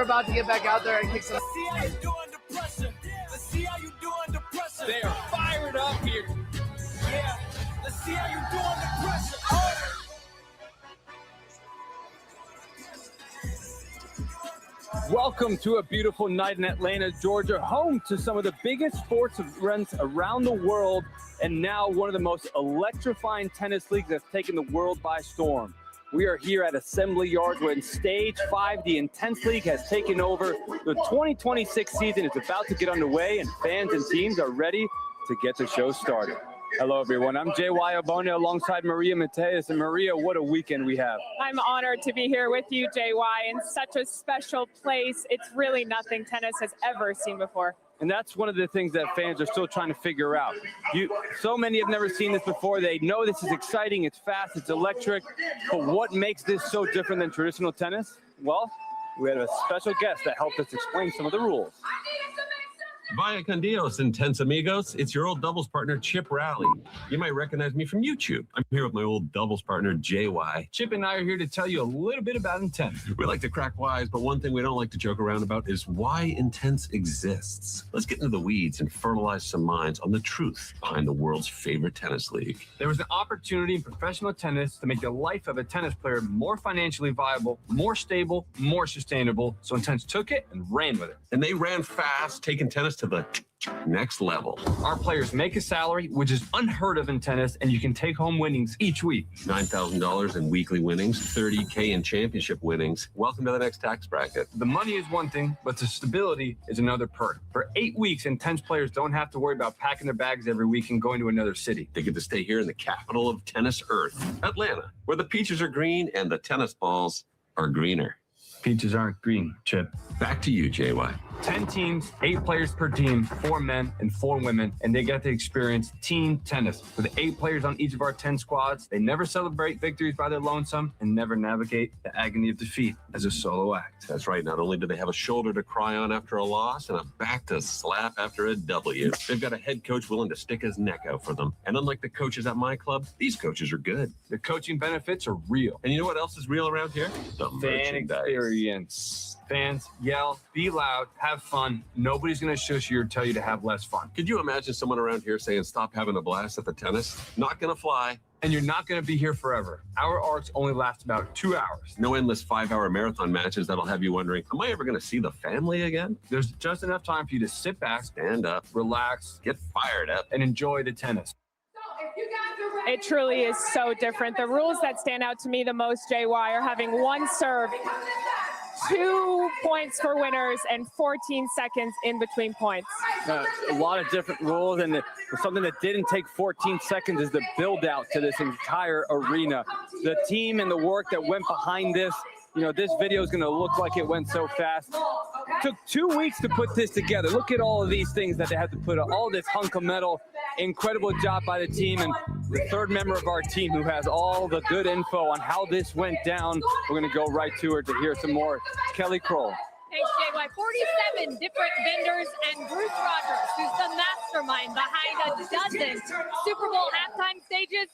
we're about to get back out there and kick some. See how you do under pressure. Let's see how you do under pressure. They are fired up here. Yeah. Let's see how you do under pressure. Welcome to a beautiful night in Atlanta, Georgia, home to some of the biggest sports events around the world, and now one of the most electrifying tennis leagues that's taken the world by storm. We are here at Assembly Yard when Stage 5, the Intense League, has taken over. The 2026 season is about to get underway, and fans and teams are ready to get the show started. Hello, everyone. I'm J.Y. Obone alongside Maria Mateus. And Maria, what a weekend we have. I'm honored to be here with you, J.Y., in such a special place. It's really nothing tennis has ever seen before. And that's one of the things that fans are still trying to figure out. So many have never seen this before. They know this is exciting, it's fast, it's electric. But what makes this so different than traditional tennis? Well, we had a special guest that helped us explain some of the rules. Vaya con Dios, Intense amigos. It's your old doubles partner, Chip Rowley. You might recognize me from YouTube. I'm here with my old doubles partner, JY. Chip and I are here to tell you a little bit about Intense. We like to crack wise, but one thing we don't like to joke around about is why Intense exists. Let's get into the weeds and fertilize some minds on the truth behind the world's favorite tennis league. There was an opportunity in professional tennis to make the life of a tennis player more financially viable, more stable, more sustainable. So Intense took it and ran with it. And they ran fast, taking tennis to the next level. Our players make a salary, which is unheard of in tennis, and you can take home winnings each week. $9,000 in weekly winnings, $30K in championship winnings. Welcome to the next tax bracket. The money is one thing, but the stability is another perk. For 8 weeks, Intense players don't have to worry about packing their bags every week and going to another city. They get to stay here in the capital of tennis earth, Atlanta, where the peaches are green and the tennis balls are greener. Peaches aren't green, Chip. Back to you, JY. 10 teams, 8 players per team, 4 men and 4 women, and they get to experience team tennis. With 8 players on each of our 10 squads, they never celebrate victories by their lonesome and never navigate the agony of defeat as a solo act. That's right. Not only do they have a shoulder to cry on after a loss and a back to slap after a W, they've got a head coach willing to stick his neck out for them. And unlike the coaches at my club, these coaches are good. The coaching benefits are real. And you know what else is real around here? The fan experience. Fans, yell, be loud, have fun. Nobody's going to shush you or tell you to have less fun. Could you imagine someone around here saying, stop having a blast at the tennis? Not going to fly. And you're not going to be here forever. Our arcs only last about 2 hours. No endless 5-hour marathon matches that'll have you wondering, am I ever going to see the family again? There's just enough time for you to sit back, stand up, relax, get fired up, and enjoy the tennis. It truly is so different. The rules that stand out to me the most, JY, are having 1 serve, 2 points for winners, and 14 seconds in between points. A lot of different rules, and something that didn't take 14 seconds is the build out to this entire arena. The team and the work that went behind this, you know, this video is going to look like it went so fast. Took 2 weeks to put this together. Look at all of these things that they had to put on, all this hunk of metal. Incredible job by the team, and the third member of our team who has all the good info on how this went down. We're going to go right to her to hear some more. Kelly Kroll. Thanks, JY. 47 different vendors and Bruce Rogers, who's the mastermind behind a dozen Super Bowl halftime stages.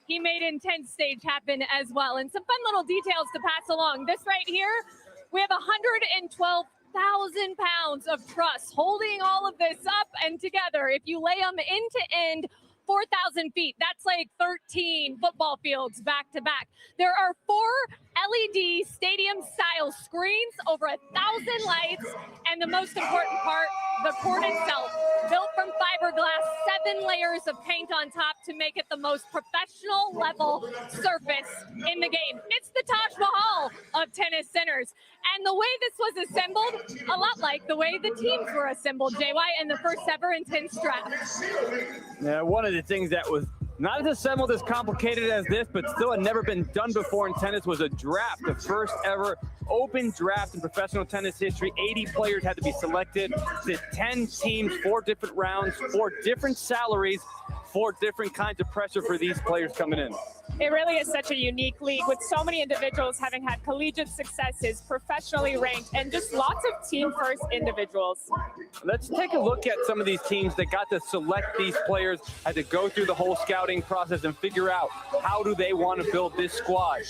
He made Intense stage happen as well. And some fun little details to pass along. This right here, we have 112,000 pounds of truss holding all of this up and together. If you lay them end to end, 4,000 feet. That's like 13 football fields back to back. There are 4 LED stadium-style screens, over 1,000 lights, and the most important part, the court itself, built from fiberglass, 7 layers of paint on top to make it the most professional level surface in the game. It's the Taj Mahal of tennis centers. And the way this was assembled, a lot like the way the teams were assembled, JY, in the first ever Intense draft. Yeah, one of the things that was not as assembled as complicated as this, but still had never been done before in tennis, was a draft, the first ever open draft in professional tennis history. 80 players had to be selected. The 10 teams, 4 different rounds, 4 different salaries. 4 different kinds of pressure for these players coming in. It really is such a unique league with so many individuals having had collegiate successes, professionally ranked, and just lots of team-first individuals. Let's take a look at some of these teams that got to select these players, had to go through the whole scouting process and figure out how do they want to build this squad.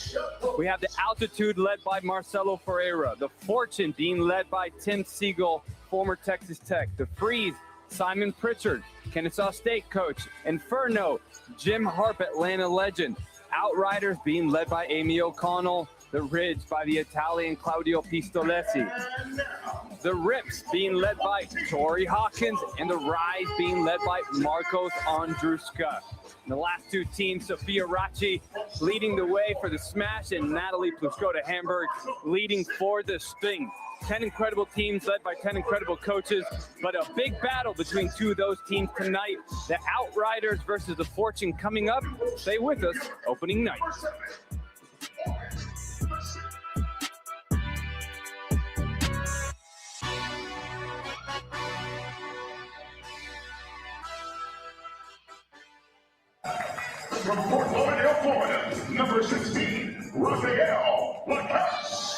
We have the Altitude led by Marcelo Ferreira, the Fortune being led by Tim Siegel, former Texas Tech, the Freeze, Simon Pritchard, Kennesaw State coach, Inferno, Jim Harp, Atlanta legend, Outriders being led by Amy O'Connell, the Ridge by the Italian Claudio Pistolesi, the Rips being led by Tori Hawkins, and the Rise being led by Marcos Andruska. And the last 2 teams, Sophia Rachi leading the way for the Smash, and Natalie Pluskota Hamburg leading for the Sping. 10 incredible teams led by 10 incredible coaches, but a big battle between 2 of those teams tonight. The Outriders versus the Fortune coming up. Stay with us, opening night. From Fort Lauderdale, Florida, number 16, Rafael Lacasse.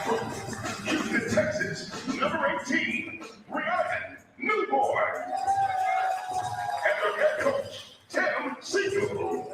From Houston, Texas, number 18, Rhiannon Newborn. And their head coach, Tim Siegel.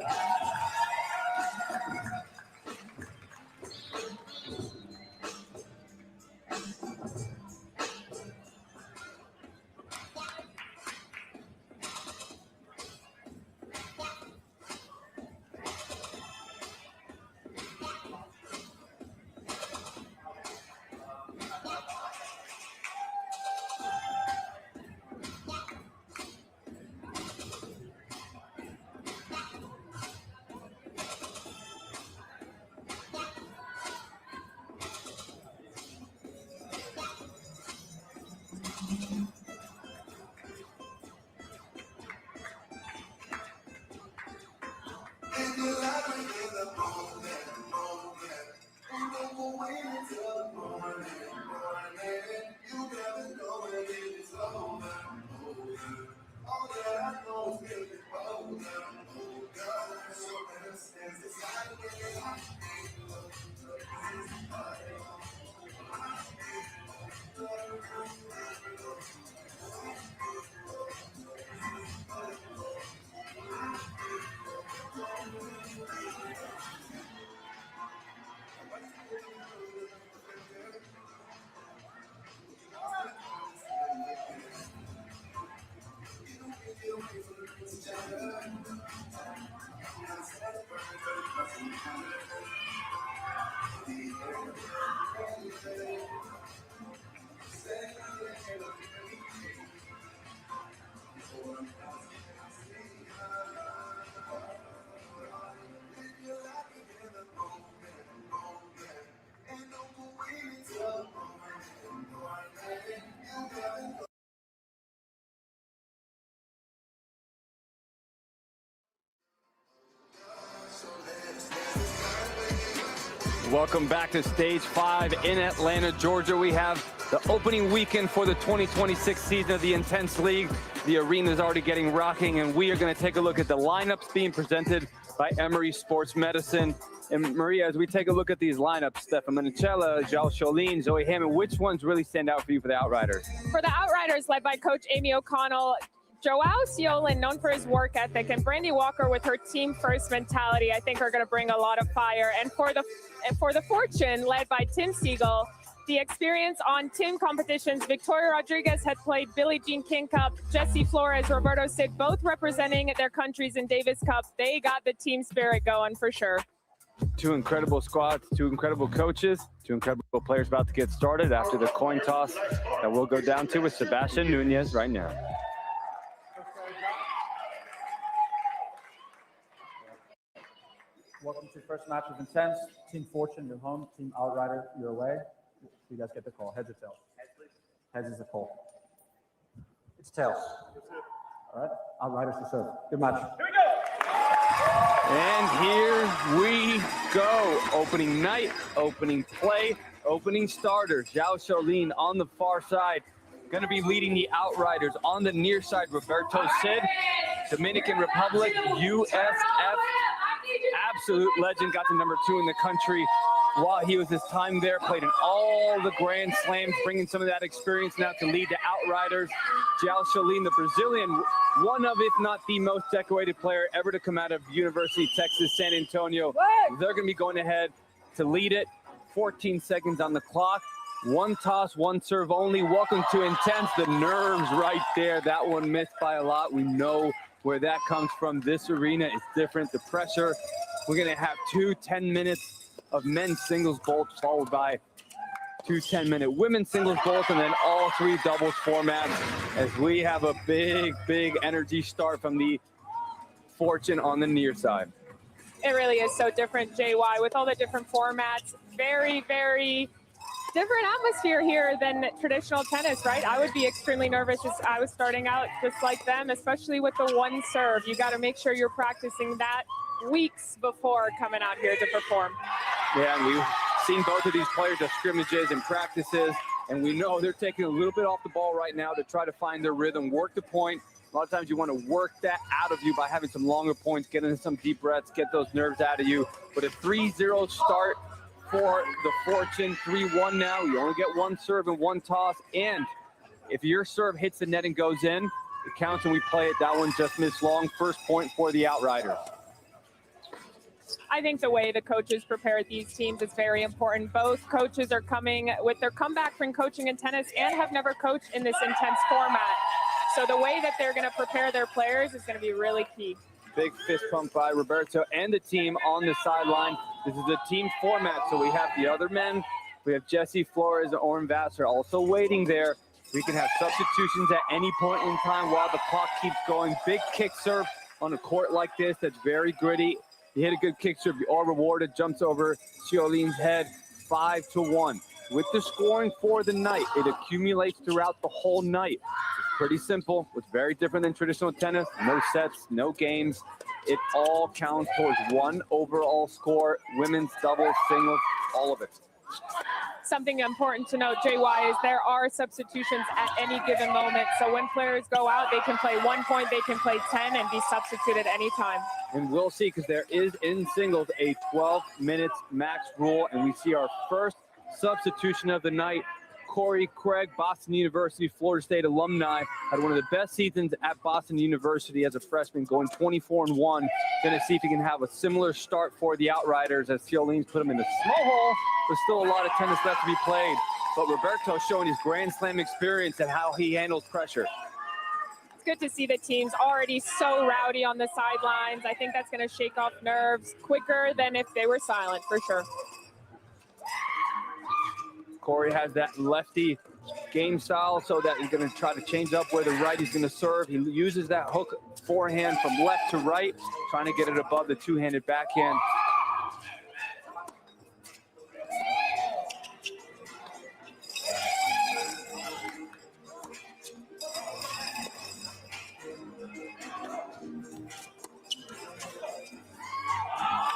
Welcome back to Stage 5 in Atlanta, Georgia. We have the opening weekend for the 2026 season of the Intense League. The arena is already getting rocking, and we are going to take a look at the lineups being presented by Emory Sports Medicine. And Maria, as we take a look at these lineups, Stefan Manicella, Joao Cholin, Zoe Hammond, which ones really stand out for you for the Outriders? For the Outriders, led by Coach Amy O'Connell, Joao Ciolin, known for his work ethic, and Brandy Walker with her team-first mentality, I think are going to bring a lot of fire. And for the Fortune, led by Tim Siegel, the experience on team competitions, Victoria Rodriguez had played Billie Jean King Cup, Jessie Flores, Roberto Cid, both representing their countries in Davis Cup. They got the team spirit going for sure. 2 incredible squads, 2 incredible coaches, 2 incredible players about to get started after the coin toss that we'll go down to with Sebastian Nunez right now. Welcome to the first match of Intense. Team Fortune, you're home. Team Outrider, you're away. You guys get the call. Heads or tails? Heads, please. Heads is the call. It's tails. All right. Outriders to serve. Good match. Here we go. And here we go. Opening night, opening play, opening starter. Joao Cholin on the far side. going to be leading the Outriders. On the near side, Roberto Cid, Dominican Republic, USF, absolute legend, got to number 2 in the country while he was his time there, played in all the Grand Slams, bringing some of that experience now to lead the Outriders. Jal Shalin, the Brazilian, one of, if not the most decorated player ever to come out of University of Texas, San Antonio. They're going to be going ahead to lead it. 14 seconds on the clock. One toss, one serve only. Welcome to Intense. The nerves right there. That one missed by a lot. We know where that comes from. This arena is different. The pressure. We're going to have 2 10-minute of men's singles bolts, followed by 2 10-minute women's singles bolts, and then all 3 doubles formats, as we have a big energy start from the Fortune on the near side. It really is so different, JY, with all the different formats. Very different atmosphere here than traditional tennis, right? I would be extremely nervous if I was starting out just like them, especially with the one serve. You got to make sure you're practicing that weeks before coming out here to perform. Yeah, and we've seen both of these players at scrimmages and practices, and we know they're taking a little bit off the ball right now to try to find their rhythm, work the point. A lot of times you want to work that out of you by having some longer points, get into some deep breaths, get those nerves out of you. But a 3-0 start for the Fortune, 3-1 now. You only get 1 serve and 1 toss, and if your serve hits the net and goes in, it counts and we play it. That one just missed long. First point for the Outriders. I think the way the coaches prepare these teams is very important. Both coaches are coming with their comeback from coaching in tennis and have never coached in this intense format. So the way that they're going to prepare their players is going to be really key. Big fist pump by Roberto and the team on the sideline. This is a team format, so we have the other men. We have Jesse Flores and Oren Vassar also waiting there. We can have substitutions at any point in time while the clock keeps going. Big kick serve on a court like this that's very gritty. You hit a good kick serve, you are rewarded. Jumps over Xiolin's head, 5-1. With the scoring for the night, it accumulates throughout the whole night. It's pretty simple. It's very different than traditional tennis. No sets, no games. It all counts towards 1 overall score. Women's, doubles, singles, all of it. Something important to note, JY, is there are substitutions at any given moment. So when players go out, they can play 1 point, they can play 10 and be substituted anytime. And we'll see, because there is in singles a 12 minutes max rule, and we see our first substitution of the night. Corey Craig, Boston University, Florida State alumni, had one of the best seasons at Boston University as a freshman, going 24-1. Going to see if he can have a similar start for the Outriders, as Xiolin's put him in a small hole. There's still a lot of tennis left to be played, but Roberto showing his Grand Slam experience and how he handles pressure. It's good to see the teams already so rowdy on the sidelines. I think that's going to shake off nerves quicker than if they were silent, for sure. Corey has that lefty game style, so that he's going to try to change up where the righty's going to serve. He uses that hook forehand from left to right, trying to get it above the two-handed backhand.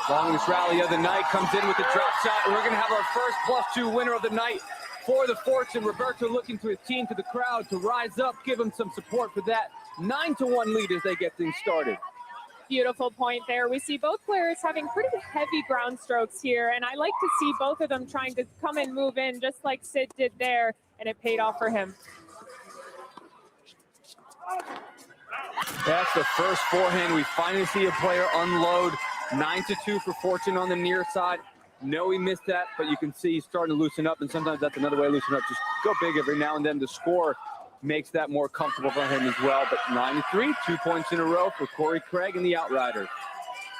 Longest rally of the night comes in with the drop shot, and we're going to have our first +2 winner of the night for the Fortune. Roberto looking to his team, to the crowd, to rise up, give him some support for that 9-1 lead as they get things started. Beautiful point there. We see both players having pretty heavy ground strokes here, and I like to see both of them trying to come and move in just like Sid did there, and it paid off for him. That's the first forehand. We finally see a player unload. 9-2 for Fortune on the near side. No, he missed that, but you can see he's starting to loosen up, and sometimes that's another way to loosen up. Just go big every now and then. The score makes that more comfortable for him as well. But 9-3, 2 points in a row for Corey Craig and the Outriders.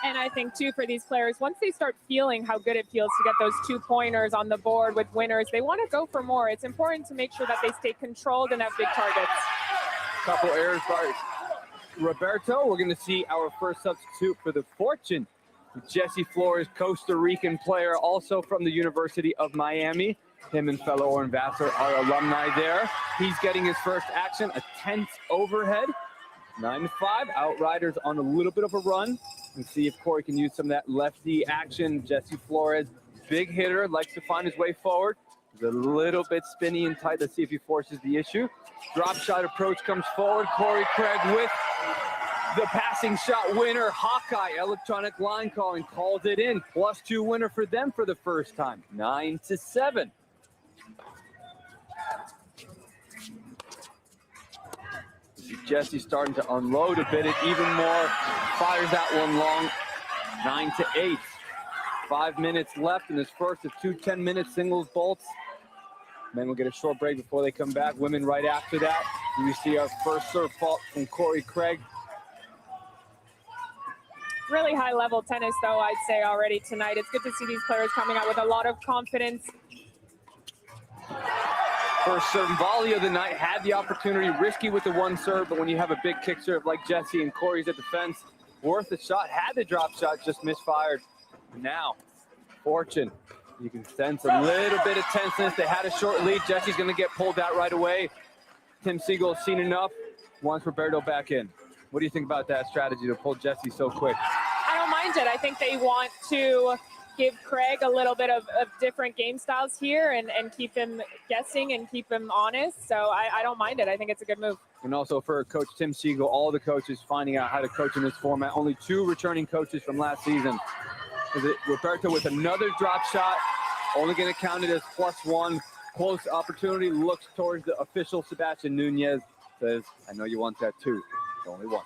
And I think, too, for these players, once they start feeling how good it feels to get those 2-pointers on the board with winners, they want to go for more. It's important to make sure that they stay controlled and have big targets. Couple errors by Roberto. We're going to see our first substitute for the Fortune. Jesse Flores, Costa Rican player, also from the University of Miami. Him and fellow Oren Vassar are alumni there. He's getting his first action, a tense overhead. 9-5, Outriders on a little bit of a run. And see if Corey can use some of that lefty action. Jesse Flores, big hitter, likes to find his way forward. He's a little bit spinny and tight. Let's see if he forces the issue. Drop shot approach comes forward. Corey Craig with the passing shot winner. Hawkeye electronic line calling calls it in. +2 winner for them for the first time. 9-7. Jesse starting to unload a bit, it even more. Fires that one long. 9-8. 5 minutes left in this first of 2 10-minute singles bolts. Men will get a short break before they come back. Women right after that. We see our first serve fault from Corey Craig. Really high level tennis though, I'd say already tonight. It's good to see these players coming out with a lot of confidence. First serve volley of the night, had the opportunity, risky with the one serve, but when you have a big kick serve like Jesse and Corey's at the fence, worth the shot, had the drop shot, just misfired. Now, Fortune, you can sense a little bit of tenseness. They had a short lead. Jesse's going to get pulled out right away. Tim Siegel's seen enough, wants Roberto back in. What do you think about that strategy to pull Jesse so quick? I don't mind it. I think they want to give Craig a little bit of different game styles here and keep him guessing and keep him honest. So I don't mind it. I think it's a good move. And also for Coach Tim Siegel, all the coaches finding out how to coach in this format. Only 2 returning coaches from last season. Roberto with another drop shot, only going to count it as +1. Close opportunity, looks towards the official Sebastian Nunez, says, I know you want that too. It's only 1.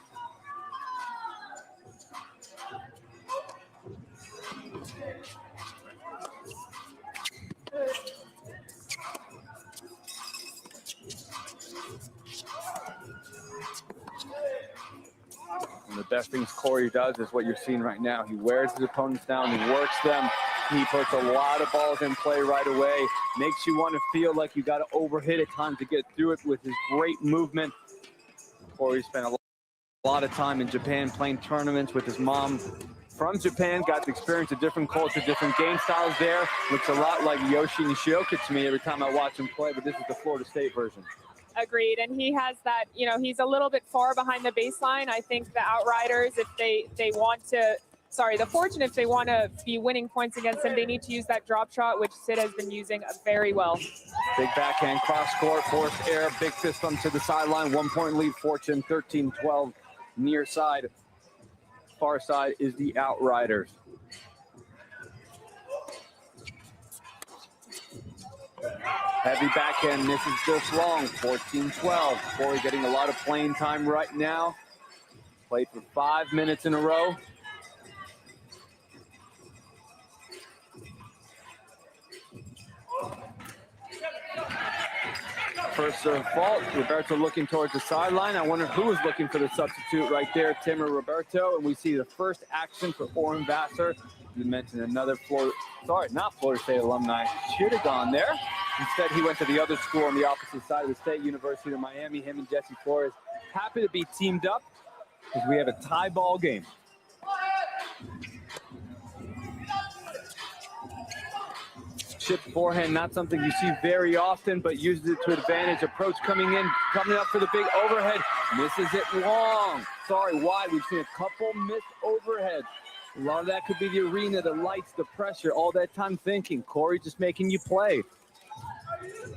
And the best things Corey does is what you're seeing right now. He wears his opponents down, he works them, he puts a lot of balls in play right away, makes you want to feel like you got to overhit at times to get through it with his great movement. Corey spent a lot of time in Japan playing tournaments with his mom from Japan, got to experience a different culture, different game styles there. Looks a lot like Yoshi Nishioka to me every time I watch him play, but this is the Florida State version. Agreed. And he has that, you know, he's a little bit far behind the baseline. I think the Outriders, if they want to, the Fortune, if they want to be winning points against him, they need to use that drop shot, which Sid has been using very well. Big backhand cross court, forced air, big system to the sideline, 1 point lead, Fortune 13-12 near side. Far side is the Outriders. Heavy backhand misses just long, 14-12. Corey getting a lot of playing time right now. Played for 5 minutes in a row. First serve fault, Roberto looking towards the sideline. I wonder who was looking for the substitute right there, Tim or Roberto. And we see the first action for Oren Vassar. You mentioned another Florida State alumni. Should have gone there. Instead, he went to the other school on the opposite side of the state, University of Miami. Him and Jesse Flores happy to be teamed up because we have a tie ball game. Chip forehand, not something you see very often, but uses it to advantage. Approach coming in, coming up for the big overhead. Misses it long. Wide. We've seen a couple missed overheads. A lot of that could be the arena, the lights, the pressure, all that time thinking. Corey just making you play.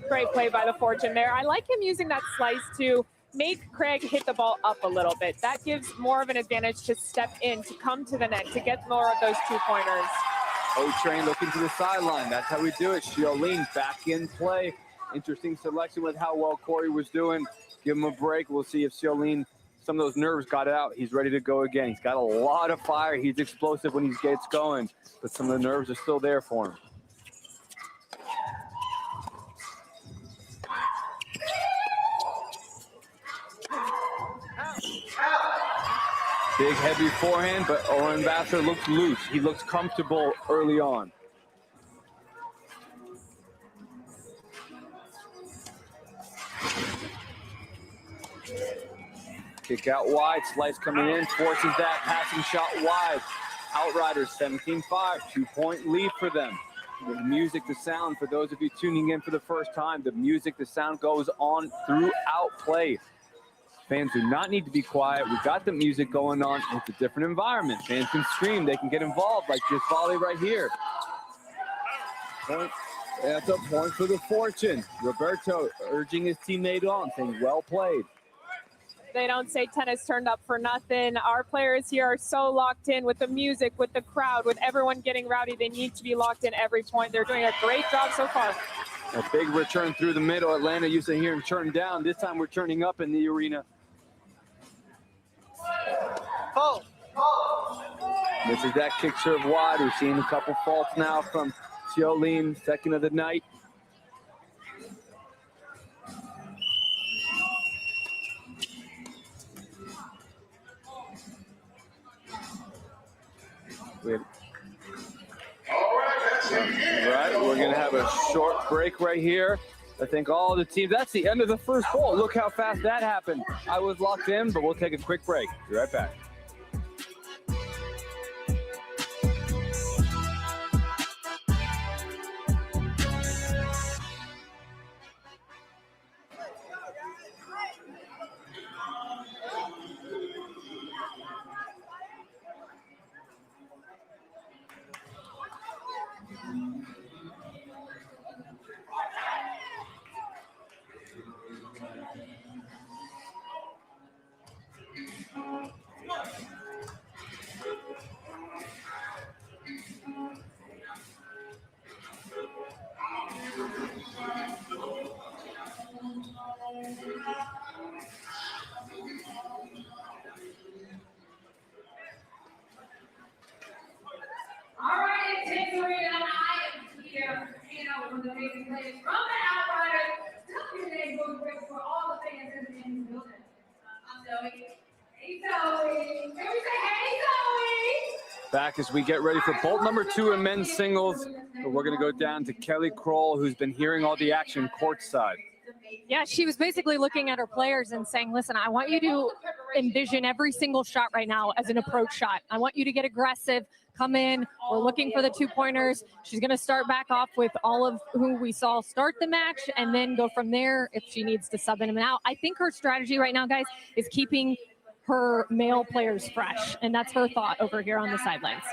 Great play by the Fortune there. I like him using that slice to make Craig hit the ball up a little bit. That gives more of an advantage to step in, to come to the net, to get more of those 2-pointers. O-Train looking to the sideline. That's how we do it. Xiaolin back in play. Interesting selection with how well Corey was doing. Give him a break. We'll see if Xiaolin, some of those nerves got out. He's ready to go again. He's got a lot of fire. He's explosive when he gets going, but some of the nerves are still there for him. Big, heavy forehand, but Oren Vassar looks loose. He looks comfortable early on. Kick out wide, slice coming in, forces that passing shot wide. Outriders 17-5, 2-point lead for them. The music, the sound, for those of you tuning in for the first time, the music, the sound goes on throughout play. Fans do not need to be quiet. We've got the music going on. It's a different environment. Fans can scream. They can get involved like this volley right here. Point That's a point for the Fortune. Roberto urging his teammate on, saying, well played. They don't say tennis turned up for nothing. Our players here are so locked in with the music, with the crowd, with everyone getting rowdy. They need to be locked in every point. They're doing a great job so far. A big return through the middle. Atlanta used to hear him turn down. This time we're turning up in the arena. This is that kick serve wide. We're seeing a couple faults now from Xiaolin, second of the night. Right, we're gonna have a short break right here. I think all the teams, that's the end of the first ball. Look how fast that happened. I was locked in, but we'll take a quick break. Be right back. All right, Intense Arena, I am here, with the amazing players from the Outriders. Tell your name real quick for all the fans in the building. I'm Zoe. Hey, Zoe. Can we say hey, Zoe? Back as we get ready for bolt number 2 in men's singles. But we're going to go down to Kelly Kroll, who's been hearing all the action courtside. Yeah, she was basically looking at her players and saying, listen, I want you to envision every single shot right now as an approach shot. I want you to get aggressive, come in. We're looking for the 2-pointers. She's going to start back off with all of who we saw start the match and then go from there if she needs to sub in and out. I think her strategy right now, guys, is keeping her male players fresh, and that's her thought over here on the sidelines.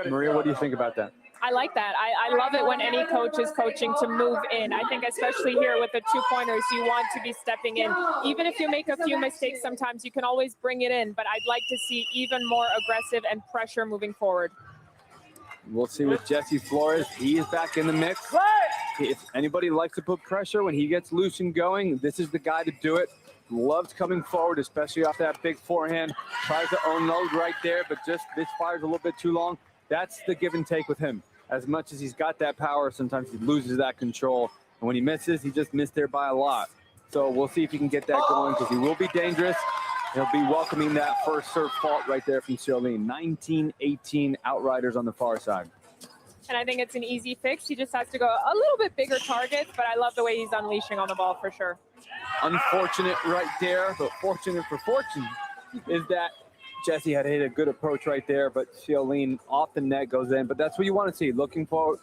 Maria, what do you think about that? I like that. I love it when any coach is coaching to move in. I think especially here with the 2-pointers, you want to be stepping in. Even if you make a few mistakes sometimes, you can always bring it in, but I'd like to see even more aggressive and pressure moving forward. We'll see with Jesse Flores. He is back in the mix. If anybody likes to put pressure when he gets loose and going, this is the guy to do it. Loves coming forward, especially off that big forehand. Tries to unload right there, but just this fires a little bit too long. That's the give and take with him. As much as he's got that power, sometimes he loses that control. And when he misses, he just missed there by a lot. So we'll see if he can get that going because he will be dangerous. He'll be welcoming that first serve fault right there from Xiaolin. 19-18 Outriders on the far side. And I think it's an easy fix. He just has to go a little bit bigger targets, but I love the way he's unleashing on the ball for sure. Unfortunate right there, but fortunate for Fortune is that Jesse had hit a good approach right there, but Xiaolin off the net goes in. But that's what you want to see. Looking forward,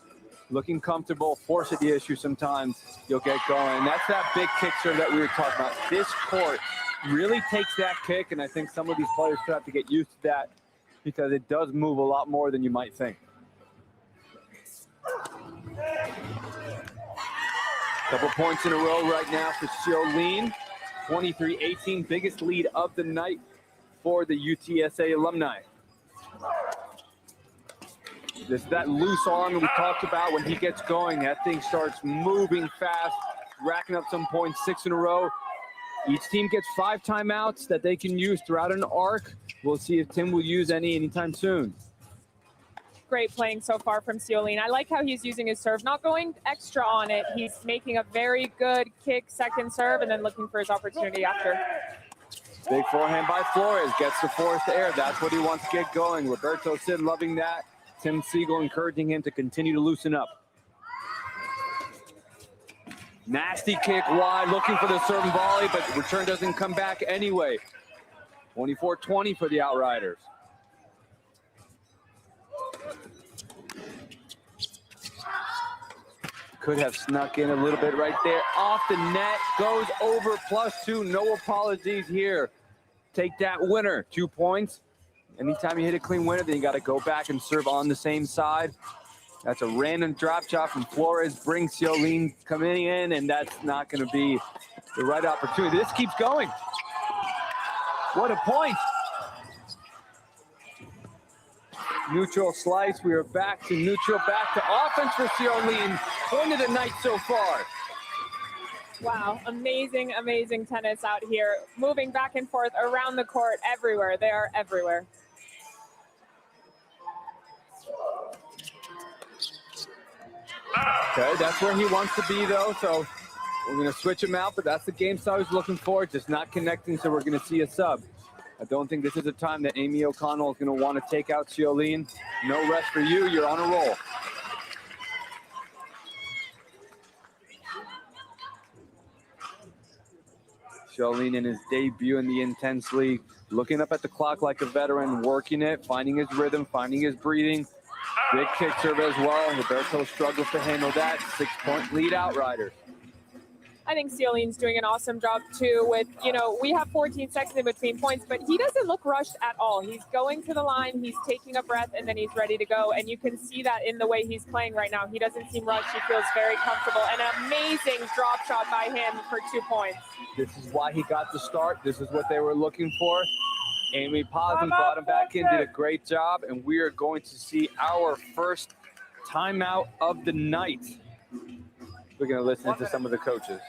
looking comfortable, force at the issue sometimes, you'll get going. And that's that big kick serve that we were talking about. This court really takes that kick, and I think some of these players have to get used to that because it does move a lot more than you might think. Couple points in a row right now for Xiaolin. 23-18, biggest lead of the night for the UTSA alumni. This is that loose arm that we talked about. When he gets going, that thing starts moving fast, racking up some points, 6 in a row. Each team gets 5 timeouts that they can use throughout an arc. We'll see if Tim will use any anytime soon. Great playing so far from Xiaolin. I like how he's using his serve, not going extra on it. He's making a very good kick, second serve, and then looking for his opportunity after. Big forehand by Flores, gets the force to air. That's what he wants to get going. Roberto Sid loving that. Tim Siegel encouraging him to continue to loosen up. Nasty kick wide, looking for the serve and volley, but return doesn't come back anyway. 24-20 for the Outriders. Could have snuck in a little bit right there. Off the net, goes over +2. No apologies here. Take that winner, 2 points. Anytime you hit a clean winner, then you got to go back and serve on the same side. That's a random drop shot from Flores, brings Xiaolin coming in, and that's not going to be the right opportunity. This keeps going. What a point. Neutral slice. We are back to neutral, back to offense for Xiaolin. Point of the night so far. Wow, amazing, amazing tennis out here. Moving back and forth around the court, everywhere. They are everywhere. Okay, that's where he wants to be, though, so we're going to switch him out, but that's the game style he's looking for, just not connecting, so we're going to see a sub. I don't think this is a time that Amy O'Connell is going to want to take out Xiaolin. No rest for you. You're on a roll. Xiaolin in his debut in the Intense League, looking up at the clock like a veteran, working it, finding his rhythm, finding his breathing. Big kick serve as well. Roberto struggles to handle that. 6-point lead Outriders. I think Xiaolin's doing an awesome job too with, you know, we have 14 seconds in between points, but he doesn't look rushed at all. He's going to the line, he's taking a breath, and then he's ready to go. And you can see that in the way he's playing right now. He doesn't seem rushed. He feels very comfortable. An amazing drop shot by him for 2 points. This is why he got the start. This is what they were looking for. Amy paused him, brought him back in, did a great job, and we are going to see our first timeout of the night. We're going to listen to some of the coaches.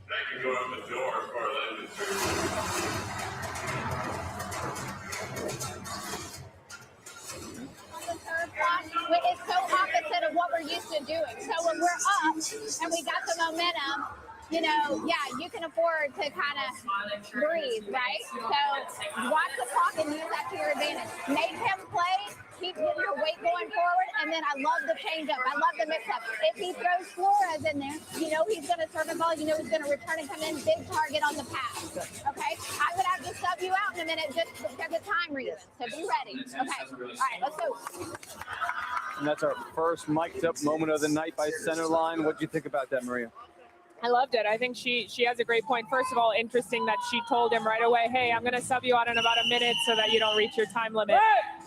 That can go out the door for It's so opposite of what we're used to doing. So when we're up and we got the momentum, you know, yeah, you can afford to kind of breathe, right? So watch the clock and use that to your advantage. Make him play, keep your weight going forward, and then I love the change-up. I love the mix-up. If he throws Flores in there, you know he's going to serve the ball. You know he's going to return and come in, big target on the pass, okay? I'm going to have to sub you out in a minute just because of time reasons, so be ready. Okay, all right, let's go. And that's our first mic'd up moment of the night by Centerline. What do you think about that, Maria? I loved it. I think she has a great point. First of all, interesting that she told him right away, hey, I'm going to sub you out in about a minute so that you don't reach your time limit.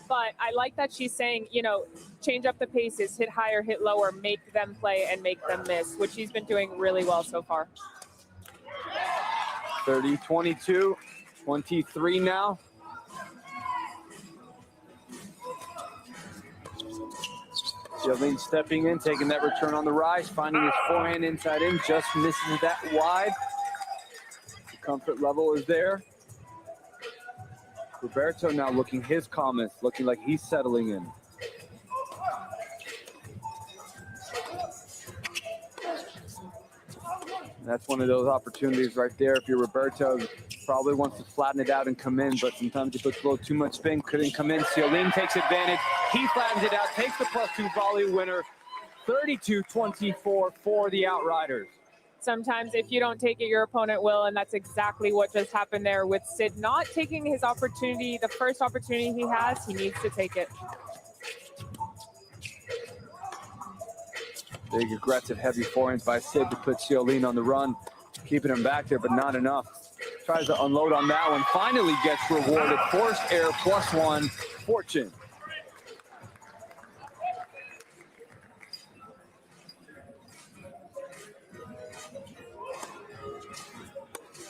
But I like that she's saying, you know, change up the paces, hit higher, hit lower, make them play and make them miss, which she's been doing really well so far. 30-22, 23 now. Xiaolin stepping in, taking that return on the rise, finding his forehand inside in, just misses that wide. The comfort level is there. Roberto now looking his calmest, looking like he's settling in. That's one of those opportunities right there. If you're Roberto, probably wants to flatten it out and come in, but sometimes he puts a little too much spin, couldn't come in. Xiaolin takes advantage. He flattens it out, takes the +2 volley winner. 32-24 for the Outriders. Sometimes if you don't take it, your opponent will, and that's exactly what just happened there with Sid not taking his opportunity. The first opportunity he has, he needs to take it. Big, aggressive, heavy forehands by Sid to put Xiaolin on the run, keeping him back there, but not enough. Tries to unload on that one, finally gets rewarded. Forced error, +1, Fortune.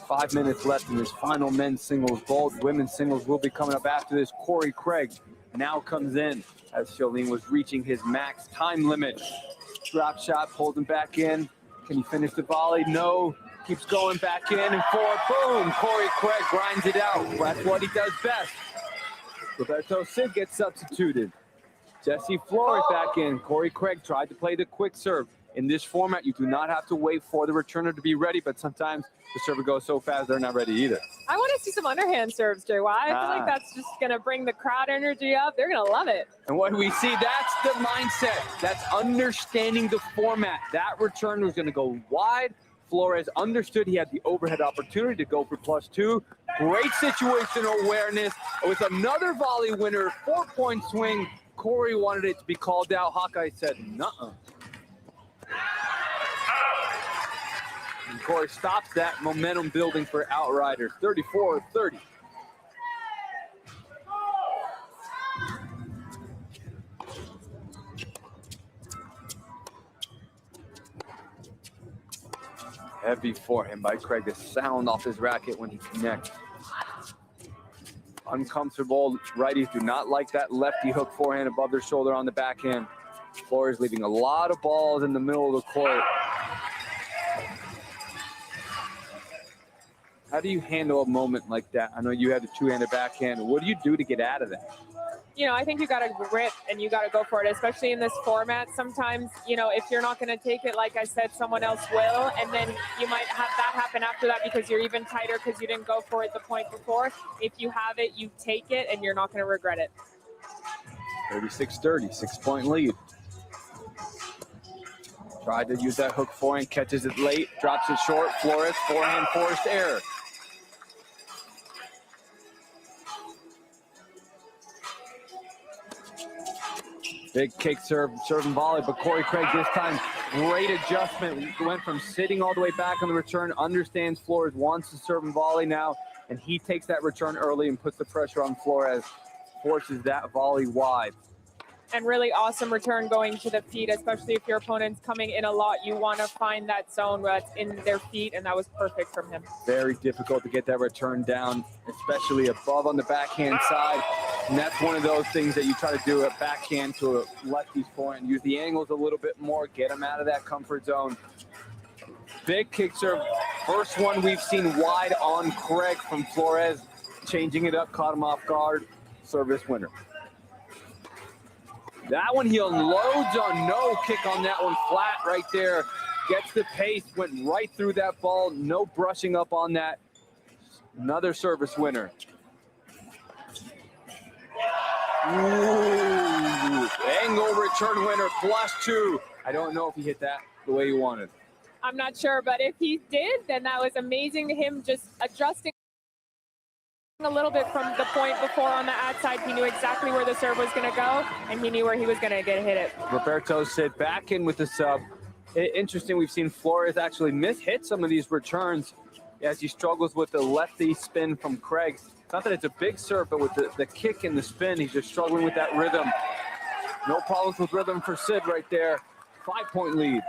Five minutes left in this final men's singles. Both women's singles will be coming up after this. Corey Craig now comes in as Xiaolin was reaching his max time limit. Drop shot, pulls him back in. Can he finish the volley? No. Keeps going back in and forward. Boom! Corey Craig grinds it out. That's what he does best. Roberto Sid gets substituted. Jesse Flores back in. Corey Craig tried to play the quick serve. In this format, you do not have to wait for the returner to be ready, but sometimes the server goes so fast they're not ready either. I want to see some underhand serves, JY. I feel like that's just going to bring the crowd energy up. They're going to love it. And what we see, that's the mindset. That's understanding the format. That return was going to go wide. Flores understood he had the overhead opportunity to go for +2. Great situational awareness. It was another volley winner, 4-point swing. Corey wanted it to be called out. Hawkeye said, nuh-uh. And Corey stops that momentum building for Outriders, 34-30. Heavy forehand by Craig. The sound off his racket when he connects. Uncomfortable. Righties do not like that lefty hook forehand above their shoulder on the backhand. Flores leaving a lot of balls in the middle of the court. How do you handle a moment like that? I know you had a two-handed backhand. What do you do to get out of that? You know, I think you got to grip and you got to go for it, especially in this format. Sometimes, you know, if you're not going to take it, like I said, someone else will. And then you might have that happen after that because you're even tighter because you didn't go for it the point before. If you have it, you take it and you're not going to regret it. 36-30, 6-point lead. Tried to use that hook forehand, catches it late, drops it short. Flores, forehand forced error. Big kick serve and volley, but Corey Craig this time, great adjustment. Went from sitting all the way back on the return, understands Flores wants to serve and volley now, and he takes that return early and puts the pressure on Flores, forces that volley wide. And really awesome return going to the feet, especially if your opponent's coming in a lot. You want to find that zone where it's in their feet, and that was perfect from him. Very difficult to get that return down, especially above on the backhand side. And that's one of those things that you try to do at backhand to a lefty's forehand. Use the angles a little bit more, get them out of that comfort zone. Big kick serve. First one we've seen wide on Craig from Flores. Changing it up, caught him off guard. Service winner. That one he unloads on, no kick on that one, flat right there. Gets the pace, went right through that ball, no brushing up on that. Another service winner. Ooh, angle return winner, +2. I don't know if he hit that the way he wanted. I'm not sure, but if he did, then that was amazing to him, just adjusting a little bit from the point before on the outside. He knew exactly where the serve was going to go, and he knew where he was going to hit it. Roberto said back in with the sub. Interesting, we've seen Flores actually hit some of these returns as he struggles with the lefty spin from Craig. Not that it's a big serve, but with the kick and the spin, he's just struggling with that rhythm. No problems with rhythm for Sid right there. 5-point lead.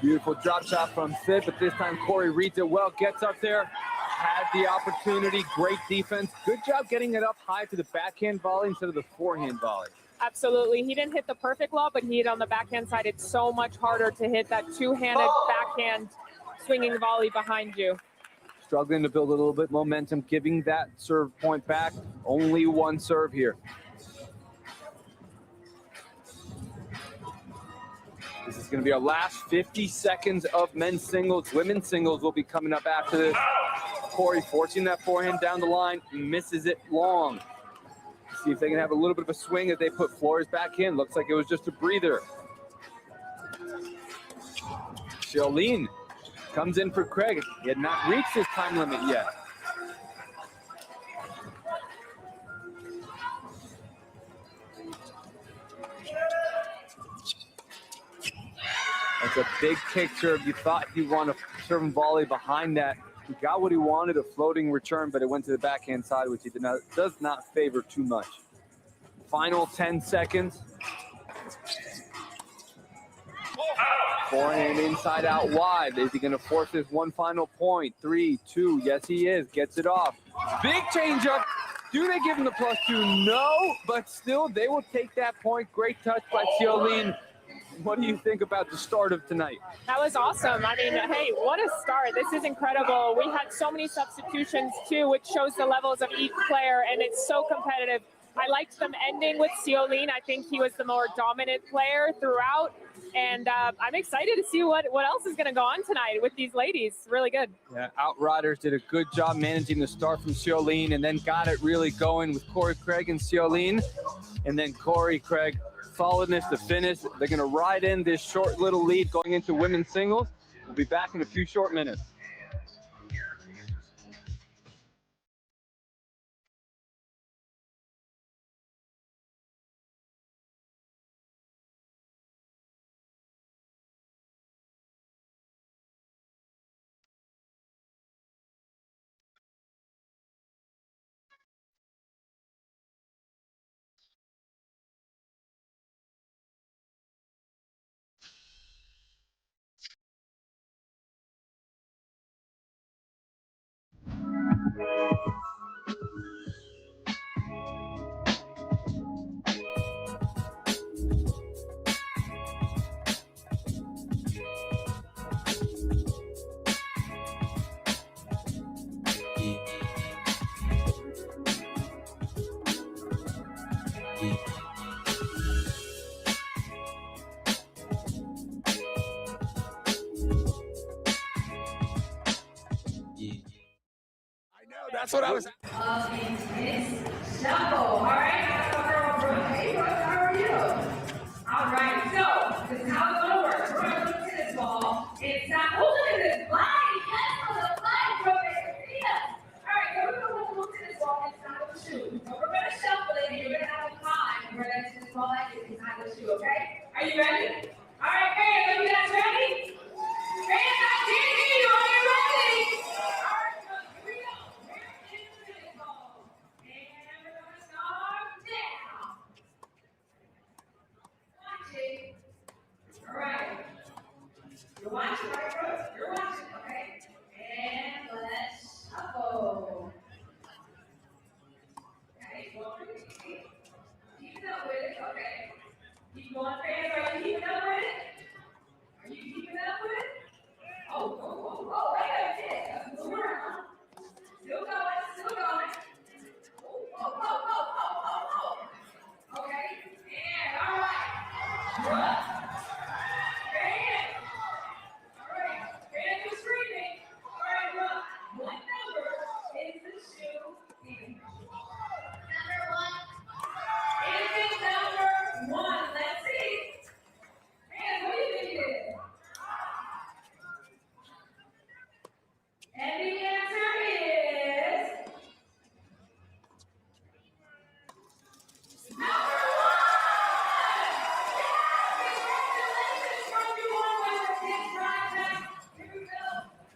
Beautiful drop shot from Sid, but this time Corey reads it well, gets up there, had the opportunity, great defense. Good job getting it up high to the backhand volley instead of the forehand volley. Absolutely. He didn't hit the perfect lob, but he hit on the backhand side. It's so much harder to hit that two-handed backhand swinging volley behind you. Struggling to build a little bit momentum, giving that serve point back. Only one serve here. This is going to be our last 50 seconds of men's singles. Women's singles will be coming up after this. Corey forcing that forehand down the line, misses it long. See if they can have a little bit of a swing as they put Flores back in. Looks like it was just a breather. Charlene comes in for Craig. He had not reached his time limit yet. That's a big kick serve. You thought he wanted a serve and volley behind that. He got what he wanted, a floating return, but it went to the backhand side, which he does not favor too much. Final 10 seconds. Forehand inside out wide. Is he going to force this one final point? 3, 2, yes he is. Gets it off. Big changeup. Do they give him the +2? No, but still they will take that point. Great touch by Ciolin. What do you think about the start of tonight? That was awesome. I mean, hey, what a start. This is incredible. We had so many substitutions too, which shows the levels of each player, and it's so competitive. I liked them ending with Ciolin. I think he was the more dominant player throughout, and I'm excited to see what else is going to go on tonight with these ladies. Really good. Yeah, Outriders did a good job managing the start from Ciolin and then got it really going with Corey Craig and Ciolin. And then Corey Craig, solidness to finish. They're going to ride in this short little lead going into women's singles. We'll be back in a few short minutes. That's what I was. Shuffle. All right. Hey, how are you? All right. So this is how it's gonna work. We're gonna put a tennis ball inside. Oh, look at this flag. Yes, the flag from it. All right. So we're gonna put a little tennis ball inside of the shoe. So we're gonna shuffle it, and you're gonna have a time where that tennis ball is inside the shoe. Okay? Are you ready? All right, fans. Are you guys ready? Fans, I can't hear you. Are you ready? All right. So here we go. All right. You're watching, right, Rose? You're watching, okay? And let's shuffle. Okay, go for it. Keep it up with it, okay? Keep going, fans. Are you keeping up with it? Are you keeping up with it? Oh, wait a minute. Move around. Still going, still going. Okay, and all right. All right, and you're screaming. All right, look. What number is the shoe in? Number 1. Is it number 1? Let's see. Man, what do you think it is? And the answer is number 1! Congratulations from you all, West Kids Project. Here we go.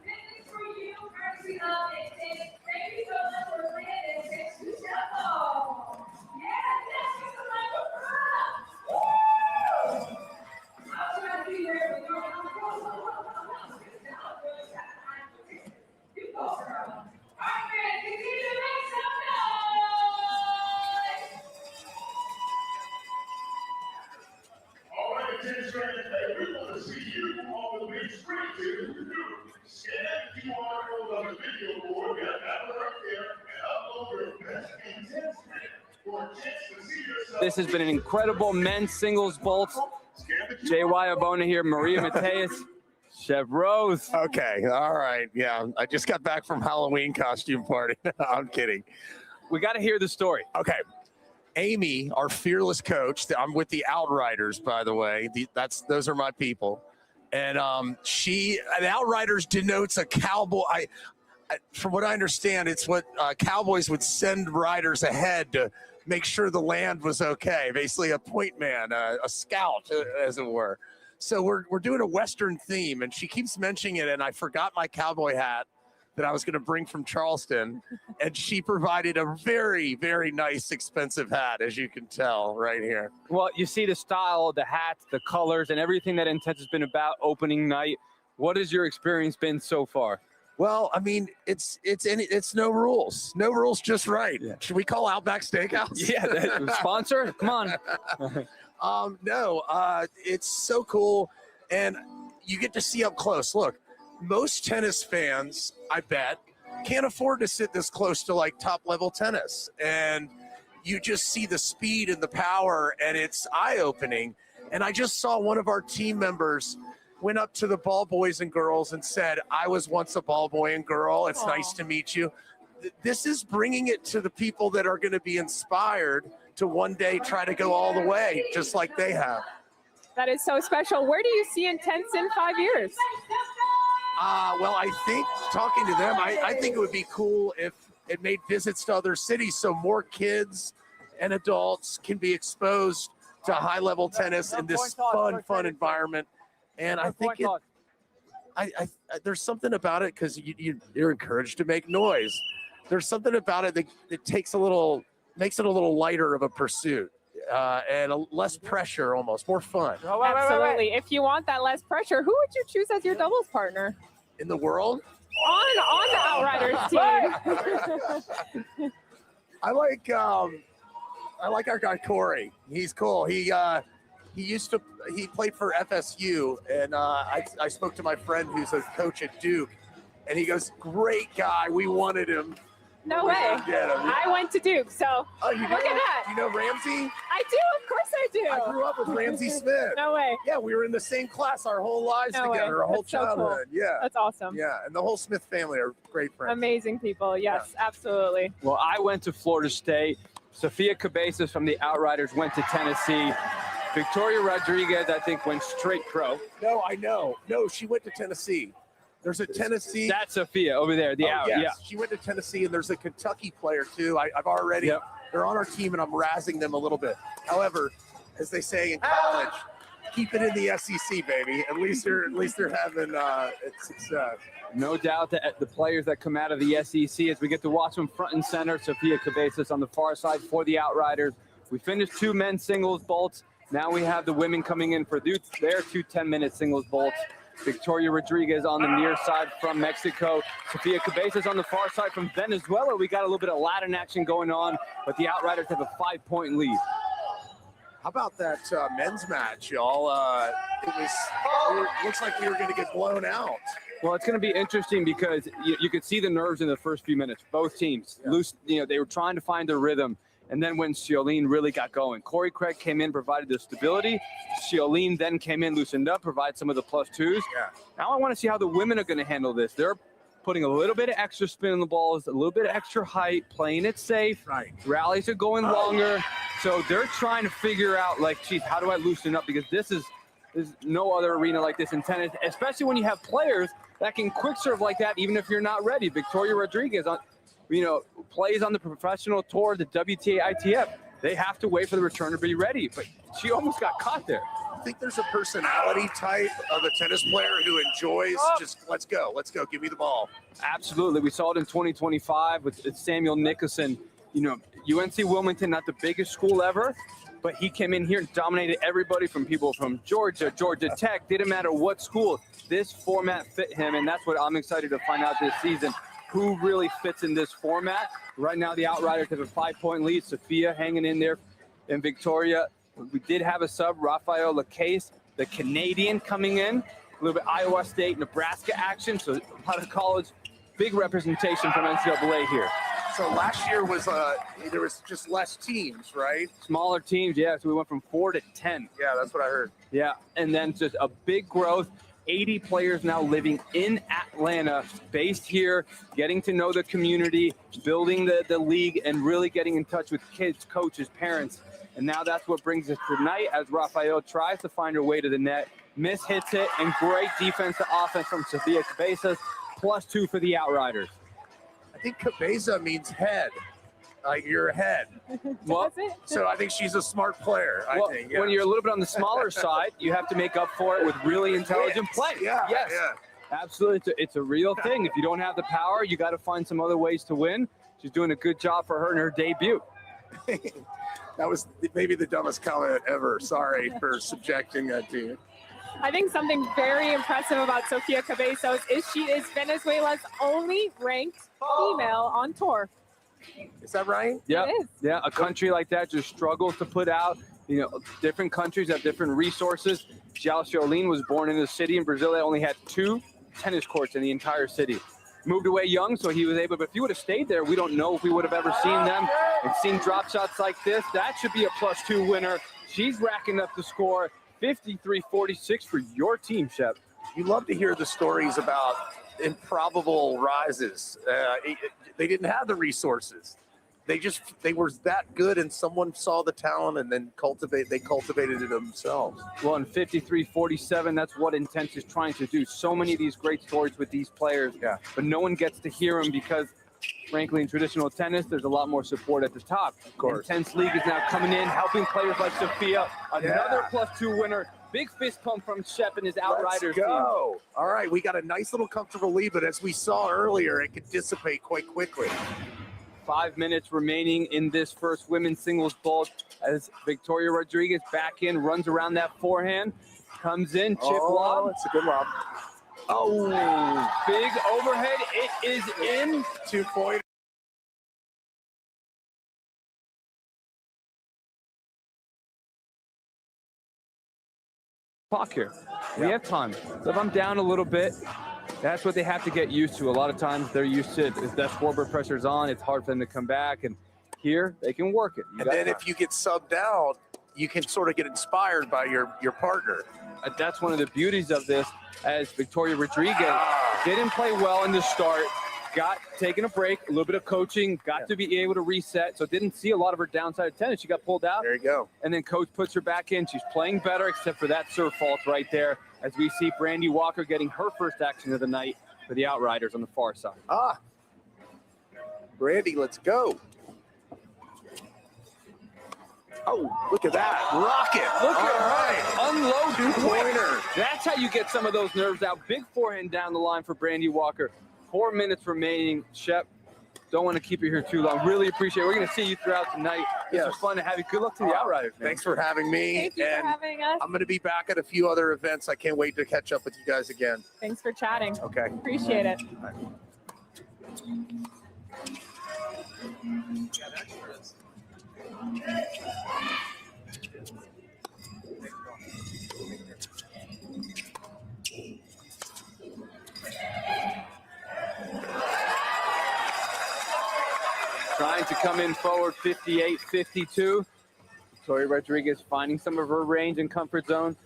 This is for you, courtesy of Intense. Thank you so much for playing Intense to Shuffle. Yes, give some light for us. Woo! I'll try to see where we're going. You go, girl. All right, fans, continue to make some noise. All right, attention, and we want to see you on the big screen. Here's what you do. Scan the QR code on the video board, get that right there, and upload your best Intense for a chance to see yourself. This has been an incredible men's singles vault. JY Abona here, Maria Mateus, Chef Rose. Okay, all right, yeah. I just got back from Halloween costume party. I'm kidding. We got to hear the story. Okay. Amy, our fearless coach, I'm with the Outriders, by the way. Those are my people. And the Outriders denotes a cowboy. From what I understand, it's what cowboys would send riders ahead to make sure the land was okay. Basically a point man, a scout, as it were. So we're doing a Western theme, and she keeps mentioning it, and I forgot my cowboy hat that I was going to bring from Charleston, and she provided a very, very nice, expensive hat, as you can tell right here. Well, you see the style, the hats, the colors, and everything that Intense has been about opening night. What has your experience been so far? Well, I mean, it's no rules. No rules, just right. Yeah. Should we call Outback Steakhouse? Yeah, sponsor? Come on. No, it's so cool, and you get to see up close. Look, most tennis fans, I bet, can't afford to sit this close to like top-level tennis, and you just see the speed and the power, and it's eye-opening. And I just saw one of our team members went up to the ball boys and girls and said, I was once a ball boy and girl. It's nice to meet you. This is bringing it to the people that are going to be inspired to one day try to go all the way, just like they have. That is so special. Where do you see Intense in 5 years? Well, I think talking to them, I think it would be cool if it made visits to other cities so more kids and adults can be exposed to high-level tennis in this fun environment. And I think there's something about it because you're encouraged to make noise. There's something about it that makes it a little lighter of a pursuit and less pressure, almost more fun. Absolutely. If you want that less pressure, who would you choose as your doubles partner? In the world? on the Outriders team. I like our guy Corey. He's cool. He played for FSU, and I spoke to my friend who's a coach at Duke, and he goes, "Great guy. We wanted him." No way. I went to Duke, so you look at that. You know Ramsey? I do, of course I do. I grew up with Ramsey Smith. No way. Yeah, we were in the same class our whole lives No together, way. our whole That's so cool. childhood. Yeah. That's awesome. Yeah, and the whole Smith family are great friends. Amazing people. Yes, absolutely. Well, I went to Florida State. Sophia Cabezas from the Outriders went to Tennessee. Victoria Rodriguez, I think, went straight pro. No, I know. No, she went to Tennessee. There's a Tennessee. That's Sophia over there. The out. Yes. Yeah. She went to Tennessee, and there's a Kentucky player too. I've already. Yep. They're on our team, and I'm razzing them a little bit. However, as they say in college, keep it in the SEC, baby. At least they're having success. No doubt that the players that come out of the SEC, as we get to watch them front and center, Sophia Cabezas on the far side for the Outriders. We finished 2 men's singles bolts. Now we have the women coming in for their 2 10-minute singles bolts. Victoria Rodriguez on the near side from Mexico. Sophia Cabezas on the far side from Venezuela. We got a little bit of Latin action going on, but the Outriders have a 5-point lead. How about that men's match, y'all? Looks like we were going to get blown out. Well, it's going to be interesting because you could see the nerves in the first few minutes. Both teams, they were trying to find their rhythm. And then when Xiolene really got going, Corey Craig came in, provided the stability. Xiolene then came in, loosened up, provided some of the +2s. Yeah. Now I want to see how the women are going to handle this. They're putting a little bit of extra spin on the balls, a little bit of extra height, playing it safe. Right. Rallies are going longer. So they're trying to figure out, like, geez, how do I loosen up? Because there's no other arena like this in tennis, especially when you have players that can quick serve like that, even if you're not ready. Victoria Rodriguez, plays on the professional tour, the WTA ITF. They have to wait for the return to be ready, but she almost got caught there. I think there's a personality type of a tennis player who enjoys just let's go, give me the ball. Absolutely. We saw it in 2025 with Samuel Nicholson. UNC Wilmington, not the biggest school ever, but he came in here and dominated everybody from people from Georgia, Georgia Tech, didn't matter what school. This format fit him, and that's what I'm excited to find out this season. Who really fits in this format? Right now, the Outriders have a 5-point lead. Sophia hanging in there, and Victoria. We did have a sub, Rafael Lacasse, the Canadian, coming in. A little bit Iowa State, Nebraska action. So a lot of college, big representation from NCAA here. So last year was there was just less teams, right? Smaller teams, yeah. So we went from 4 to 10. Yeah, that's what I heard. Yeah, and then just a big growth. 80 players now living in Atlanta, based here, getting to know the community, building the league, and really getting in touch with kids, coaches, parents. And now that's what brings us tonight as Rafael tries to find her way to the net. Miss hits it, and great defense to offense from Sophia Cabezas, +2 for the Outriders. I think Cabeza means head. Like your head. Well, so I think she's a smart player. I think. Yeah. When you're a little bit on the smaller side, you have to make up for it with really intelligent play. Yeah. Yes. Yeah. Absolutely. It's a real thing. If you don't have the power, you got to find some other ways to win. She's doing a good job for her in her debut. That was maybe the dumbest comment ever. Sorry for subjecting that to you. I think something very impressive about Sophia Cabezas is she is Venezuela's only ranked female on tour. Is that right? Yeah. It is. Yeah. A country like that just struggles to put out. Different countries have different resources. Xiolene was born in a city in Brazil that only had 2 tennis courts in the entire city. Moved away young, so he was able, but if he would have stayed there, we don't know if we would have ever seen them and seen drop shots like this. That should be a +2 winner. She's racking up the score, 53-46 for your team, Shep. You love to hear the stories about improbable rises. They didn't have the resources. They were that good, and someone saw the talent and then they cultivated it themselves. Well, in 53-47, that's what Intense is trying to do. So many of these great stories with these players, but no one gets to hear them because, frankly, in traditional tennis, there's a lot more support at the top. Of course. Intense League is now coming in, helping players like Sophia, another +2 winner. Big fist pump from Shep and his Outriders Let's go. team. All right, we got a nice little comfortable lead, but as we saw earlier, it could dissipate quite quickly. 5 minutes remaining in this first women's singles ball as Victoria Rodriguez back in, runs around that forehand, comes in, chip lob. It's a good lob. Oh, big overhead. It is in. 2-point. Clock here. We have time. So if I'm down a little bit, that's what they have to get used to. A lot of times they're used to it. If that scoreboard pressure's on, it's hard for them to come back. And here they can work it. And then if you get subbed out, you can sort of get inspired by your partner. That's one of the beauties of this, as Victoria Rodriguez didn't play well in the start, got taken a break, a little bit of coaching, got to be able to reset, so didn't see a lot of her downside of tennis. She got pulled out. There you go. And then coach puts her back in. She's playing better, except for that serve fault right there, as we see Brandy Walker getting her first action of the night for the Outriders on the far side. Brandy, let's go. Oh, look at that. Rocket. Look at her. Unload Two-pointer. That's how you get some of those nerves out. Big forehand down the line for Brandy Walker. 4 minutes remaining. Shep, don't want to keep you here too long. Really appreciate it. We're going to see you throughout the night. This was fun to have you. Good luck to the Outriders, man. Thanks for having me. Thank you for having us. I'm going to be back at a few other events. I can't wait to catch up with you guys again. Thanks for chatting. Okay. Appreciate it. Trying to come in forward, 58-52. Victoria Rodriguez finding some of her range and comfort zone.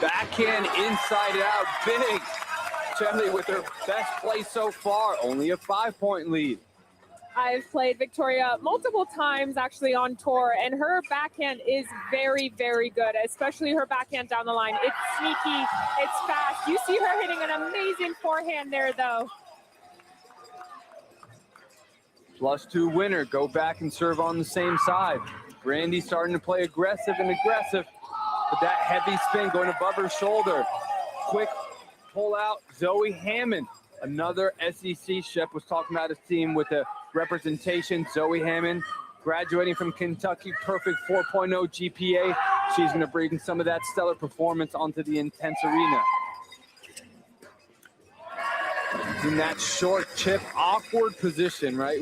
Backhand inside out, big. Shelley with her best play so far, only a 5-point lead. I've played Victoria multiple times actually on tour, and her backhand is very, very good, especially her backhand down the line. It's sneaky, it's fast. You see her hitting an amazing forehand there, though. +2 winner, go back and serve on the same side. Brandy starting to play aggressive, but that heavy spin going above her shoulder. Quick pull out, Zoe Hammond. Another SEC. Shep was talking about his team with the representation. Zoe Hammond, graduating from Kentucky, perfect 4.0 GPA. She's going to bring some of that stellar performance onto the Intense arena. In that short chip, awkward position, right?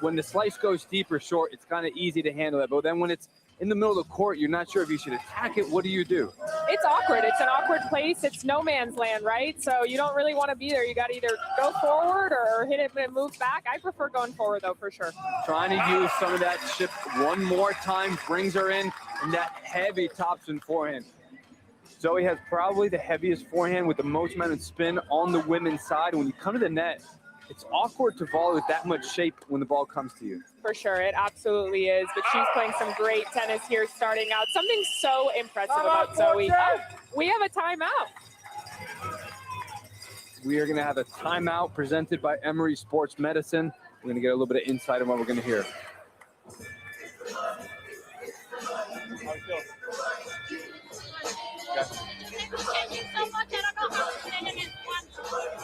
When the slice goes deep or short, it's kind of easy to handle it. But then when it's in the middle of the court, you're not sure if you should attack it. What do you do? It's awkward. It's an awkward place. It's no man's land, right? So you don't really want to be there. You got to either go forward or hit it and move back. I prefer going forward, though, for sure. Trying to use some of that chip one more time, brings her in, and that heavy topspin forehand. Zoe has probably the heaviest forehand with the most amount of spin on the women's side. When you come to the net, it's awkward to volley with that much shape when the ball comes to you. For sure, it absolutely is. But she's playing some great tennis here starting out. Something so impressive about Zoe. Oh, we have a timeout. We are going to have a timeout presented by Emory Sports Medicine. We're going to get a little bit of insight on what we're going to hear.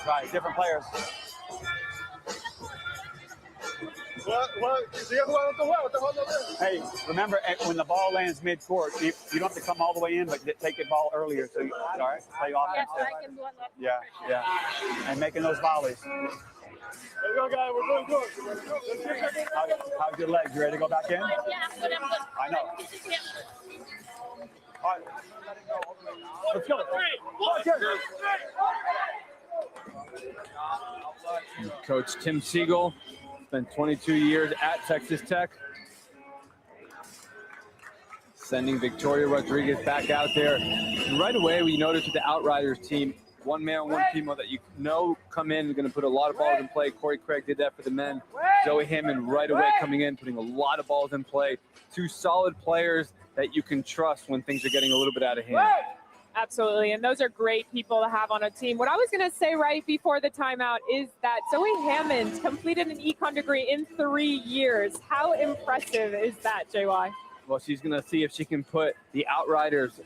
Right, different players. Hey, remember when the ball lands mid-court, you don't have to come all the way in, but take the ball earlier. So, all right, play offense. Yeah, yeah, and making those volleys. There we go, guys. We're doing good. How's your legs? You ready to go back in? Yeah, I'm good. I know. All right. Let's go. Coach Tim Siegel spent 22 years at Texas Tech. Sending Victoria Rodriguez back out there. And right away, we noticed with the Outriders team, one male, one female that you know come in, going to put a lot of balls in play. Corey Craig did that for the men. Zoe Hammond right away coming in, putting a lot of balls in play. Two solid players that you can trust when things are getting a little bit out of hand. Absolutely, and those are great people to have on a team. What I was going to say right before the timeout is that Zoe Hammond completed an econ degree in 3 years. How impressive is that, JY? Well, she's going to see if she can put the Outriders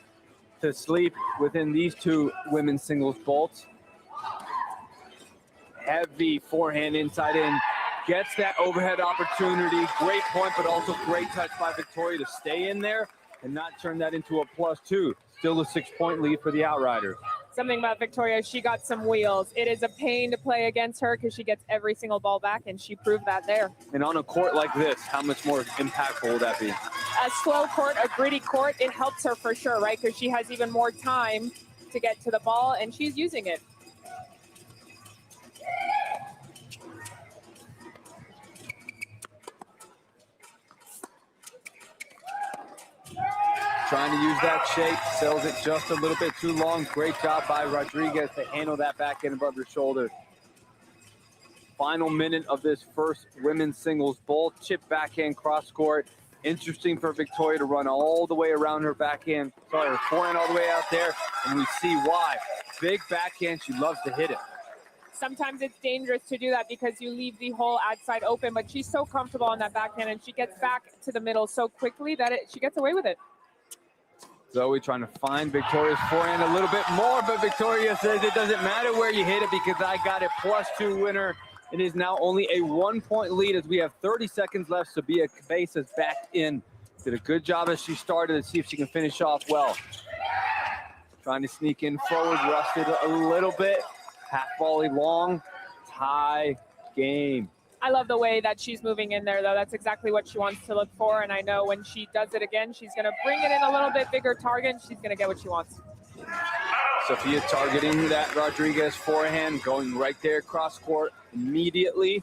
to sleep within these two women's singles bolts. Heavy forehand inside in, gets that overhead opportunity. Great point, but also great touch by Victoria to stay in there and not turn that into a +2. Still a 6-point lead for the Outriders. Something about Victoria, she got some wheels. It is a pain to play against her because she gets every single ball back, and she proved that there. And on a court like this, how much more impactful will that be? A slow court, a gritty court, it helps her for sure, right? Because she has even more time to get to the ball, and she's using it. Trying to use that shape, sells it just a little bit too long. Great job by Rodriguez to handle that backhand above her shoulder. Final minute of this first women's singles, both chip backhand cross court. Interesting for Victoria to run all the way around her backhand, her forehand all the way out there, and we see why. Big backhand, she loves to hit it. Sometimes it's dangerous to do that because you leave the whole outside open, but she's so comfortable on that backhand, and she gets back to the middle so quickly that she gets away with it. Zoe trying to find Victoria's forehand a little bit more, but Victoria says it doesn't matter where you hit it because I got it, +2 winner. It is now only a 1-point lead as we have 30 seconds left. Sabia Cabezas back in. Did a good job as she started to see if she can finish off well. Trying to sneak in forward, rusted a little bit. Half volley long, tie game. I love the way that she's moving in there, though. That's exactly what she wants to look for, and I know when she does it again, she's going to bring it in a little bit bigger target, and she's going to get what she wants. Sophia targeting that Rodriguez forehand, going right there cross court immediately.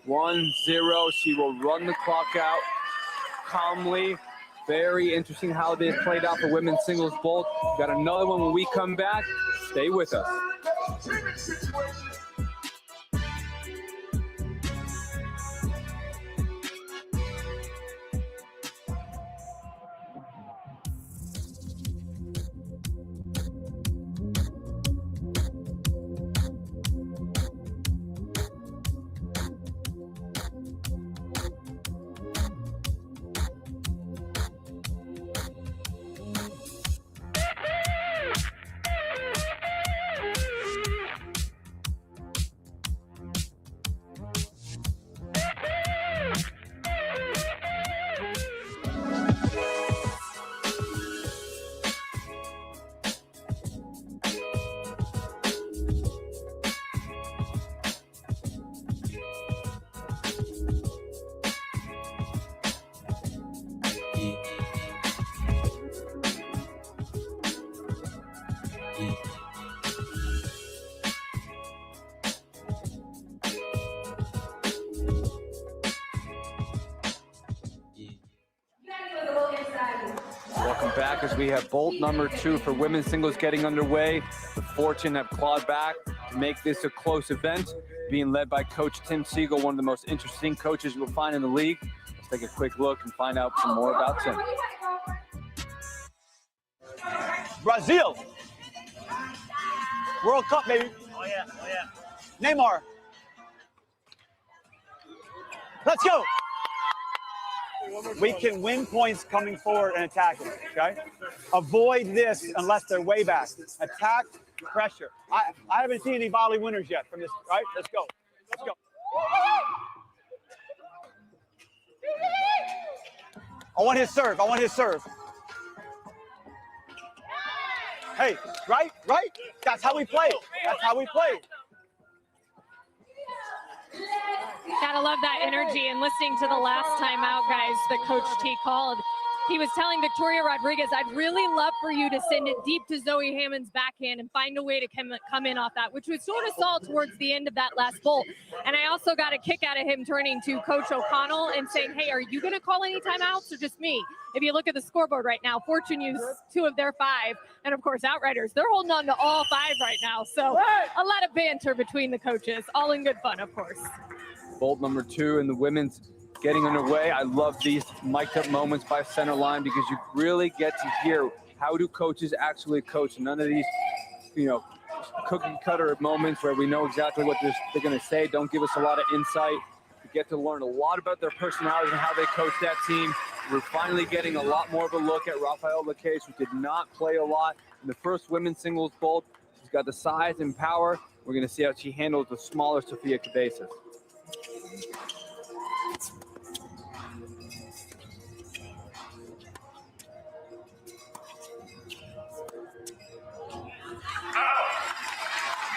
1-0. She will run the clock out calmly. Very interesting how this played out for women's singles both. Got another one when we come back. Stay with us. Welcome back as we have bolt number 2 for women's singles getting underway. The Fortune have clawed back to make this a close event, being led by Coach Tim Siegel, one of the most interesting coaches you'll find in the league. Let's take a quick look and find out some more about Tim. Brazil. World Cup, baby. Oh yeah, oh yeah. Neymar. Let's go. We can win points coming forward and attacking, okay? Avoid this unless they're way back. Attack, pressure. I haven't seen any volley winners yet from this, right? Let's go. Let's go. I want his serve. I want his serve. Hey, right? That's how we play. That's how we play. Gotta love that energy. And listening to the last time out, guys, that Coach T called, he was telling Victoria Rodriguez, I'd really love for you to send it deep to Zoe Hammond's backhand and find a way to come in off that, which was sort of saw towards the end of that last bolt. And I also got a kick out of him turning to Coach O'Connell and saying, hey, are you going to call any timeouts or just me? If you look at the scoreboard right now, Fortune used 2 of their 5. And, of course, Outriders, they're holding on to all 5 right now. So a lot of banter between the coaches, all in good fun, of course. Bolt number 2 in the women's getting underway. I love these mic'd up moments by center line because you really get to hear how do coaches actually coach. None of these, cookie cutter moments where we know exactly what they're going to say. Don't give us a lot of insight. We get to learn a lot about their personalities and how they coach that team. We're finally getting a lot more of a look at Rafael Lacaze, who did not play a lot in the first women's singles bolt. She's got the size and power. We're going to see how she handles the smaller Sophia Cabezas.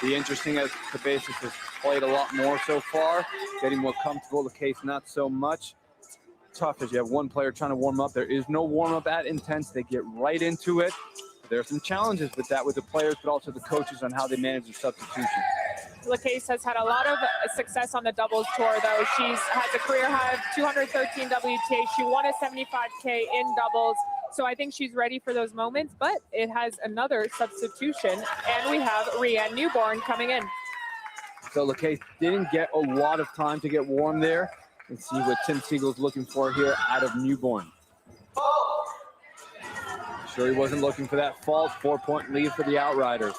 Be interesting as Cabezas has played a lot more so far, getting more comfortable. The case not so much. Tough as you have one player trying to warm up. There is no warm up at Intense. They get right into it. There are some challenges with that with the players, but also the coaches on how they manage the substitution. LaCase has had a lot of success on the doubles tour, though. She's has a career high of 213 WTA. She won a 75K in doubles. So I think she's ready for those moments, but it has another substitution, and we have Rianne Newborn coming in. So LaCase didn't get a lot of time to get warm there. Let's see what Tim Siegel's looking for here out of Newborn. Sure he wasn't looking for that fault. 4-point lead for the Outriders.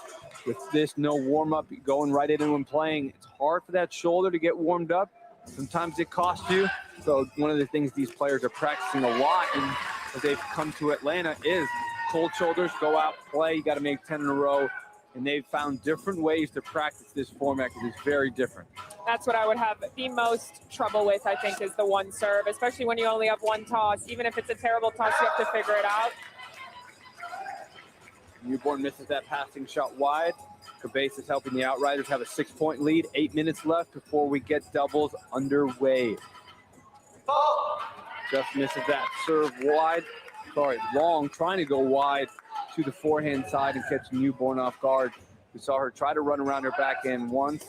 With this, no warm-up, going right into and playing. It's hard for that shoulder to get warmed up. Sometimes it costs you. So one of the things these players are practicing a lot, and as they've come to Atlanta, is cold shoulders, go out, play. You got to make 10 in a row. And they've found different ways to practice this format because it's very different. That's what I would have the most trouble with, I think, is the one serve, especially when you only have one toss. Even if it's a terrible toss, you have to figure it out. Newborn misses that passing shot wide. Cabezas helping the Outriders have a 6-point lead. 8 minutes left before we get doubles underway. Just misses that serve wide. Sorry, long, trying to go wide to the forehand side and catch Newborn off guard. We saw her try to run around her backhand once.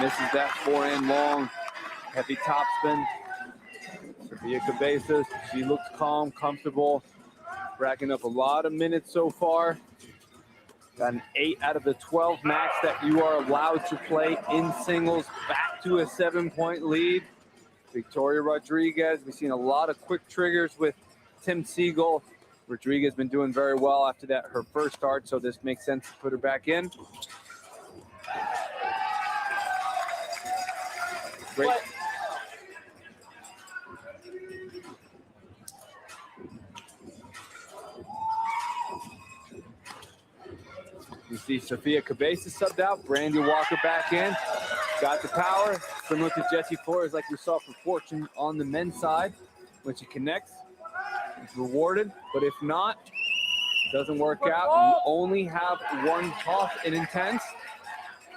Misses that forehand long, heavy topspin. Sophia Cabezas, she looks calm, comfortable, racking up a lot of minutes so far. Got an 8 out of the 12 max that you are allowed to play in singles, back to a 7-point lead. Victoria Rodriguez, we've seen a lot of quick triggers with Tim Siegel. Rodriguez has been doing very well after that, her first start, so this makes sense to put her back in. Great. You see Sophia Cabezas subbed out, Brandy Walker back in. Got the power, similar to Jessie Flores like we saw for Fortune on the men's side. When she connects, it's rewarded, but if not, it doesn't work out. You only have one toss in Intense.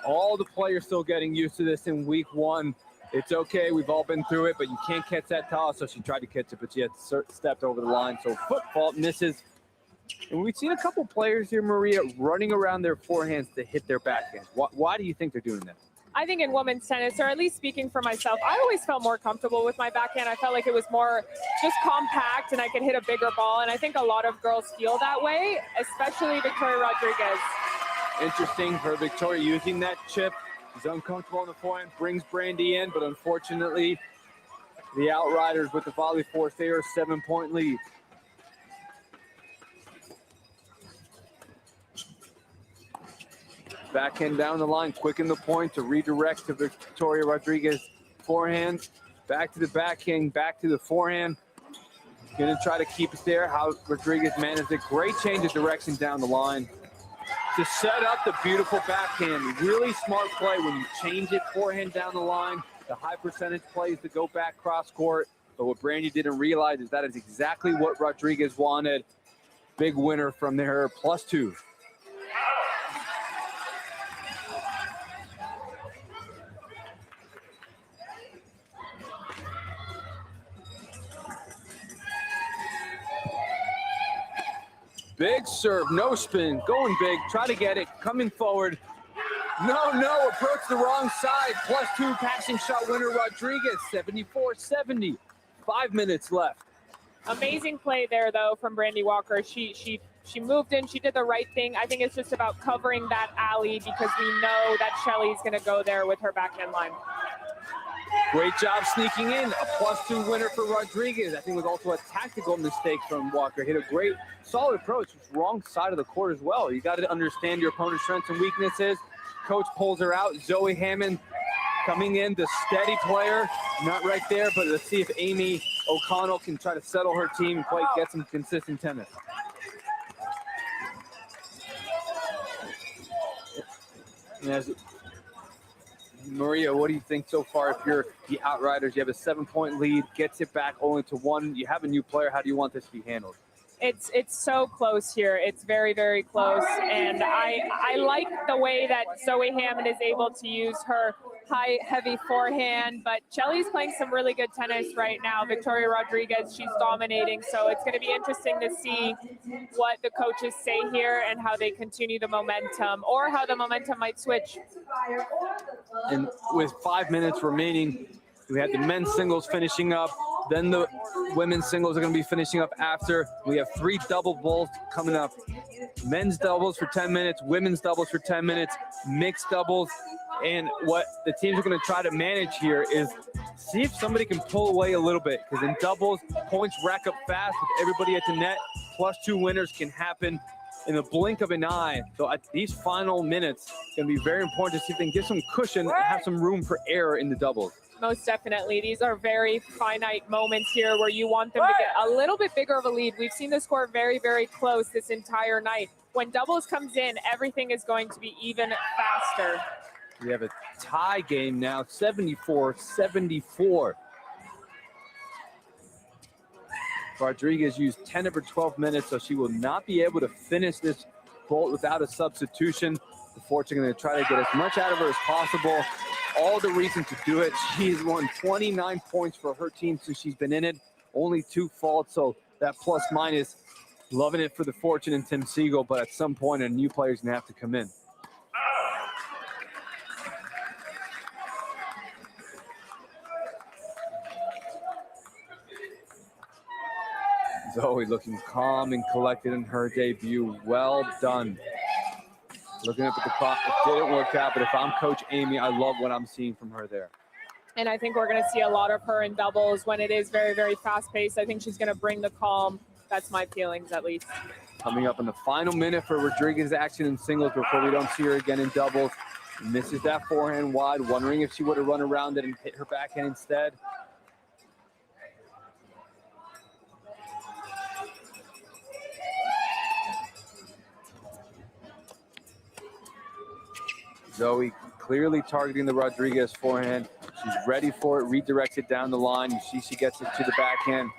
All the players still getting used to this in week one. It's okay, we've all been through it, but you can't catch that toss, so she tried to catch it, but she had stepped over the line, so foot fault, misses. And we've seen a couple players here, Maria, running around their forehands to hit their backhands. Why do you think they're doing that? I think in women's tennis, or at least speaking for myself, I always felt more comfortable with my backhand. I felt like it was more just compact and I could hit a bigger ball, and I think a lot of girls feel that way, especially Victoria Rodriguez. Interesting for Victoria using that chip. She's uncomfortable on the forehand, brings Brandy in, but unfortunately, the Outriders with the volley force, they are a 7-point lead. Backhand down the line, quicken the point to redirect to Victoria Rodriguez forehand. Back to the backhand, back to the forehand. Gonna try to keep it there. How Rodriguez managed it. Great change of direction down the line to set up the beautiful backhand. Really smart play when you change it forehand down the line. The high percentage plays to go back cross court. But what Brandy didn't realize is that is exactly what Rodriguez wanted. Big winner from there, +2. Big serve, no spin, going big, try to get it, coming forward. No, approach the wrong side. +2 passing shot winner, Rodriguez, 74-70. 5 minutes left. Amazing play there, though, from Brandy Walker. She moved in, she did the right thing. I think it's just about covering that alley because we know that Shelly's going to go there with her backhand line. Great job sneaking in. A +2 winner for Rodriguez. I think it was also a tactical mistake from Walker. Hit a great, solid approach. Wrong side of the court as well. You got to understand your opponent's strengths and weaknesses. Coach pulls her out. Zoe Hammond coming in, the steady player, not right there, but let's see if Amy O'Connell can try to settle her team and get some consistent tennis. As Maria, what do you think so far? If you're the Outriders, you have a 7-point lead, gets it back only to 1. You have a new player. How do you want this to be handled? It's so close here. It's very, very close. And I like the way that Zoe Hammond is able to use her high, heavy forehand. But Chelly's playing some really good tennis right now. Victoria Rodriguez, she's dominating. So it's going to be interesting to see what the coaches say here and how they continue the momentum, or how the momentum might switch. And with 5 minutes remaining, we have the men's singles finishing up. Then the women's singles are going to be finishing up after. We have 3 double bowls coming up. Men's doubles for 10 minutes, women's doubles for 10 minutes, mixed doubles. And what the teams are going to try to manage here is see if somebody can pull away a little bit, because in doubles, points rack up fast with everybody at the net. +2 winners can happen in the blink of an eye. So at these final minutes, it's going to be very important to see if they can get some cushion and have some room for error in the doubles. Most definitely. These are very finite moments here where you want them to get a little bit bigger of a lead. We've seen the score very, very close this entire night. When doubles comes in, everything is going to be even faster. We have a tie game now, 74-74. Rodriguez used 10 of her 12 minutes, so she will not be able to finish this bolt without a substitution. The Fortune are going to try to get as much out of her as possible. All the reason to do it. She's won 29 points for her team since she's been in it. Only 2 faults, so that plus minus, loving it for the Fortune and Tim Siegel, but at some point a new player's going to have to come in. Zoe looking calm and collected in her debut. Well done. Looking up at the clock, it didn't work out, but if I'm Coach Amy, I love what I'm seeing from her there. And I think we're going to see a lot of her in doubles when it is very, very fast-paced. I think she's going to bring the calm. That's my feelings, at least. Coming up in the final minute for Rodriguez action in singles before we don't see her again in doubles. Misses that forehand wide, wondering if she would have run around it and hit her backhand instead. Zoe clearly targeting the Rodriguez forehand. She's ready for it, redirects it down the line. You see she gets it to the backhand.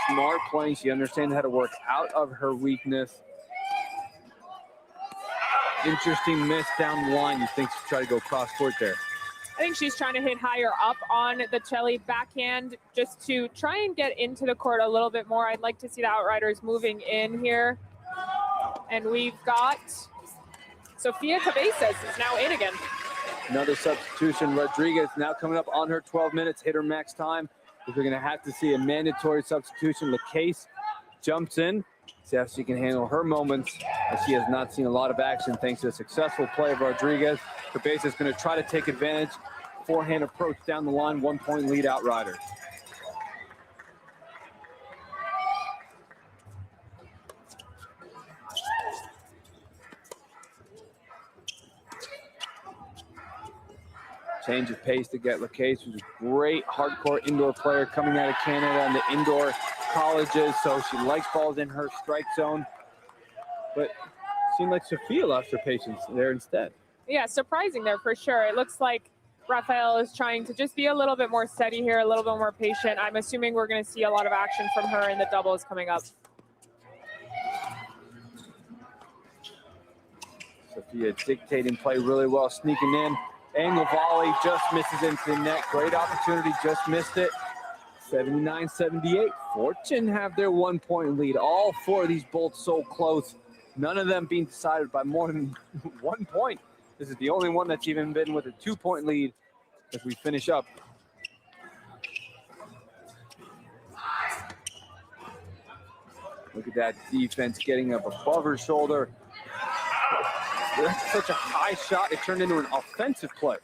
Smart playing. She understands how to work out of her weakness. Interesting miss down the line. You think she'll try to go cross court there? I think she's trying to hit higher up on the Chelly backhand just to try and get into the court a little bit more. I'd like to see the Outriders moving in here. And we've got Sofia Cabezas is now in again. Another substitution. Rodriguez now coming up on her 12 minutes, hit her max time. We're going to have to see a mandatory substitution. LaCase jumps in, see how she can handle her moments, as she has not seen a lot of action thanks to a successful play of Rodriguez. Cabezas is going to try to take advantage. Forehand approach down the line, 1-point lead Outriders. Change of pace to get LaCase, who's a great hardcore indoor player coming out of Canada and the indoor colleges, so she likes balls in her strike zone. But it seemed like Sophia lost her patience there instead. Yeah, surprising there for sure. It looks like Rafael is trying to just be a little bit more steady here, a little bit more patient. I'm assuming we're going to see a lot of action from her in the doubles coming up. Sophia dictating play really well, sneaking in. Angle volley just misses into the net. Great opportunity, just missed it. 79-78. Fortune have their 1-point lead. All 4 of these bolts so close. None of them being decided by more than 1 point. This is the only one that's even been with a 2-point lead as we finish up. Look at that defense getting up above her shoulder. That's such a high shot, it turned into an offensive play.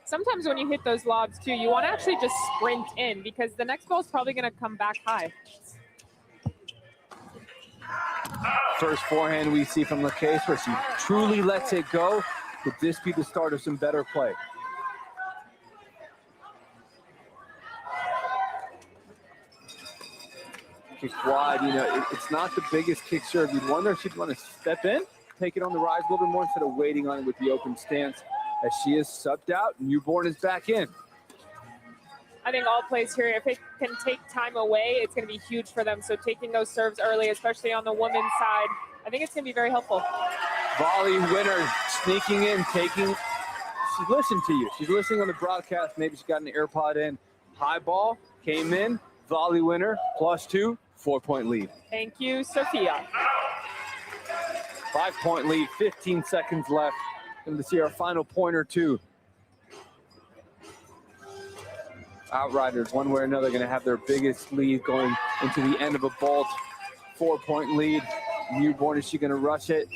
Sometimes when you hit those lobs too, you want to actually just sprint in because the next ball is probably going to come back high. First forehand we see from LaCase where she truly lets it go. Could this be the start of some better play? kick wide. You know, it's not the biggest kick serve. You'd wonder if she'd want to step in, take it on the rise a little bit more instead of waiting on it with the open stance. As she is subbed out, Newborn is back in. I think all plays here, if it can take time away, it's going to be huge for them. So taking those serves early, especially on the women's side, I think it's going to be very helpful. Volley winner sneaking in, taking. She's listening to you. She's listening on the broadcast. Maybe she got an AirPod in. High ball came in. Volley winner, +2, 4-point lead. Thank you, Sophia. 5-point lead, 15 seconds left. Going to see our final point or two. Outriders, one way or another, going to have their biggest lead going into the end of a vault. 4-point lead. Newborn, is she going to rush it?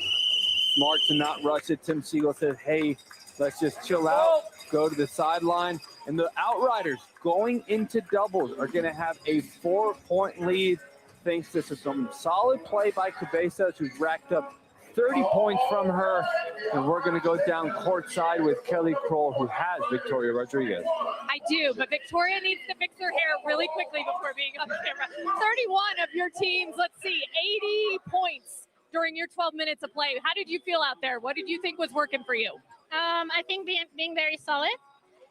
Smart to not rush it. Tim Siegel says, hey, let's just chill out, go to the sideline. And the Outriders going into doubles are going to have a 4-point lead thanks to some solid play by Cabezas, who's racked up 30 points from her. And we're going to go down courtside with Kelly Kroll, who has Victoria Rodriguez. I do, but Victoria needs to fix her hair really quickly before being on camera. 31 of your teams, let's see, 80 points during your 12 minutes of play. How did you feel out there? What did you think was working for you? I think being very solid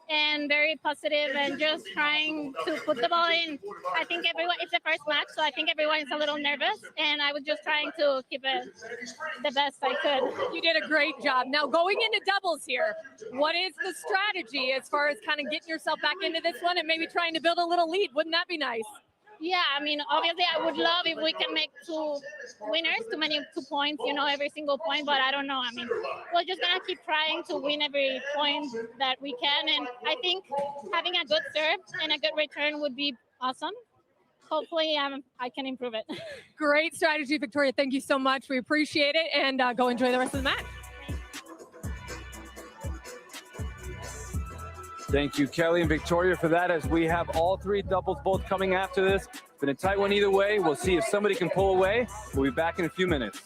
and very positive and just trying to put the ball in. I think it's the first match, so I think everyone is a little nervous, and I was just trying to keep it the best I could. You did a great job. Now going into doubles here, what is the strategy as far as kind of getting yourself back into this one and maybe trying to build a little lead? Wouldn't that be nice? Yeah, I mean, obviously I would love if we can make 2 winners, 2 points, every single point, but I don't know. I mean, we're just going to keep trying to win every point that we can. And I think having a good serve and a good return would be awesome. Hopefully I can improve it. Great strategy, Victoria. Thank you so much. We appreciate it. And go enjoy the rest of the match. Thank you, Kelly and Victoria, for that, as we have all 3 doubles both coming after this. Been a tight one either way. We'll see if somebody can pull away. We'll be back in a few minutes.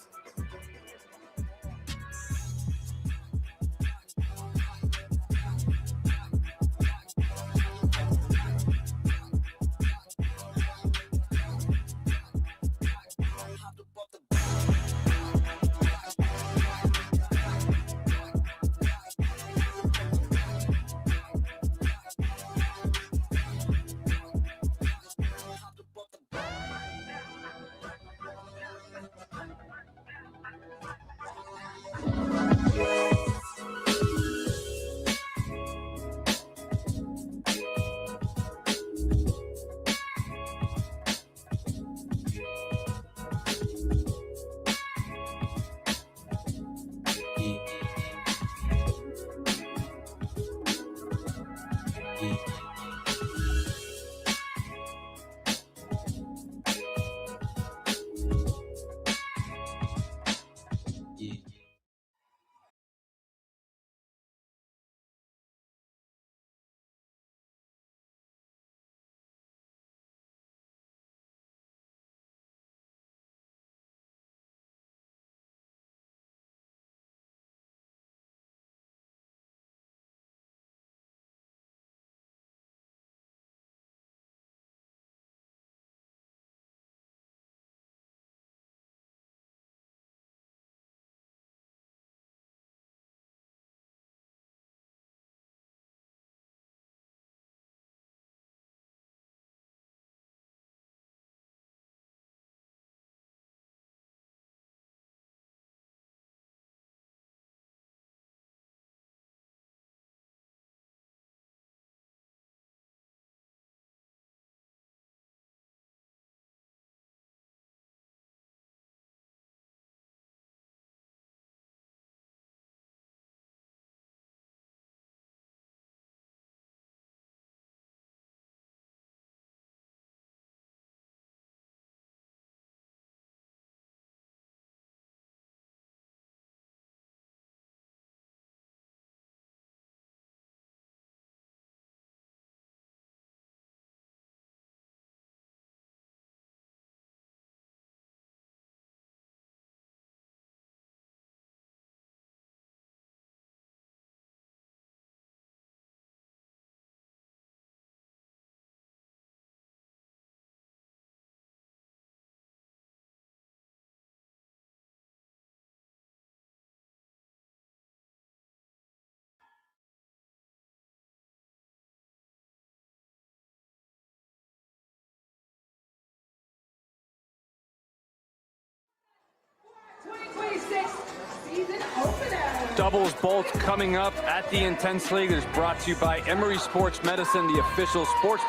Doubles bolts coming up at the Intense League. It's brought to you by Emory Sports Medicine, the official sports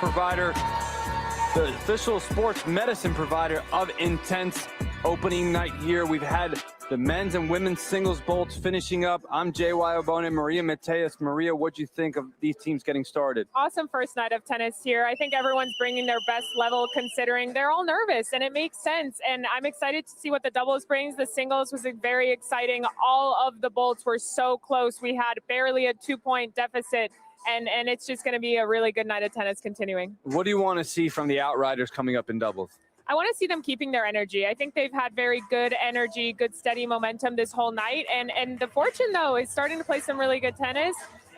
medicine provider of Intense. Opening night here, we've had the men's and women's singles bolts finishing up. I'm J.Y. Obone, Maria Mateus. Maria, what'd you think of these teams getting started? Awesome first night of tennis here. I think everyone's bringing their best level considering they're all nervous, and it makes sense. And I'm excited to see what the doubles brings. The singles was very exciting. All of the bolts were so close. We had barely a 2-point deficit, and it's just going to be a really good night of tennis continuing. What do you want to see from the Outriders coming up in doubles? I want to see them keeping their energy. I think they've had very good energy, good steady momentum this whole night. And the Fortune, though, is starting to play some really good tennis.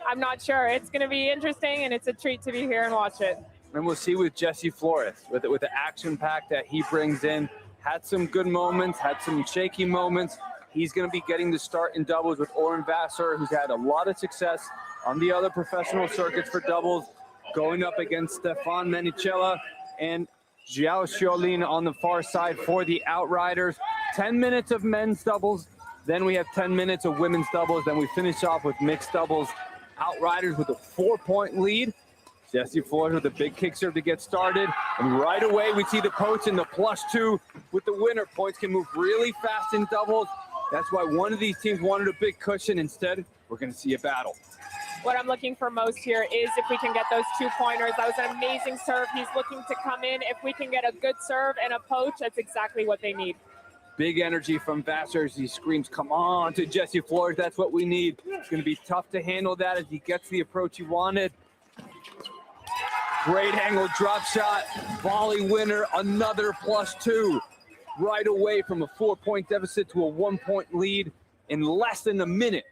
I'm not sure. It's going to be interesting, and it's a treat to be here and watch it. And we'll see with Jesse Flores, with the action pack that he brings in. Had some good moments, had some shaky moments. He's going to be getting the start in doubles with Oren Vassar, who's had a lot of success on the other professional circuits for doubles, going up against Stefan Menicella and Jiao Xiaolin on the far side for the Outriders. 10 minutes of men's doubles, then we have 10 minutes of women's doubles, then we finish off with mixed doubles. Outriders with a 4-point lead. Jesse Flores with a big kick serve to get started. And right away we see the poach and the +2 with the winner. Points can move really fast in doubles. That's why one of these teams wanted a big cushion. Instead, we're going to see a battle. What I'm looking for most here is if we can get those 2-pointers. That was an amazing serve. He's looking to come in. If we can get a good serve and a poach, that's exactly what they need. Big energy from Vassar as he screams, "Come on," to Jesse Flores. That's what we need. It's going to be tough to handle that as he gets the approach he wanted. Great angle drop shot. Volley winner, another +2. Right away from a 4-point deficit to a 1-point lead in less than a minute.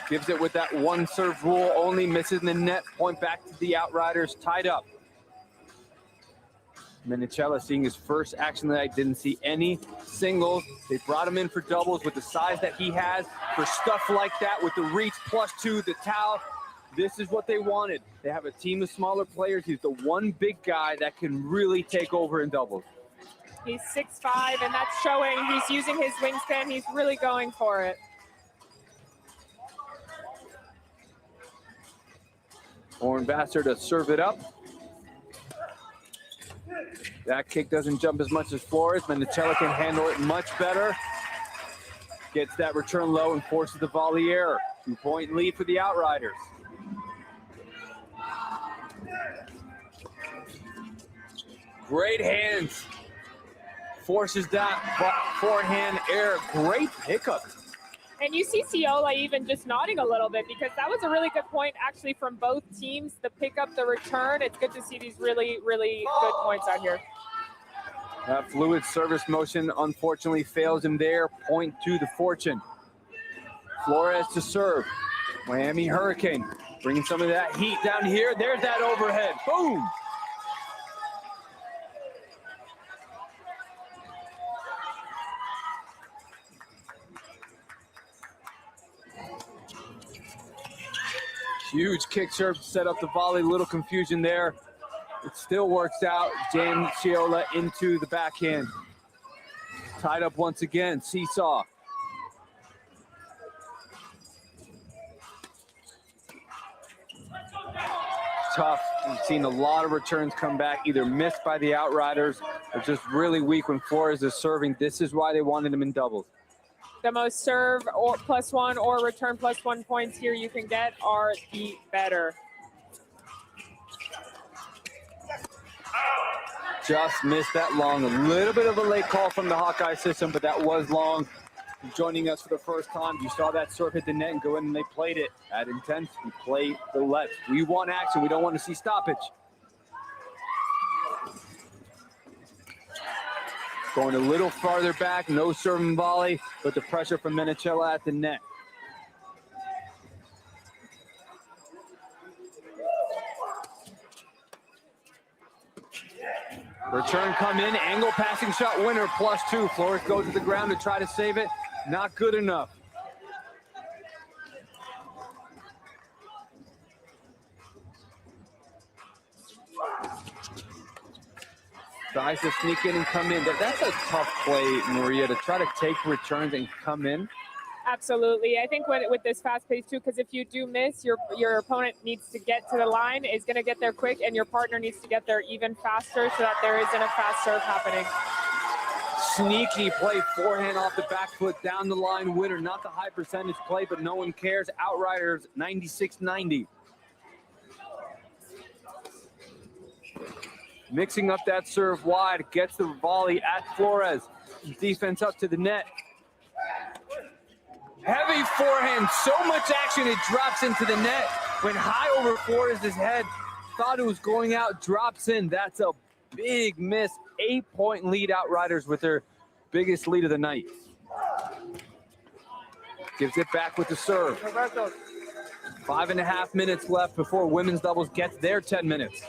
Gives it with that one serve rule, only misses the net. Point back to the Outriders, tied up. Menicella seeing his first action tonight, didn't see any singles. They brought him in for doubles with the size that he has for stuff like that with the reach +2, the towel. This is what they wanted. They have a team of smaller players. He's the one big guy that can really take over in doubles. He's 6'5", and that's showing. He's using his wingspan. He's really going for it. Oren Vassar to serve it up. That kick doesn't jump as much as Flores. Menicella can handle it much better. Gets that return low and forces the volley error. 2-point lead for the Outriders. Great hands. Forces that forehand error. Great pickup. And you see Ciola even just nodding a little bit because that was a really good point actually from both teams. The pickup, the return. It's good to see these really, really good points out here. That fluid service motion unfortunately fails him there. Point to the Fortune. Flores to serve. Miami Hurricane bringing some of that heat down here. There's that overhead. Boom. Huge kick serve to set up the volley. Little confusion there. It still works out. James Ciola into the backhand. Tied up once again. Seesaw. Tough. We've seen a lot of returns come back, either missed by the Outriders or just really weak when Flores is serving. This is why they wanted him in doubles. The most serve or +1 or return +1 points here you can get are the better. Just missed that long. A little bit of a late call from the Hawkeye system, but that was long. Joining us for the first time, you saw that serve hit the net and go in, and they played it at Intense. We play the lets. We want action. We don't want to see stoppage. Going a little farther back, no serve and volley, but the pressure from Menicella at the net. Return come in, angle passing shot winner, +2. Flores goes to the ground to try to save it. Not good enough. Tries to sneak in and come in. That's a tough play, Maria, to try to take returns and come in. Absolutely. I think with this fast pace too, because if you do miss, your opponent needs to get to the line, is going to get there quick, and your partner needs to get there even faster so that there isn't a fast serve happening. Sneaky play, forehand off the back foot, down the line winner. Not the high percentage play, but no one cares. Outriders 96-90. Mixing up that serve wide, gets the volley at Flores. Defense up to the net. Heavy forehand, so much action, it drops into the net. Went high over Flores' head, thought it was going out, drops in. That's a big miss. 8-point lead, Outriders with their biggest lead of the night. Gives it back with the serve. 5.5 minutes left before women's doubles gets their 10 minutes.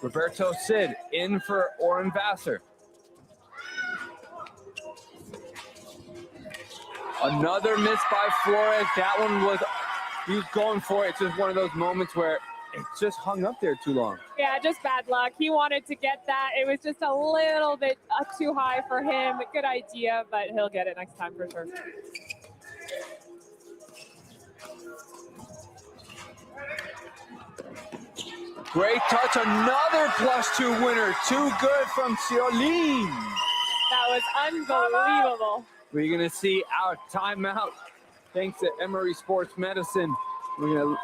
Roberto Cid in for Oren Vassar. Another miss by Flores. That one was, he was going for it. It's just one of those moments where it just hung up there too long. Yeah, just bad luck. He wanted to get that. It was just a little bit too high for him. Good idea, but he'll get it next time for sure. Great touch, another +2 winner. Too good from Ciolin. That was unbelievable. We're gonna see our timeout thanks to Emory Sports Medicine. We're gonna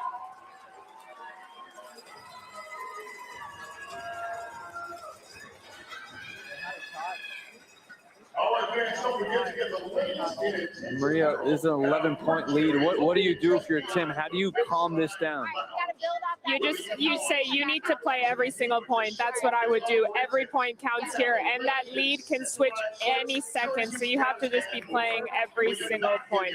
Maria is an 11-point lead. What do you do if you're Tim? How do you calm this down? You say you need to play every single point. That's what I would do. Every point counts here, and that lead can switch any second. So you have to just be playing every single point.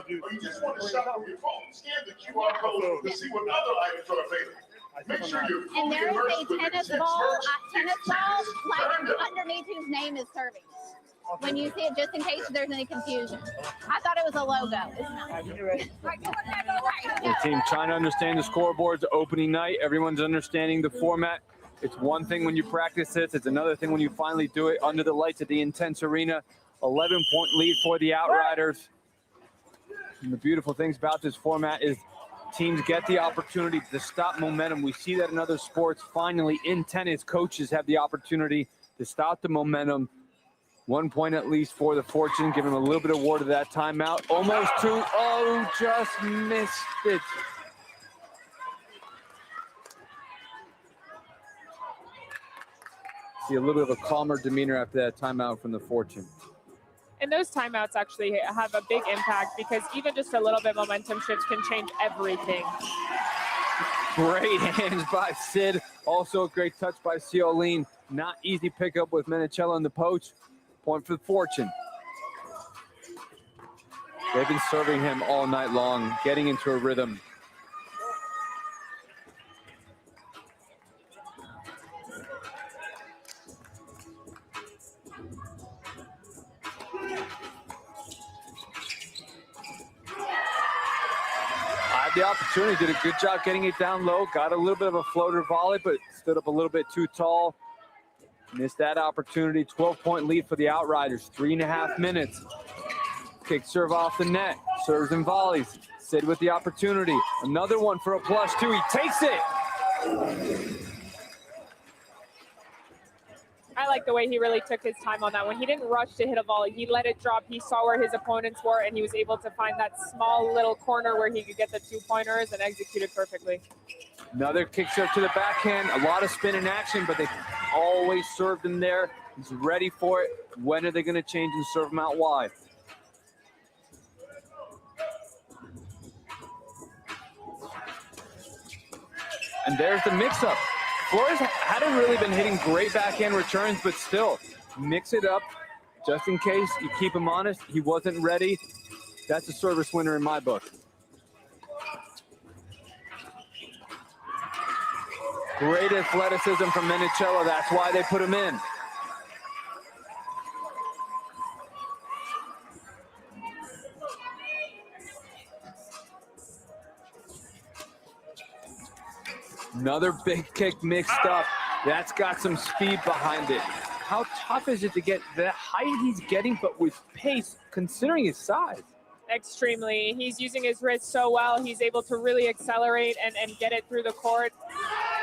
You just want to shop on your phone, scan the QR code to see what other items are available. Make sure you're And there is a tennis ball, like underneath whose name is serving. When you see it, just in case there's any confusion. I thought it was a logo. It's not. The team trying to understand the scoreboards opening night. Everyone's understanding the format. It's one thing when you practice this. It's another thing when you finally do it under the lights at the Intense Arena. 11-point lead for the Outriders. And the beautiful things about this format is teams get the opportunity to stop momentum. We see that in other sports. Finally, in tennis, coaches have the opportunity to stop the momentum. 1 point at least for the Fortune. Give him a little bit of water to that timeout. Almost 2. Oh, just missed it. See a little bit of a calmer demeanor after that timeout from the Fortune. And those timeouts actually have a big impact because even just a little bit momentum shifts can change everything. Great hands by Sid. Also a great touch by Ciolin. Not easy pickup with Menicello in the poach. Point for the Fortune. They've been serving him all night long, getting into a rhythm. Had the opportunity, did a good job getting it down low, got a little bit of a floater volley, but stood up a little bit too tall. Missed that opportunity. 12-point lead for the Outriders. 3.5 minutes. Kick serve off the net. Serves and volleys. Sid with the opportunity. Another one for a +2. He takes it. I like the way he really took his time on that one. He didn't rush to hit a volley. He let it drop. He saw where his opponents were, and he was able to find that small little corner where he could get the 2-pointers and execute it perfectly. Another kick serve to the backhand. A lot of spin in action, but they always served him there. He's ready for it. When are they going to change and serve him out wide? And there's the mix-up. Flores hadn't really been hitting great backhand returns, but still, mix it up just in case. You keep him honest. He wasn't ready. That's a service winner in my book. Great athleticism from Menicello. That's why they put him in. Another big kick mixed up. That's got some speed behind it. how tough is it to get the height he's getting, but with pace, considering his size? Extremely. He's using his wrist so well. He's able to really accelerate and get it through the court.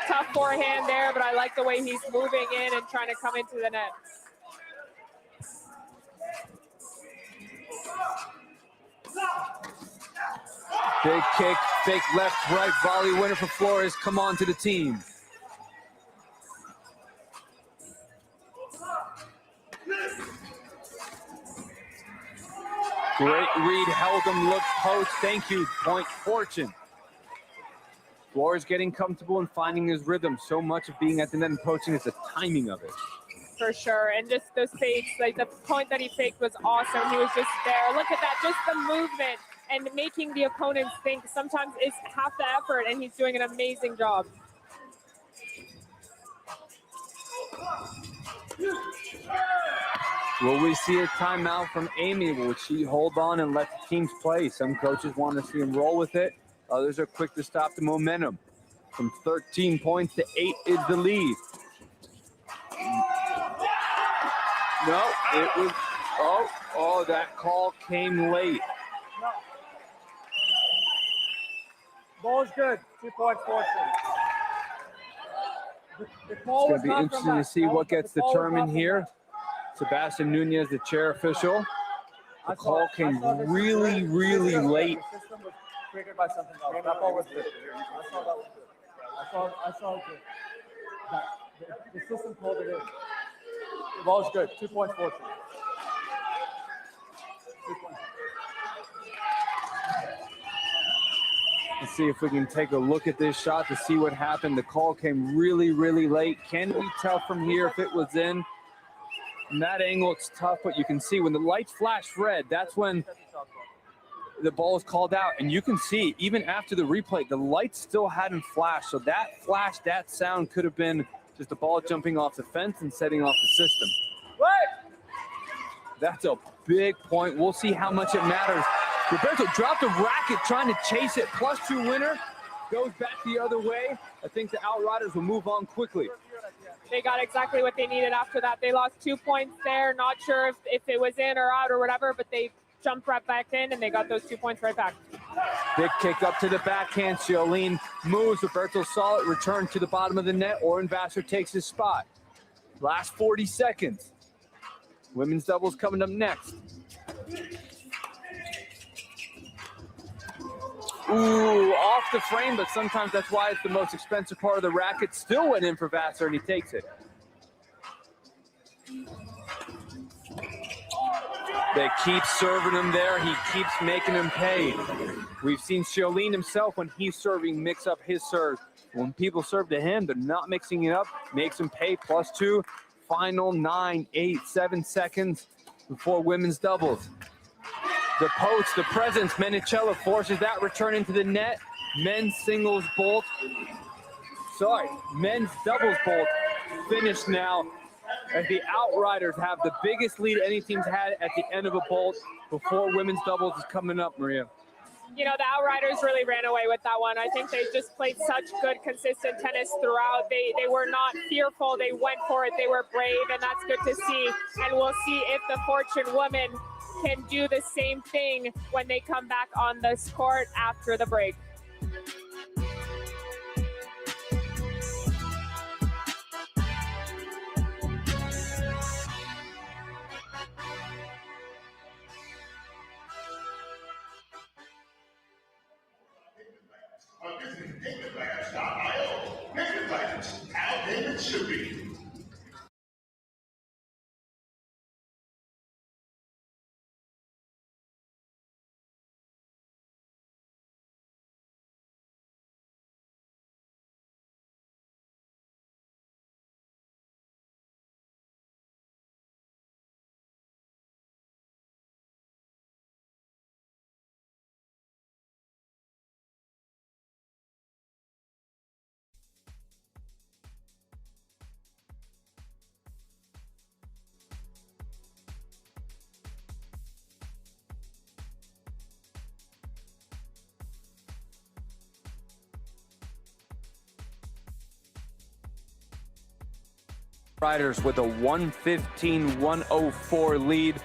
Tough forehand there, but I like the way he's moving in and trying to come into the net. Big kick, fake left, right, volley winner for Flores. Come on to the team. Great read, held him, looked post. Thank you, point fortune. Flores getting comfortable and finding his rhythm. So much of being at the net and poaching is the timing of it. For sure, and just those fakes, like the point that he faked was awesome. He was just there. Look at that, just the movement and making the opponents think sometimes is half the effort, and he's doing an amazing job. Will we see a timeout from Amy? Will she hold on and let the teams play? Some coaches want to see them roll with it. Others are quick to stop the momentum. From 13 points to 8 is the lead. No, it was, oh, that call came late. Ball's good. 2 points fortune. It's going to be interesting to see what gets determined here. Sebastian Nunez, the chair official. The call came really, really late. The system was triggered by something else. That ball was good. I saw that was good. I saw it good. The system pulled it in. The ball's good. 2 points fortune. 2 points. Let's see if we can take a look at this shot to see what happened. The call came really, really late. Can we tell from here if it was in? From that angle, it's tough, but you can see when the lights flash red, that's when the ball is called out. And you can see, even after the replay, the lights still hadn't flashed. So that flash, that sound could have been just the ball jumping off the fence and setting off the system. That's a big point. We'll see how much it matters. Roberto dropped a racket trying to chase it. +2 winner goes back the other way. I think the Outriders will move on quickly. They got exactly what they needed after that. They lost 2 points there. Not sure if it was in or out or whatever, but they jumped right back in and they got those 2 points right back. Big kick up to the backhand. Chiolene moves. Roberto saw it. Return to the bottom of the net. Oren Vassar takes his spot. Last 40 seconds. Women's doubles coming up next. Ooh, off the frame, but sometimes that's why it's the most expensive part of the racket. Still went in for Vassar, and he takes it. They keep serving him there. He keeps making him pay. We've seen Chiolene himself, when he's serving, mix up his serve. When people serve to him, they're not mixing it up. Makes him pay. +2. Final 9, 8, 7 seconds before women's doubles. The poach, the presence, Menichella forces that return into the net. Men's singles bolt. Men's doubles bolt finished now as the Outriders have the biggest lead any team's had at the end of a bolt before women's doubles is coming up, Maria. You know, the Outriders really ran away with that one. I think they just played such good, consistent tennis throughout. They were not fearful. They went for it. They were brave, and that's good to see. And we'll see if the Fortune women can do the same thing when they come back on this court after the break. Visit davidbags.io. David Bags, how David should be. Riders with a 115-104 lead,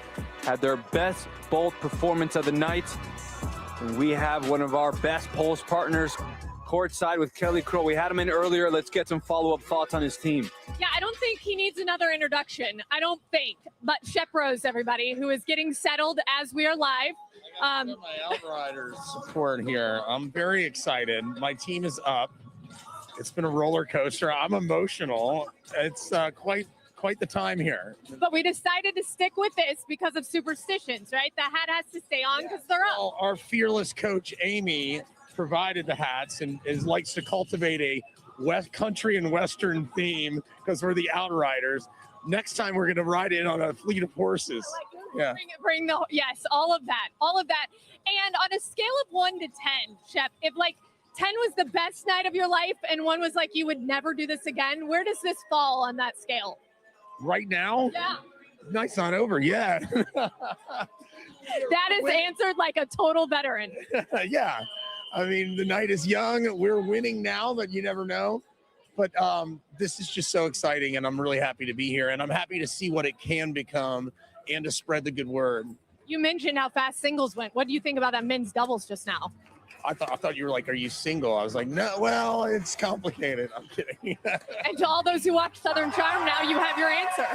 had their best bolt performance of the night. And we have one of our best polls partners courtside with Kelly Crow. We had him in earlier. Let's get some follow-up thoughts on his team. Yeah, I don't think he needs another introduction. I don't think. But Shep Rose, everybody, who is getting settled as we are live. My Outriders support here. I'm very excited. My team is up. It's been a roller coaster. I'm emotional. It's quite the time here. But we decided to stick with this because of superstitions, right? The hat has to stay on because they're up. Well, our fearless coach, Amy, provided the hats and likes to cultivate a West country and Western theme because we're the Outriders. Next time we're going to ride in on a fleet of horses. Yeah. Bring the, yes, all of that. And on a scale of 1 to 10, Shep, if like 10 was the best night of your life and 1 was like you would never do this again, where does this fall on that scale? Right now? Yeah. Night's not over. Yeah. That is answered like a total veteran. Yeah. I mean, the night is young. We're winning now, but you never know. But this is just so exciting, and I'm really happy to be here. And I'm happy to see what it can become and to spread the good word. You mentioned how fast singles went. What do you think about that men's doubles just now? I thought you were like, are you single? I was like, no, well, it's complicated. I'm kidding. And to all those who watch Southern Charm, now you have your answer.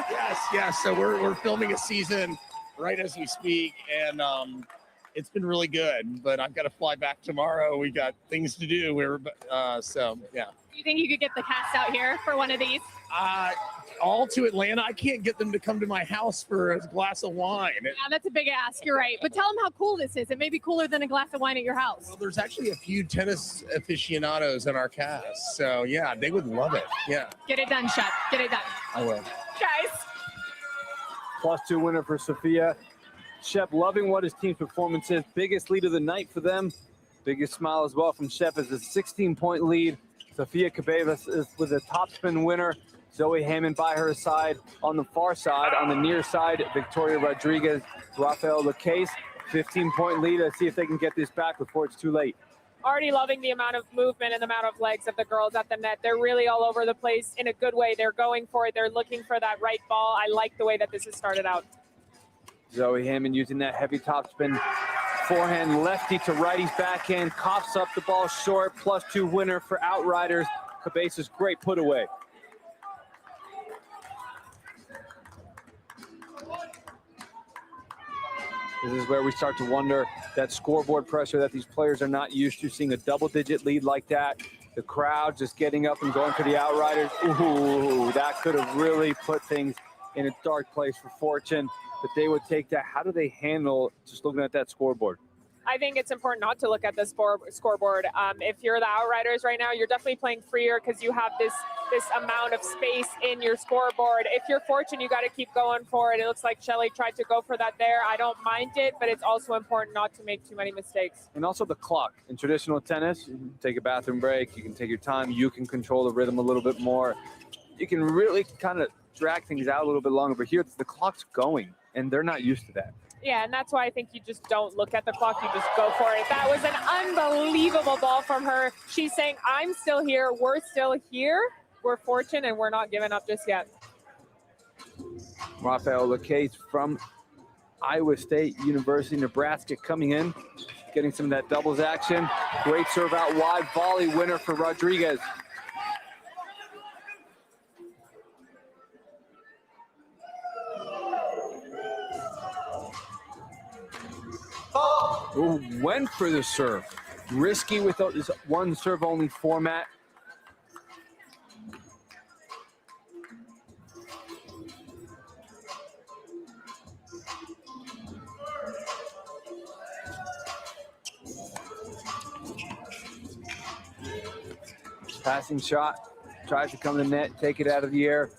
Yes. So we're filming a season right as we speak, and it's been really good. But I've got to fly back tomorrow. We got things to do. So yeah. Do you think you could get the cast out here for one of these? All to Atlanta. I can't get them to come to my house for a glass of wine. Yeah, that's a big ask. You're right. But tell them how cool this is. It may be cooler than a glass of wine at your house. Well, there's actually a few tennis aficionados in our cast. So, yeah, they would love it. Yeah. Get it done, Shep. Get it done. I will. Guys. +2 winner for Sophia. Shep loving what his team's performance is. Biggest lead of the night for them. Biggest smile as well from Shep is a 16-point lead. Sophia Cabezas is with a top spin winner. Zoe Hammond by her side. On the far side, on the near side, Victoria Rodriguez, Rafael Lacaze, 15-point lead. Let's see if they can get this back before it's too late. Already loving the amount of movement and the amount of legs of the girls at the net. They're really all over the place in a good way. They're going for it. They're looking for that right ball. I like the way that this has started out. Zoe Hammond using that heavy topspin forehand, lefty to righty's backhand, coughs up the ball short, +2 winner for Outriders. Cabezas, great put away. This is where we start to wonder that scoreboard pressure that these players are not used to, seeing a double-digit lead like that. The crowd just getting up and going for the Outriders. Ooh, that could have really put things in a dark place for Fortune, but they would take that. How do they handle just looking at that scoreboard? I think it's important not to look at the scoreboard. If you're the Outriders right now, you're definitely playing freer because you have this amount of space in your scoreboard. If you're Fortune, you got to keep going for it. It looks like Shelly tried to go for that there. I don't mind it, but it's also important not to make too many mistakes. And also the clock. In traditional tennis, you can take a bathroom break, you can take your time, you can control the rhythm a little bit more. You can really kind of drag things out a little bit longer, but here the clock's going, and they're not used to that. Yeah, and that's why I think you just don't look at the clock. You just go for it. That was an unbelievable ball from her. She's saying, I'm still here. We're still here. We're Fortune, and we're not giving up just yet. Rafael Lacaze from Iowa State University, Nebraska, coming in, getting some of that doubles action. Great serve out wide, volley winner for Rodriguez. Ooh, went for the serve. Risky with this one serve only format. Passing shot, tries to come to the net, take it out of the air.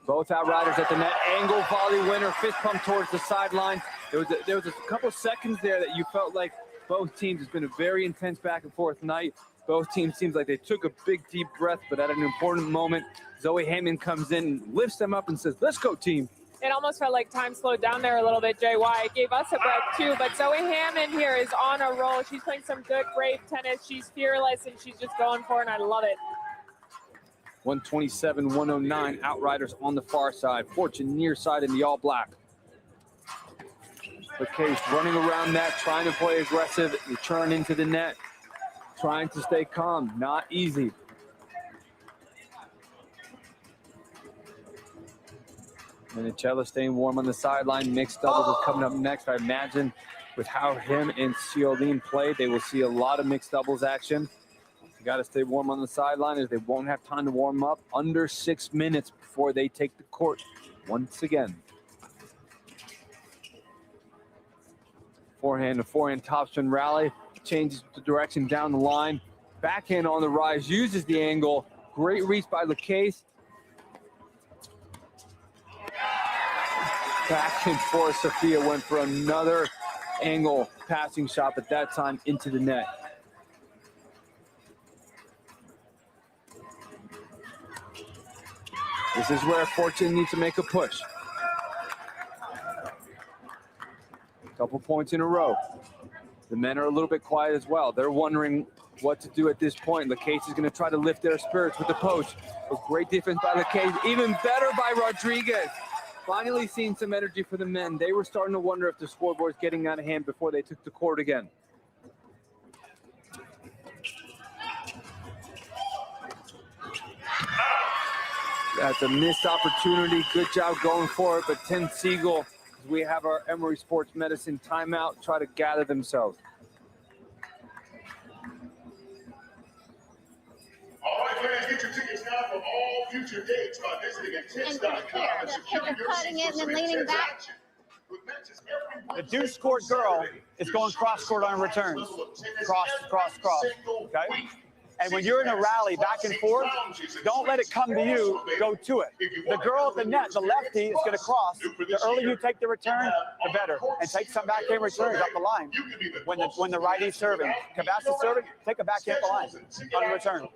Both Outriders at the net, angle volley winner, fist pump towards the sideline. There was a couple seconds there that you felt like both teams, it's been a very intense back and forth night. Both teams seems like they took a big deep breath, but at an important moment, Zoe Hammond comes in, lifts them up and says, let's go team. It almost felt like time slowed down there a little bit, JY. It gave us a breath too, but Zoe Hammond here is on a roll. She's playing some good, brave tennis. She's fearless and she's just going for it, and I love it. 127-109, Outriders on the far side. Fortune near side in the all black. The case running around net, trying to play aggressive, return into the net, trying to stay calm, not easy. Minichella staying warm on the sideline. Mixed doubles is coming up next. I imagine with how him and Ciolin play, they will see a lot of mixed doubles action. You got to stay warm on the sideline as they won't have time to warm up. Under 6 minutes before they take the court once again. Forehand to forehand topspin rally. Changes the direction down the line. Backhand on the rise. Uses the angle. Great reach by LeCase. Back and forth, Sophia went for another angle passing shot, but that time into the net. This is where Fortune needs to make a push. Couple points in a row. The men are a little bit quiet as well. They're wondering what to do at this point. LeCase is going to try to lift their spirits with the post. A great defense by LeCase, even better by Rodriguez. Finally seeing some energy for the men. They were starting to wonder if the scoreboard's getting out of hand before they took the court again. That's a missed opportunity. Good job going for it, but Tim Siegel, we have our Emory Sports Medicine timeout, try to gather themselves. All right, fans, get your tickets now for all future dates by visiting intense.com and secure your cutting it seats and for then leaning Intense back. action. With matches every The deuce court girl is going cross court on returns. Cross, cross, cross. Okay? And when you're in a rally back and forth, don't let it come to you, go to it. The girl at the net, the lefty, is going to cross. The earlier you take the return, the better. And take some backhand returns up the line. When the righty's serving. Cabassa's serving, take a backhand up the line on the return.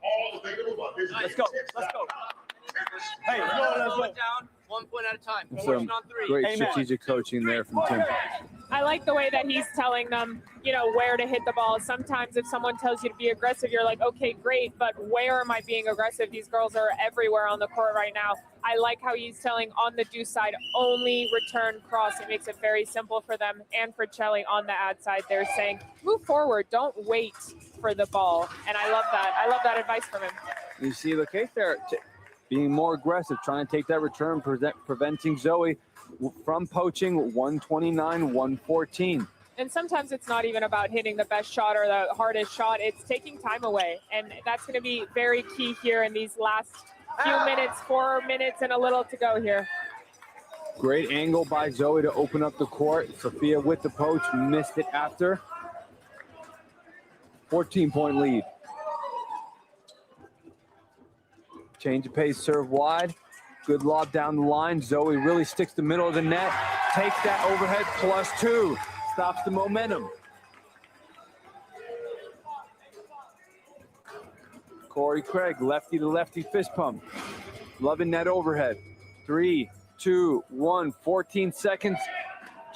Let's go. Let's go. Hey, let's go. Down, 1 point at a time. Some great strategic coaching there from Tim. I like the way that he's telling them, you know, where to hit the ball. Sometimes if someone tells you to be aggressive, you're like, okay, great, but where am I being aggressive? These girls are everywhere on the court right now. I like how he's telling on the deuce side, only return cross. It makes it very simple for them and for Chelly on the ad side. They're saying, move forward, don't wait for the ball. And I love that. I love that advice from him. You see LeCase there being more aggressive, trying to take that return, preventing Zoe from poaching. 129-114. And sometimes it's not even about hitting the best shot or the hardest shot. It's taking time away. And that's going to be very key here in these last few minutes, 4 minutes and a little to go here. Great angle by Zoe to open up the court. Sophia with the poach, missed it after. 14-point lead. Change of pace, serve wide. Good lob down the line. Zoe really sticks the middle of the net. Takes that overhead +2. Stops the momentum. Corey Craig, lefty to lefty fist pump. Loving that overhead. 3, 2, 1, 14 seconds.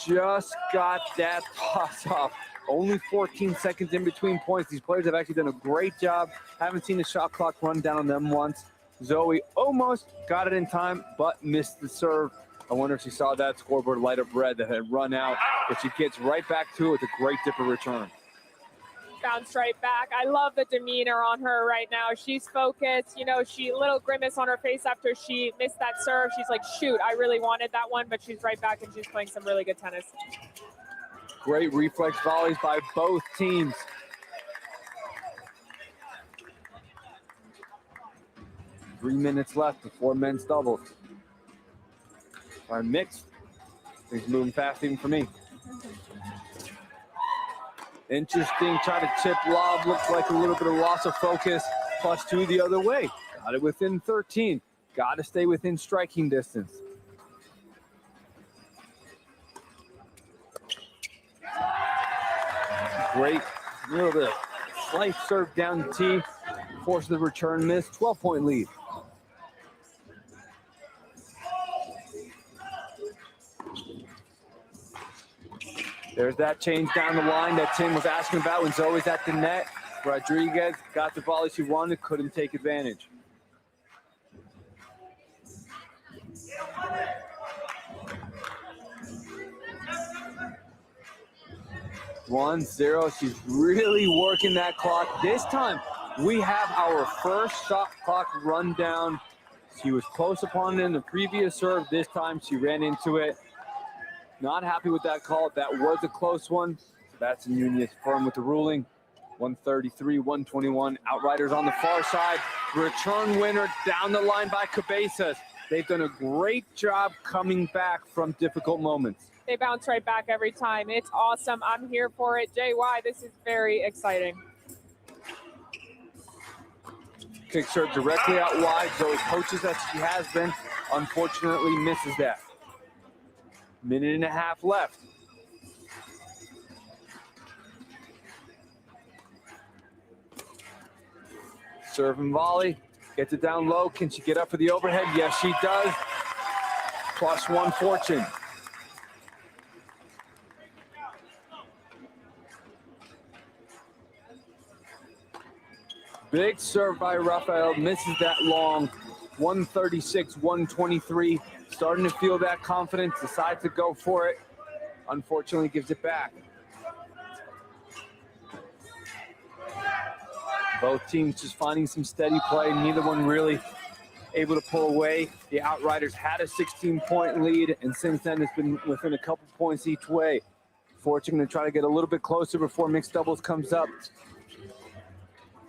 Just got that toss off. Only 14 seconds in between points. These players have actually done a great job. Haven't seen the shot clock run down on them once. Zoe almost got it in time, but missed the serve. I wonder if she saw that scoreboard light up red that had run out, but she gets right back to it with a great dipper return. Bounced right back. I love the demeanor on her right now. She's focused. You know, she little grimace on her face after she missed that serve. She's like, shoot, I really wanted that one, but she's right back and she's playing some really good tennis. Great reflex volleys by both teams. Three minutes left before men's doubles. Our mixed. Things moving fast even for me. Interesting, try to chip lob. Looks like a little bit of loss of focus. +2 the other way. Got it within 13. Got to stay within striking distance. Great, little bit of slight serve down the tee. Force the return miss. 12-point lead. There's that change down the line that Tim was asking about when Zoe's at the net. Rodriguez got the volley she wanted, couldn't take advantage. 1-0. She's really working that clock. This time, we have our first shot clock run down. She was close upon it in the previous serve. This time, she ran into it. Not happy with that call. That was a close one. Sebastian Nunez firm with the ruling. 133-121. Outriders on the far side. Return winner down the line by Cabezas. They've done a great job coming back from difficult moments. They bounce right back every time. It's awesome. I'm here for it. JY, this is very exciting. Kick serve directly out wide. Zoe coaches as she has been. Unfortunately misses that. Minute and a half left. Serve and volley. Gets it down low. Can she get up for the overhead? Yes, she does. +1 fortune. Big serve by Rafael. Misses that long. 136-123. Starting to feel that confidence. Decides to go for it. Unfortunately, gives it back. Both teams just finding some steady play. Neither one really able to pull away. The Outriders had a 16-point lead, and since then it's been within a couple points each way. Fortune going to try to get a little bit closer before mixed doubles comes up.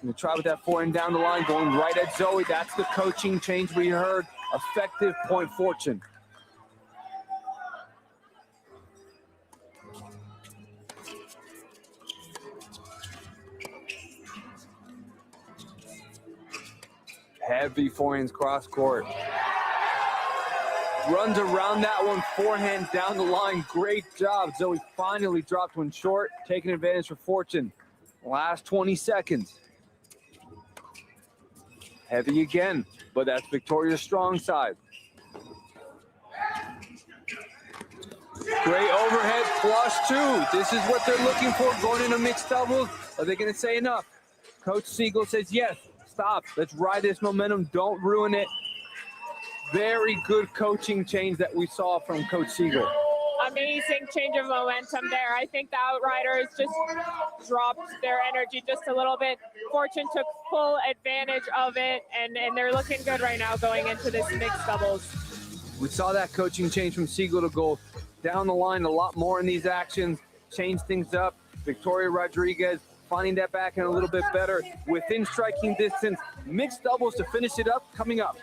Going to try with that forehand down the line, going right at Zoe. That's the coaching change we heard. Effective point Fortune. Heavy forehands cross court. Runs around that one, forehand down the line. Great job. Zoe finally dropped one short, taking advantage for Fortune. Last 20 seconds. Heavy again, but that's Victoria's strong side. Great overhead, +2. This is what they're looking for going into mixed doubles. Are they going to say enough? Coach Siegel says yes. Stop. Let's ride this momentum. Don't ruin it. Very good coaching change that we saw from Coach Siegel. Amazing change of momentum there. I think the Outriders just dropped their energy just a little bit. Fortune took full advantage of it, and they're looking good right now going into this mixed doubles. We saw that coaching change from Siegel to go down the line a lot more in these actions, change things up. Victoria Rodriguez finding that back end a little bit better within striking distance. Mixed doubles to finish it up coming up.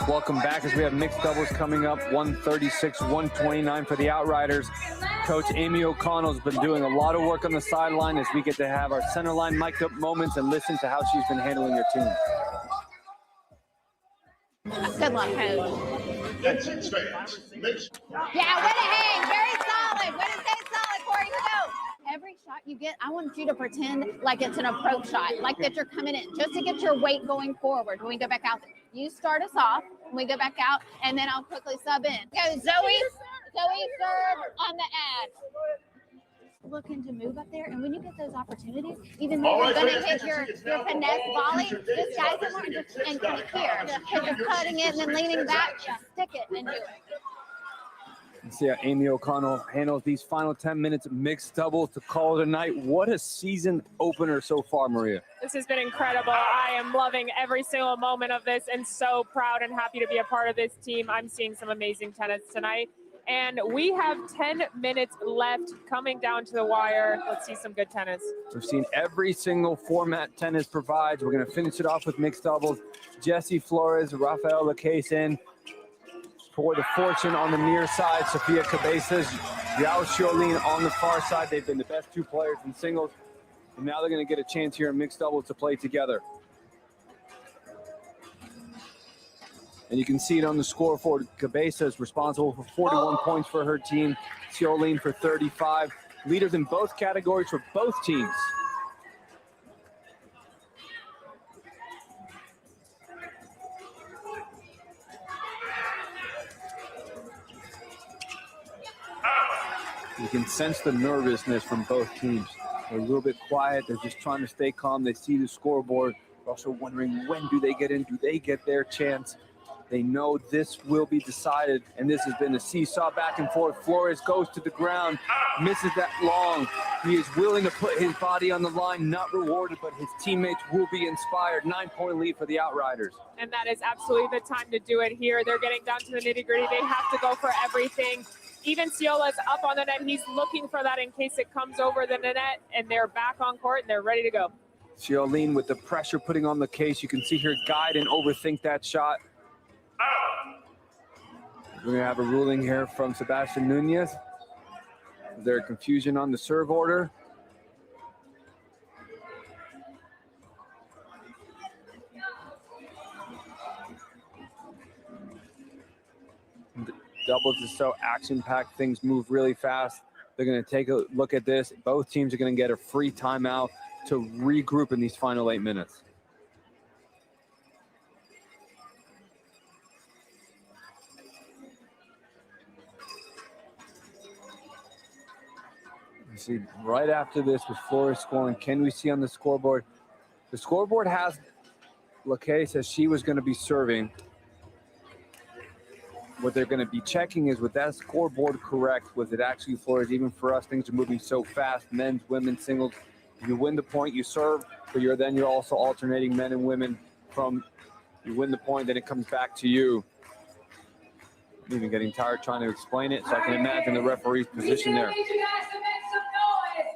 Welcome back as we have mixed doubles coming up. 136-129 for the Outriders. Coach Amy O'Connell's been doing a lot of work on the sideline as we get to have our center line mic'd up moments and listen to how she's been handling her team. Good luck, Coach. Yeah, way to hang. Very solid. Way to stay solid, Corey. Here we go. Every shot you get, I want you to pretend like it's an approach shot, like that you're coming in, just to get your weight going forward when we go back out there. You start us off, when we go back out, and then I'll quickly sub in. Go, Zoe serve on the ad. Looking to move up there, and when you get those opportunities, even though you're going to hit your finesse volley, just guys that want to and kind of here, because you're cutting it and then leaning back, stick it and do it. See how Amy O'Connell handles these final 10 minutes of mixed doubles to call it a night. What a season opener so far, Maria. This has been incredible. I am loving every single moment of this and so proud and happy to be a part of this team. I'm seeing some amazing tennis tonight. And we have 10 minutes left coming down to the wire. Let's see some good tennis. We've seen every single format tennis provides. We're going to finish it off with mixed doubles. Jesse Flores, Rafael Lacaze in. For the Fortune on the near side, Sofia Cabezas, Yao Xiaolin on the far side. They've been the best two players in singles. And now they're going to get a chance here in mixed doubles to play together. And you can see it on the scoreboard. Cabezas responsible for 41 points for her team. Xiaolin for 35. Leaders in both categories for both teams. You can sense the nervousness from both teams. They're a little bit quiet. They're just trying to stay calm. They see the scoreboard. They're also wondering, when do they get in? Do they get their chance? They know this will be decided, and this has been a seesaw back and forth. Flores goes to the ground, misses that long. He is willing to put his body on the line, not rewarded, but his teammates will be inspired. 9-point lead for the Outriders. And that is absolutely the time to do it here. They're getting down to the nitty-gritty. They have to go for everything. Even Ciola's up on the net. He's looking for that in case it comes over the net, and they're back on court, and they're ready to go. Xiaolin with the pressure putting on the case. You can see her guide and overthink that shot. We're going to have a ruling here from Sebastian Nunez. Is there confusion on the serve order? Doubles is so action-packed. Things move really fast. They're going to take a look at this. Both teams are going to get a free timeout to regroup in these final 8 minutes. You see, right after this, with Flores scoring, can we see on the scoreboard? The scoreboard has Lacaze says she was going to be serving. What they're going to be checking is, with that scoreboard correct, was it actually Flores? Even for us, things are moving so fast. Men's, women's, singles. You win the point, you serve, but you're also alternating men and women from you win the point, then it comes back to you. I'm even getting tired trying to explain it, so I can imagine the referee's position there.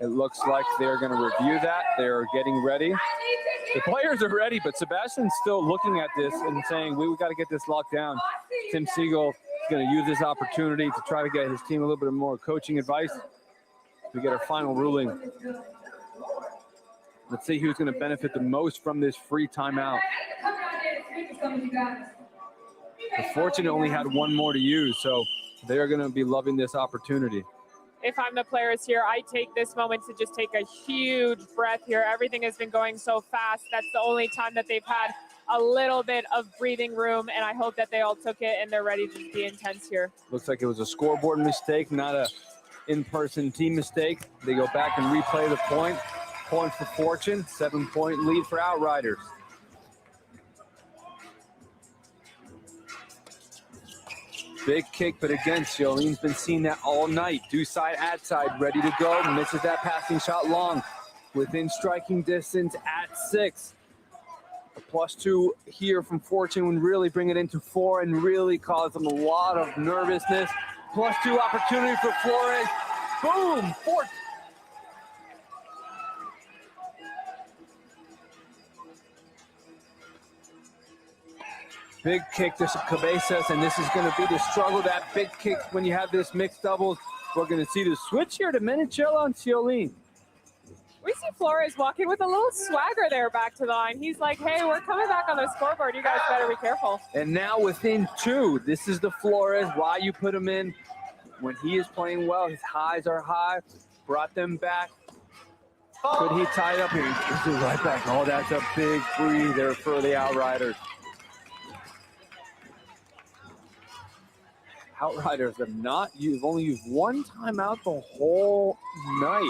It looks like they're going to review that. They're getting ready. The players are ready, but Sebastian's still looking at this and saying, we got to get this locked down. Tim Siegel is going to use this opportunity to try to get his team a little bit more coaching advice. We get our final ruling. Let's see who's going to benefit the most from this free timeout. The Fortune only had one more to use, so they're going to be loving this opportunity. If I'm the players here, I take this moment to just take a huge breath here. Everything has been going so fast. That's the only time that they've had a little bit of breathing room, and I hope that they all took it and they're ready to be intense here. Looks like it was a scoreboard mistake, not a in-person team mistake. They go back and replay the point. Point for Fortune, 7-point lead for Outriders. Big kick, but again, Xiaolin's been seeing that all night. Do side, ad side, ready to go. Misses that passing shot long. Within striking distance at 6. A +2 here from Fortune would really bring it into 4 and really cause them a lot of nervousness. +2 opportunity for Flores. Boom! Fortune. Big kick to Cabezas, and this is going to be the struggle. That big kick when you have this mixed doubles. We're going to see the switch here to Menichella and Xiaolin. We see Flores walking with a little swagger there back to the line. He's like, hey, we're coming back on the scoreboard. You guys better be careful. And now within 2, this is the Flores. Why you put him in when he is playing well. His highs are high. Brought them back. Could he tie it up here? He gives it right back. Oh, that's a big free there for the Outriders. Outriders have not used, only used one timeout the whole night.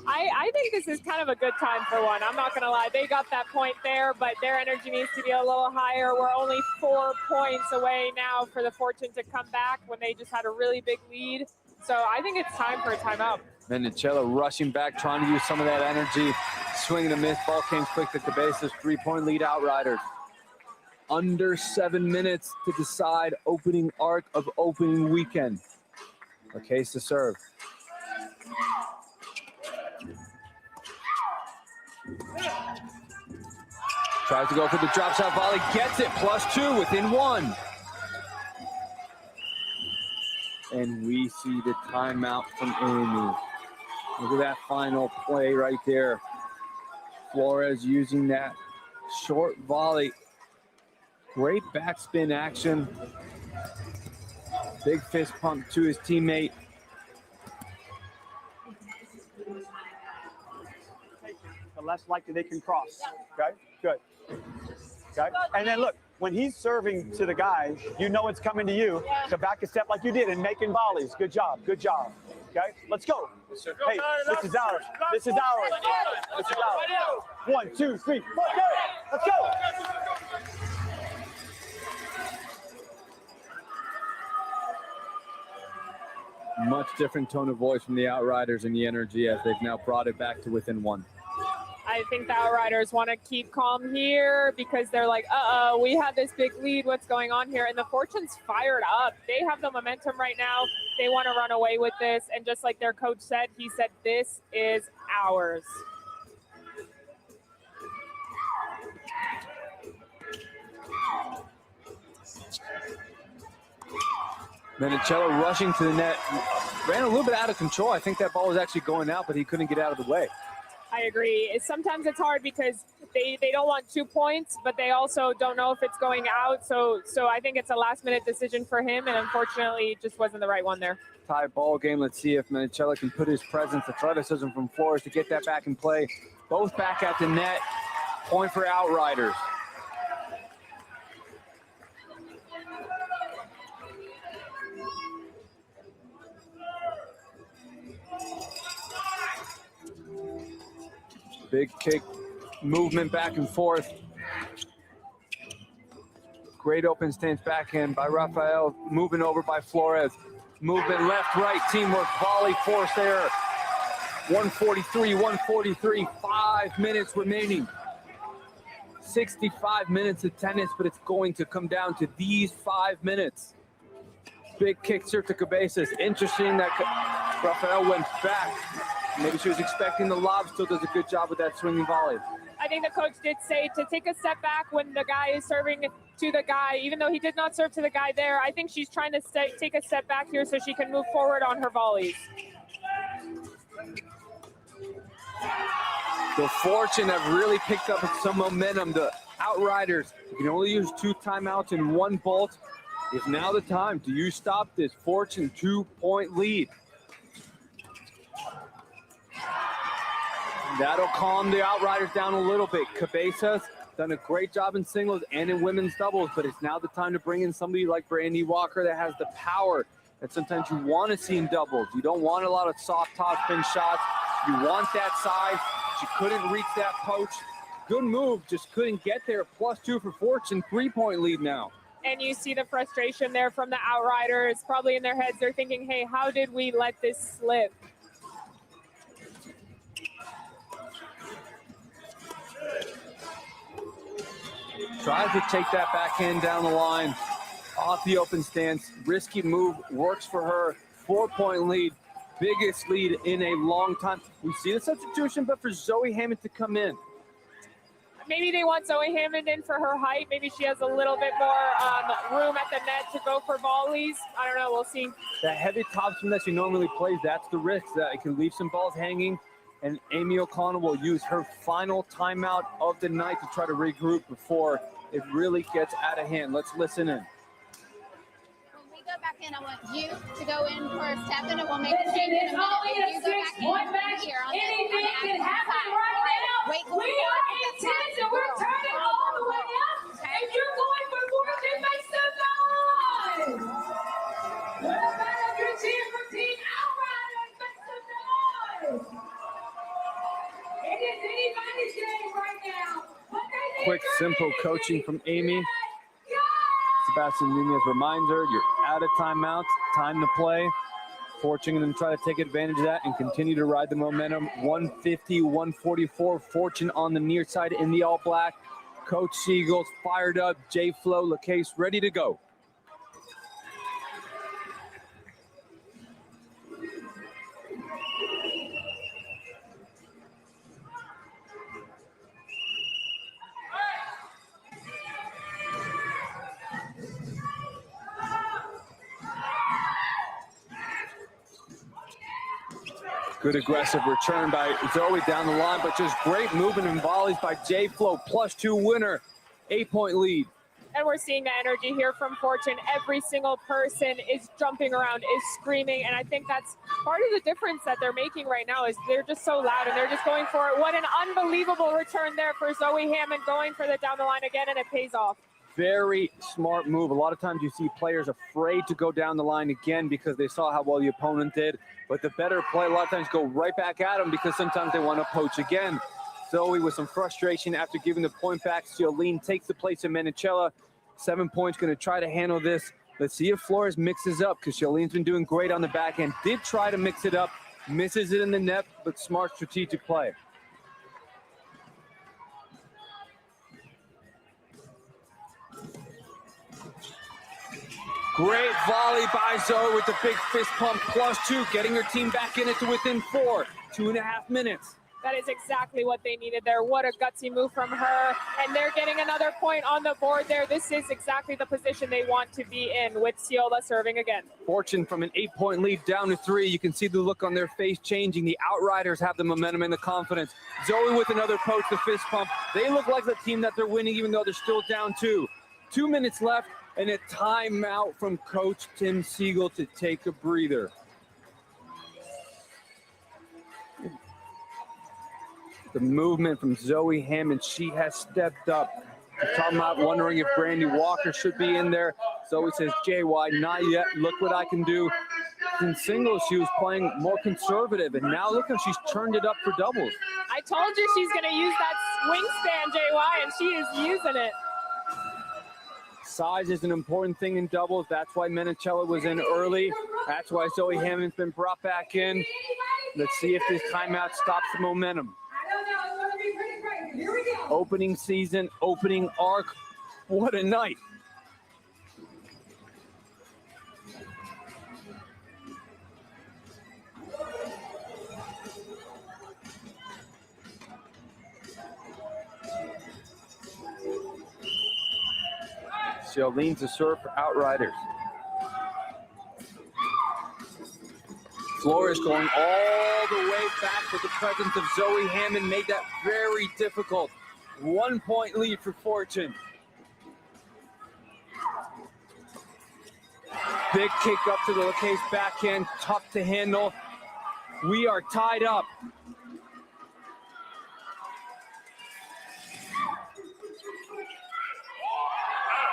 I think this is kind of a good time for one. I'm not going to lie. They got that point there, but their energy needs to be a little higher. We're only 4 points away now for the Fortune to come back when they just had a really big lead. So I think it's time for a timeout. Menichella rushing back, trying to use some of that energy. Swinging a miss. Ball came quick to Cabezas. 3-point lead, Outriders. under 7 minutes to decide opening arc of opening weekend. A case to serve. Tries to go for the drop shot volley, gets it, +2 within 1. And we see the timeout from Amy. Look at that final play right there. Flores using that short volley. Great backspin action. Big fist pump to his teammate. The less likely they can cross. Okay, good. Okay, and then look, when he's serving to the guy, you know it's coming to you to back a step like you did and making volleys. Good job, good job. Okay, let's go. Hey, this is ours. This is ours. This is ours. 1, 2, 3, 4, go. Let's go. Much different tone of voice from the Outriders and the energy as they've now brought it back to within 1. I think the Outriders want to keep calm here because they're like, uh-oh, we had this big lead. What's going on here? And the Fortune's fired up. They have the momentum right now. They want to run away with this. And just like their coach said, he said, this is ours. Menicello rushing to the net, ran a little bit out of control. I think that ball was actually going out, but he couldn't get out of the way. I agree. Sometimes it's hard because they don't want 2 points, but they also don't know if it's going out. So I think it's a last-minute decision for him, and unfortunately, it just wasn't the right one there. Tie ball game. Let's see if Menicello can put his presence, athleticism from Flores to get that back in play. Both back at the net. Point for Outriders. Big kick, movement back and forth. Great open stance backhand by Rafael, moving over by Flores. Movement left, right, teamwork, volley, force error. 143, 5 minutes remaining. 65 minutes of tennis, but it's going to come down to these 5 minutes. Big kick serve to Cabezas. Interesting that Rafael went back. Maybe she was expecting the lob, still does a good job with that swinging volley. I think the coach did say to take a step back when the guy is serving to the guy, even though he did not serve to the guy there. I think she's trying to take a step back here so she can move forward on her volleys. The Fortune have really picked up some momentum. The Outriders, you can only use 2 timeouts in 1 bolt. Is now the time. Do you stop this Fortune 2-point lead? That'll calm the Outriders down a little bit. Cabezas done a great job in singles and in women's doubles, but it's now the time to bring in somebody like Brandy Walker that has the power that sometimes you want to see in doubles. You don't want a lot of soft top spin shots. You want that size. She couldn't reach that poach. Good move, just couldn't get there. +2 for Fortune, 3-point lead now. And you see the frustration there from the Outriders. Probably in their heads, they're thinking, hey, how did we let this slip? Tries to take that backhand down the line, off the open stance. Risky move, works for her. 4-point lead, biggest lead in a long time. We see the substitution, but for Zoe Hammond to come in. Maybe they want Zoe Hammond in for her height. Maybe she has a little bit more room at the net to go for volleys. I don't know, we'll see. That heavy topspin that she normally plays, that's the risk, that it can leave some balls hanging. And Amy O'Connell will use her final timeout of the night to try to regroup before it really gets out of hand. Let's listen in. When we go back in, I want you to go in for a step, and it will make a change in a minute. You go back in here on Anything can happen right now. Wait, we are intense and we're turning all the way up. Okay. If you're going for Fortune, make some noise. What about if you're cheering for Team Outriders? Make some noise. It is anybody's game right now. Quick, simple coaching from Amy. Sebastian Nunez reminds her, you're out of timeouts, time to play. Fortune going to try to take advantage of that and continue to ride the momentum. 150, 144, Fortune on the near side in the all black. Coach Siegel's fired up. J-Flo, LaCase ready to go. Good aggressive return by Zoe down the line, but just great movement and volleys by J-Flo. +2 winner, 8-point lead. And we're seeing the energy here from Fortune. Every single person is jumping around, is screaming, and I think that's part of the difference that they're making right now is they're just so loud and they're just going for it. What an unbelievable return there for Zoe Hammond, going for the down the line again, and it pays off. Very smart move. A lot of times you see players afraid to go down the line again because they saw how well the opponent did. But the better play a lot of times go right back at them because sometimes they want to poach again. Zoe with some frustration after giving the point back. Ciolene takes the place of Menicella. 7 points, going to try to handle this. Let's see if Flores mixes up because Ciolene's been doing great on the back end. Did try to mix it up, misses it in the net, but smart strategic play. Great volley by Zoe with the big fist pump, +2, getting her team back in it to within 4, 2.5 minutes. That is exactly what they needed there. What a gutsy move from her. And they're getting another point on the board there. This is exactly the position they want to be in with Ciola serving again. Fortune from an 8-point lead down to 3. You can see the look on their face changing. The Outriders have the momentum and the confidence. Zoe with another poach, the fist pump. They look like the team that they're winning even though they're still down 2. 2 minutes left. And a timeout from Coach Tim Siegel to take a breather. The movement from Zoe Hammond, she has stepped up. We're talking about wondering if Brandy Walker should be in there. Zoe says, JY, not yet. Look what I can do. In singles, she was playing more conservative, and now look how she's turned it up for doubles. I told you she's going to use that wingspan, JY, and she is using it. Size is an important thing in doubles. That's why Menicella was in early. That's why Zoe Hammond's been brought back in. Let's see if this timeout stops the momentum. Opening season, opening arc. What a night. Ciolene to serve for Outriders. Flores going all the way back, but the presence of Zoe Hammond made that very difficult. 1 point lead for Fortune. Big kick up to the LaCase backhand, tough to handle. We are tied up.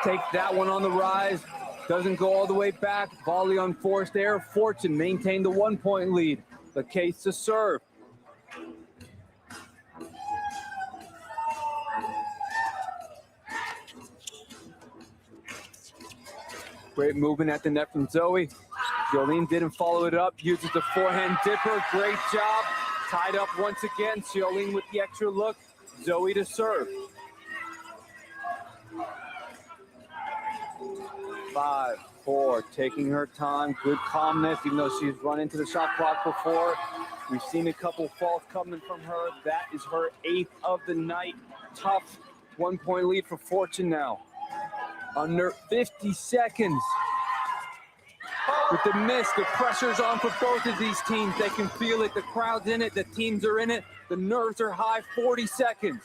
Take that one on the rise. Doesn't go all the way back. Volley on forced air. Fortune maintained the 1 point lead. LaCase to serve. Great movement at the net from Zoe. Jolene didn't follow it up. Uses the forehand dipper. Great job. Tied up once again. Jolene with the extra look. Zoe to serve. 5-4, taking her time, good calmness, even though she's run into the shot clock before. We've seen a couple faults coming from her. That is her 8th of the night. Tough 1 point lead for Fortune now. Under 50 seconds. With the miss, the pressure's on for both of these teams. They can feel it, the crowd's in it, the teams are in it, the nerves are high. 40 seconds.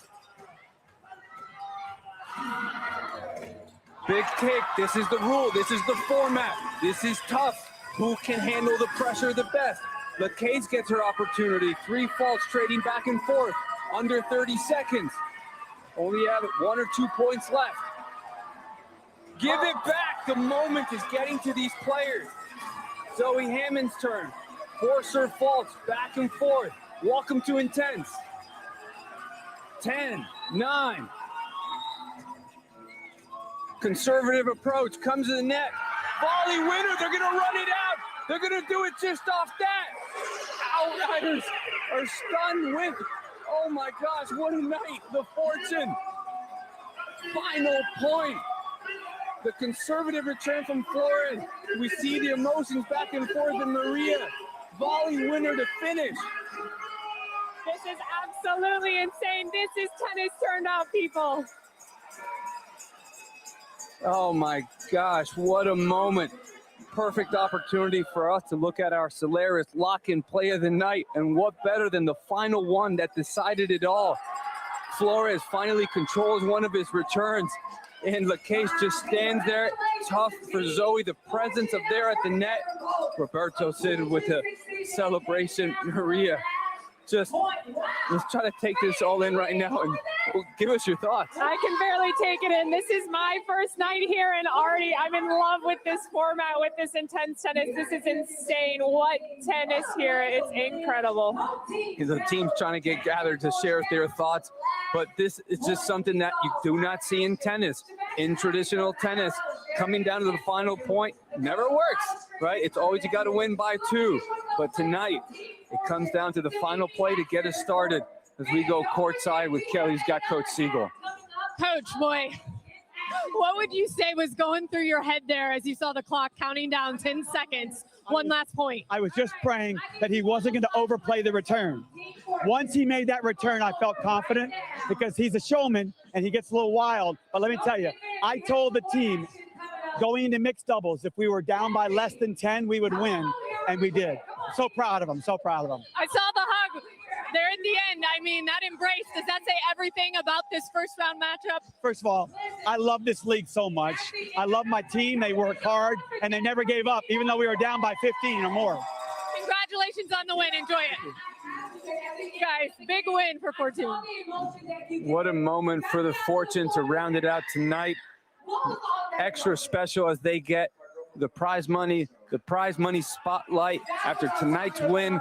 Big kick, this is the rule, this is the format, this is tough. Who can handle the pressure the best? LaCase gets her opportunity. 3 faults trading back and forth. Under 30 seconds. Only have 1 or 2 points left. Give it back, the moment is getting to these players. Zoe Hammond's turn. 4 serve faults, back and forth. Welcome to Intense. 10, 9. Conservative approach, comes to the net. Volley winner, they're gonna run it out. They're gonna do it just off that. Outriders are stunned with, oh my gosh, what a night. The Fortune final point. The conservative return from Flores. We see the emotions back and forth in Maria. Volley winner to finish. This is absolutely insane. This is tennis turned out, people. Oh my gosh, what a moment. Perfect opportunity for us to look at our Solaris lock-in play of the night. And what better than the final one that decided it all. Flores finally controls one of his returns. And LaCase just stands there, tough for Zoe, the presence of there at the net. Roberto Cid with a celebration. Maria, just let's try to take this all in right now and give us your thoughts. I can barely take it in. This is my first night here, and already I'm in love with this format, with this intense tennis. This is insane. What tennis here. It's incredible. The team's trying to get gathered to share their thoughts, but this is just something that you do not see in tennis. In traditional tennis, coming down to the final point never works, right? It's always you got to win by 2. But tonight, it comes down to the final play to get us started as we go courtside with Kelly, who's got Coach Siegel. Coach, boy, what would you say was going through your head there as you saw the clock counting down 10 seconds? One last point. I was just praying that he wasn't going to overplay the return. Once he made that return, I felt confident because he's a showman and he gets a little wild. But let me tell you, I told the team going into mixed doubles, if we were down by less than 10, we would win. And we did. So proud of him. So proud of him. I saw the hug there in the end. I mean, that embrace, does that say everything about this first round matchup? First of all, I love this league so much. I love my team. They work hard and they never gave up, even though we were down by 15 or more. Congratulations on the win. Enjoy it. Guys, big win for Fortune. What a moment for the Fortune to round it out tonight. Extra special as they get the prize money spotlight after tonight's win.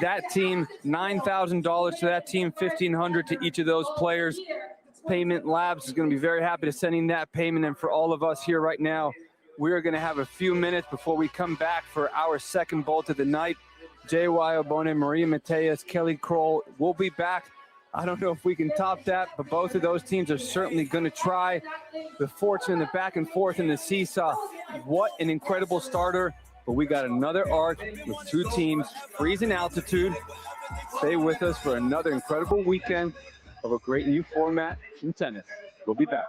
That team, $9,000 to that team, $1,500 to each of those players. Payment Labs is going to be very happy to sending that payment. And for all of us here right now, we're going to have a few minutes before we come back for our second bolt of the night. J.Y. Obone, Maria Mateus, Kelly Kroll will be back. I don't know if we can top that, but both of those teams are certainly going to try. The Fortune, the back and forth in the seesaw. What an incredible starter. But we got another arc with 2 teams, freezing altitude. Stay with us for another incredible weekend of a great new format in tennis. We'll be back.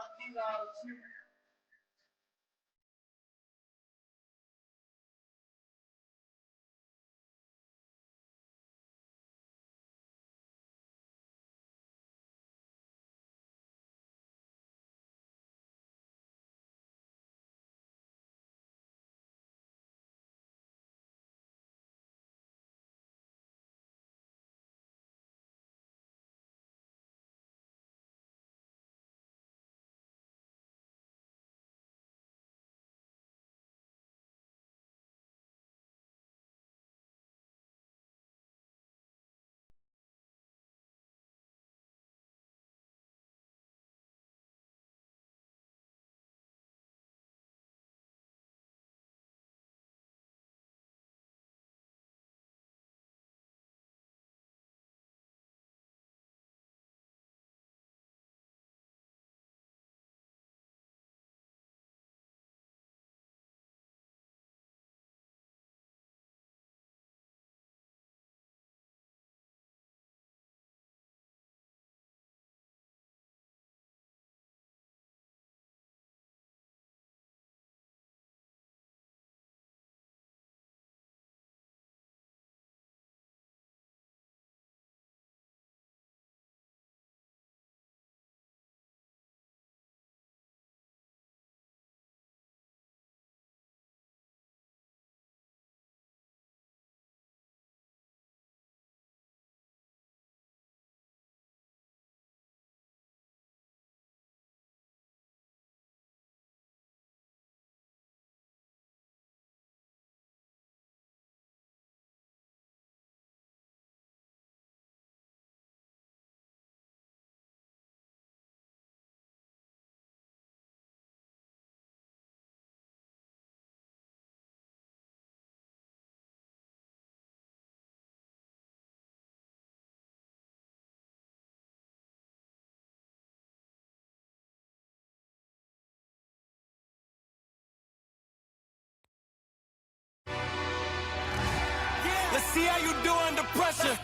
see how you do under pressure.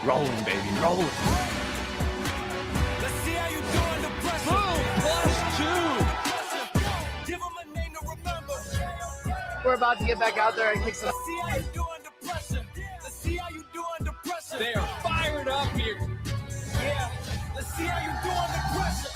Rolling, baby, rolling. Let's see how you do under pressure. +2. Give 'em a name to remember. We're about to get back out there and kick some. Let's see how you do under pressure. Let's see how you do under pressure. They are fired up here. Yeah. Let's see how you do under pressure.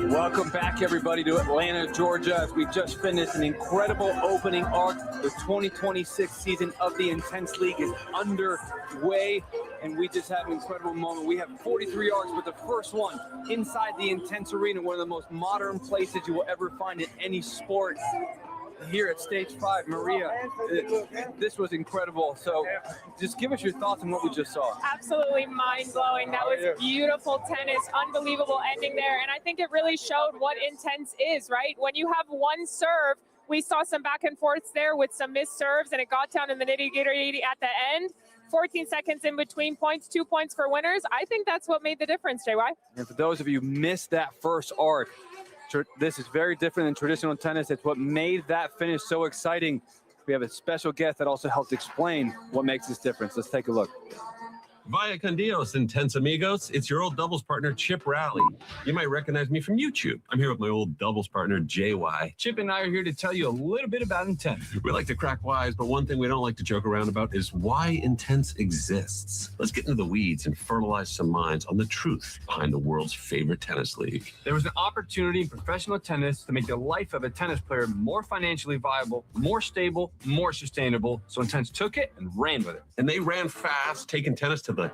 Welcome back, everybody, to Atlanta, Georgia, as we just finished an incredible opening arc. The 2026 season of the Intense League is underway, and we just had an incredible moment. We have 43 arcs, but the first one inside the Intense Arena, one of the most modern places you will ever find in any sport. Here at Stage 5, Maria, this was incredible. So just give us your thoughts on what we just saw. Absolutely mind-blowing. That was beautiful tennis, unbelievable ending there. And I think it really showed what Intense is, right? When you have one serve, we saw some back and forths there with some missed serves, and it got down in the nitty-gritty at the end. 14 seconds in between points, 2 points for winners. I think that's what made the difference, JY. And for those of you who missed that first arc, this is very different than traditional tennis. It's what made that finish so exciting. We have a special guest that also helped explain what makes this difference. Let's take a look. Vaya con Dios, Intense Amigos. It's your old doubles partner, Chip Rowley. You might recognize me from YouTube. I'm here with my old doubles partner, JY. Chip and I are here to tell you a little bit about Intense. We like to crack wise, but one thing we don't like to joke around about is why Intense exists. Let's get into the weeds and fertilize some minds on the truth behind the world's favorite tennis league. There was an opportunity in professional tennis to make the life of a tennis player more financially viable, more stable, more sustainable. So Intense took it and ran with it. And they ran fast, taking tennis to the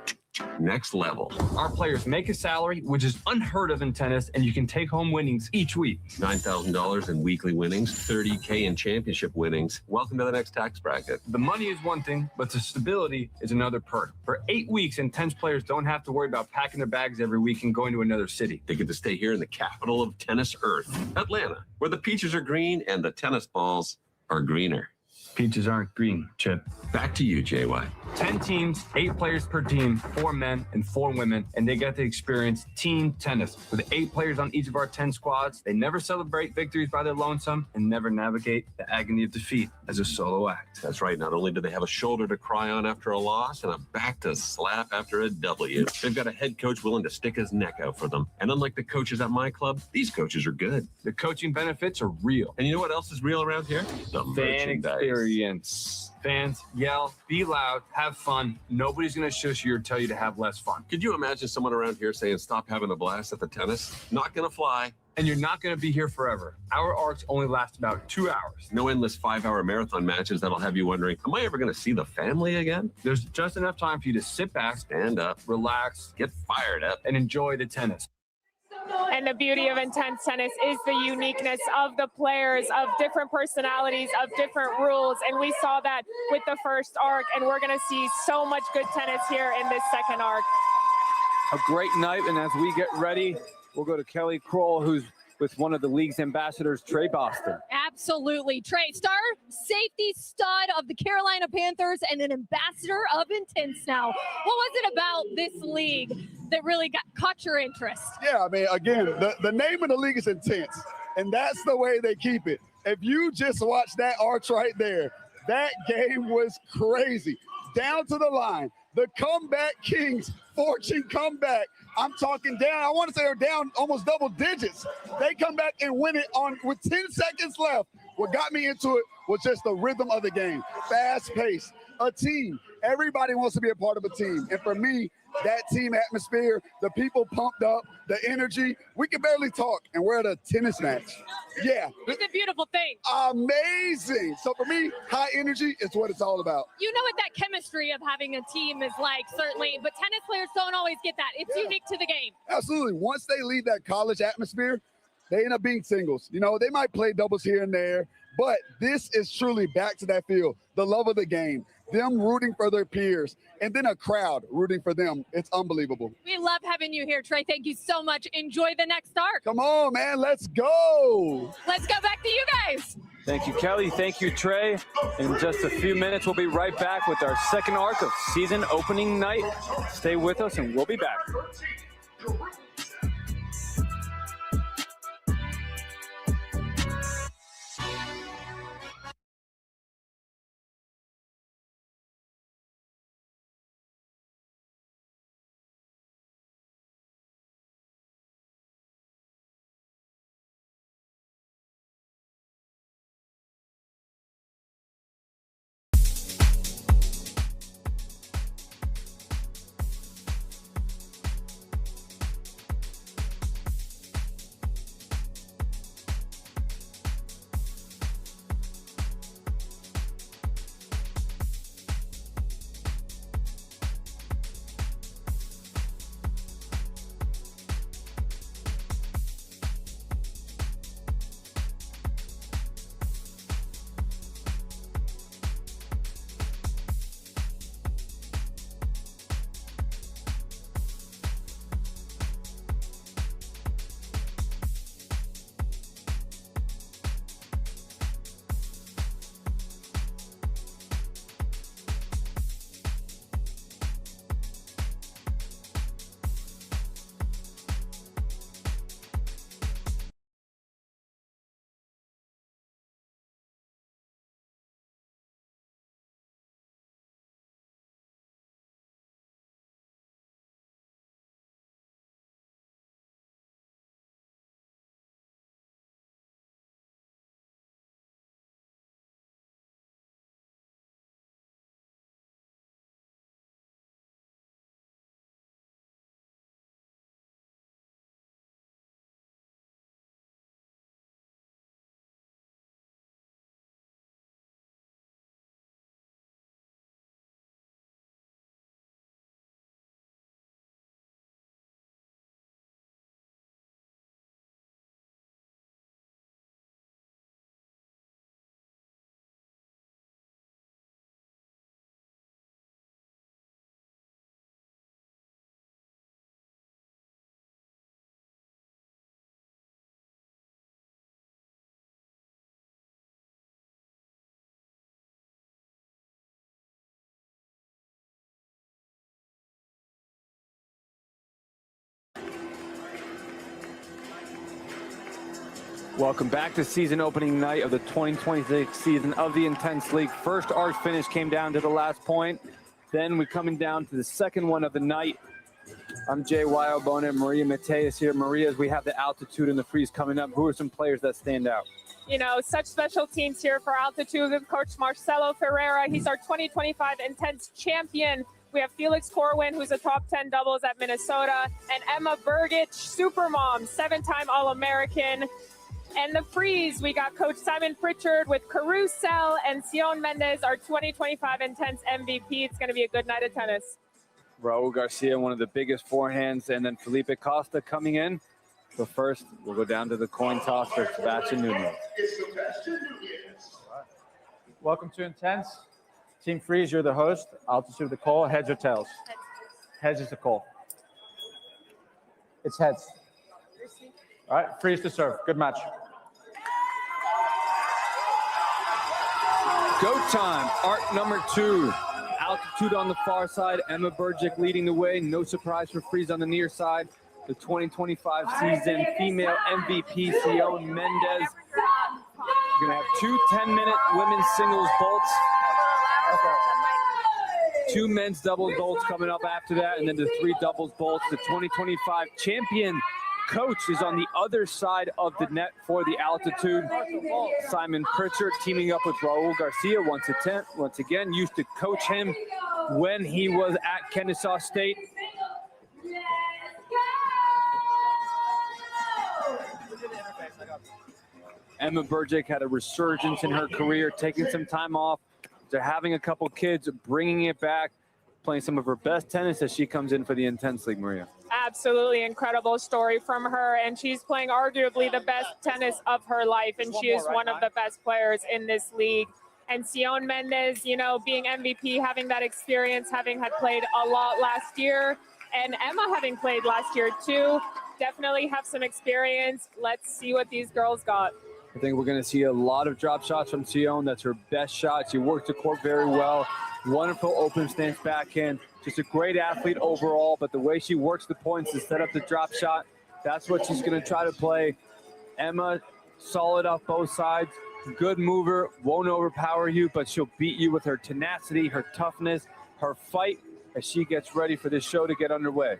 next level. Our players make a salary, which is unheard of in tennis, and you can take home winnings each week. $9,000 in weekly winnings, $30K in championship winnings. Welcome to the next tax bracket. The money is one thing, but the stability is another perk. For 8 weeks, Intense players don't have to worry about packing their bags every week and going to another city. They get to stay here in the capital of tennis earth, Atlanta, where the peaches are green and the tennis balls are greener. Peaches aren't green, Chip. Back to you, JY. 10 teams, 8 players per team, 4 men and 4 women, and they get to experience team tennis. With 8 players on each of our 10 squads, they never celebrate victories by their lonesome and never navigate the agony of defeat as a solo act. That's right. Not only do they have a shoulder to cry on after a loss and a back to slap after a W, they've got a head coach willing to stick his neck out for them. And unlike the coaches at my club, these coaches are good. The coaching benefits are real. And you know what else is real around here? The fan experience. Fans, yell, be loud, have fun. Nobody's going to shush you or tell you to have less fun. Could you imagine someone around here saying, stop having a blast at the tennis? Not going to fly. And you're not going to be here forever. Our arcs only last about 2 hours. No endless 5-hour marathon matches that'll have you wondering, am I ever going to see the family again? There's just enough time for you to sit back, stand up, relax, get fired up, and enjoy the tennis. And the beauty of Intense tennis is the uniqueness of the players, of different personalities, of different rules. And we saw that with the first arc, and we're going to see so much good tennis here in this second arc. A great night, and as we get ready, we'll go to Kelly Kroll, who's with one of the league's ambassadors, Trey Boston. Absolutely. Trey, star safety stud of the Carolina Panthers and an ambassador of Intense now. What was it about this league that really caught your interest? Yeah, I mean, again, the name of the league is Intense, and that's the way they keep it. If you just watch that arch right there, that game was crazy. Down to the line. The comeback kings, fortune comeback. I'm talking down. I want to say they're down almost double digits. They come back and win it with 10 seconds left. What got me into it was just the rhythm of the game. Fast pace, a team. Everybody wants to be a part of a team. And for me, that team atmosphere, the people pumped up, the energy, we can barely talk, and we're at a tennis match. Yeah. It's a beautiful thing. Amazing. So for me, high energy is what it's all about. You know what that chemistry of having a team is like, certainly, but tennis players don't always get that. It's unique to the game. Absolutely. Once they leave that college atmosphere, they end up being singles. You know, they might play doubles here and there, but this is truly back to that field, the love of the game, them rooting for their peers, and then a crowd rooting for them. It's unbelievable. We love having you here, Trey. Thank you so much. Enjoy the next arc. Come on, man. Let's go. Let's go back to you guys. Thank you, Kelly. Thank you, Trey. In just a few minutes, we'll be right back with our second arc of season opening night. Stay with us, and we'll be back. Welcome back to season opening night of the 2026 season of the Intense League. First arch finish came down to the last point. Then we're coming down to the second one of the night. I'm Jay Wildbone and Maria Mateus here. Maria, as we have the altitude and the freeze coming up, who are some players that stand out? You know, such special teams here for altitude with Coach Marcelo Ferreira. He's our 2025 Intense champion. We have Felix Corwin, who's a top 10 doubles at Minnesota, and Emma Burgich, supermom, 7-time All-American. And the freeze, we got Coach Simon Pritchard with Carousel and Sion Mendez, our 2025 Intense MVP. It's going to be a good night of tennis. Raul Garcia, one of the biggest forehands, and then Felipe Costa coming in. But first, we'll go down to the coin toss for Sebastian Nunez. Welcome to Intense. Team Freeze, you're the host. Altitude the call. Heads or tails? Heads is the call. It's heads. All right, Freeze to serve. Good match. Go time, arc number 2. Altitude on the far side, Emma Burgich leading the way. No surprise for Freeze on the near side. The 2025 season female MVP, Sion Mendez. We're gonna have 2 10-minute women's singles bolts. 2 men's doubles bolts coming up after that, and then the 3 doubles bolts. The 2025 champion coach is on the other side of the net for the altitude. Simon Pritchard teaming up with Raul Garcia once again, used to coach him when he was at Kennesaw State. Emma Burgich had a resurgence in her career, taking some time off. They're having a couple kids, bringing it back, playing some of her best tennis as she comes in for the Intense League, Maria. Absolutely incredible story from her, and she's playing arguably the best tennis of her life, and she is one of the best players in this league. And Sion Mendez, you know, being MVP, having that experience, having had played a lot last year, and Emma having played last year too, definitely have some experience. Let's see what these girls got. I think we're going to see a lot of drop shots from Sion. That's her best shot. She worked the court very well. Wonderful open stance backhand. Just a great athlete overall, but the way she works the points to set up the drop shot, that's what she's going to try to play. Emma, solid off both sides. Good mover, won't overpower you, but she'll beat you with her tenacity, her toughness, her fight as she gets ready for this show to get underway.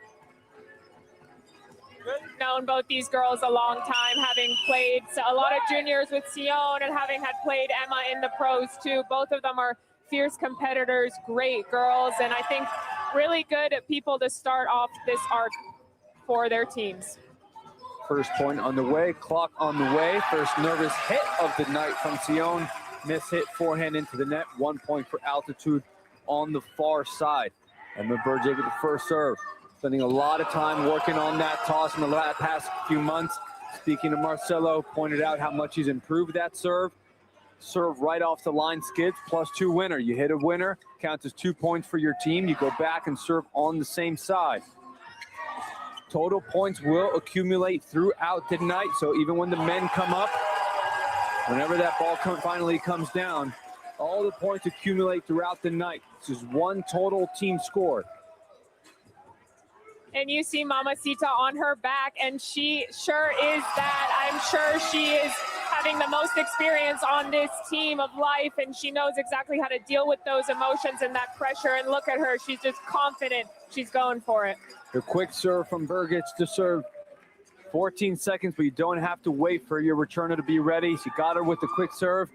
Known both these girls a long time, having played a lot of juniors with Sion and having had played Emma in the pros too. Both of them are fierce competitors, great girls, and I think really good people to start off this arc for their teams. First point on the way, clock on the way. First nervous hit of the night from Sion. Miss hit, forehand into the net. 1 point for altitude on the far side. Emma Burgich with the first serve. Spending a lot of time working on that toss in the past few months. Speaking to Marcelo, pointed out how much he's improved that serve. Serve right off the line skids, +2 winner. You hit a winner, counts as 2 points for your team. You go back and serve on the same side. Total points will accumulate throughout the night, so even when the men come up, whenever that ball finally comes down, all the points accumulate throughout the night. This is one total team score. And you see Mamacita on her back, and she sure is that. I'm sure she is having the most experience on this team of life, and she knows exactly how to deal with those emotions and that pressure. And look at her, she's just confident. She's going for it. The quick serve from Burgich to serve. 14 seconds, but you don't have to wait for your returner to be ready. She got her with the quick serve.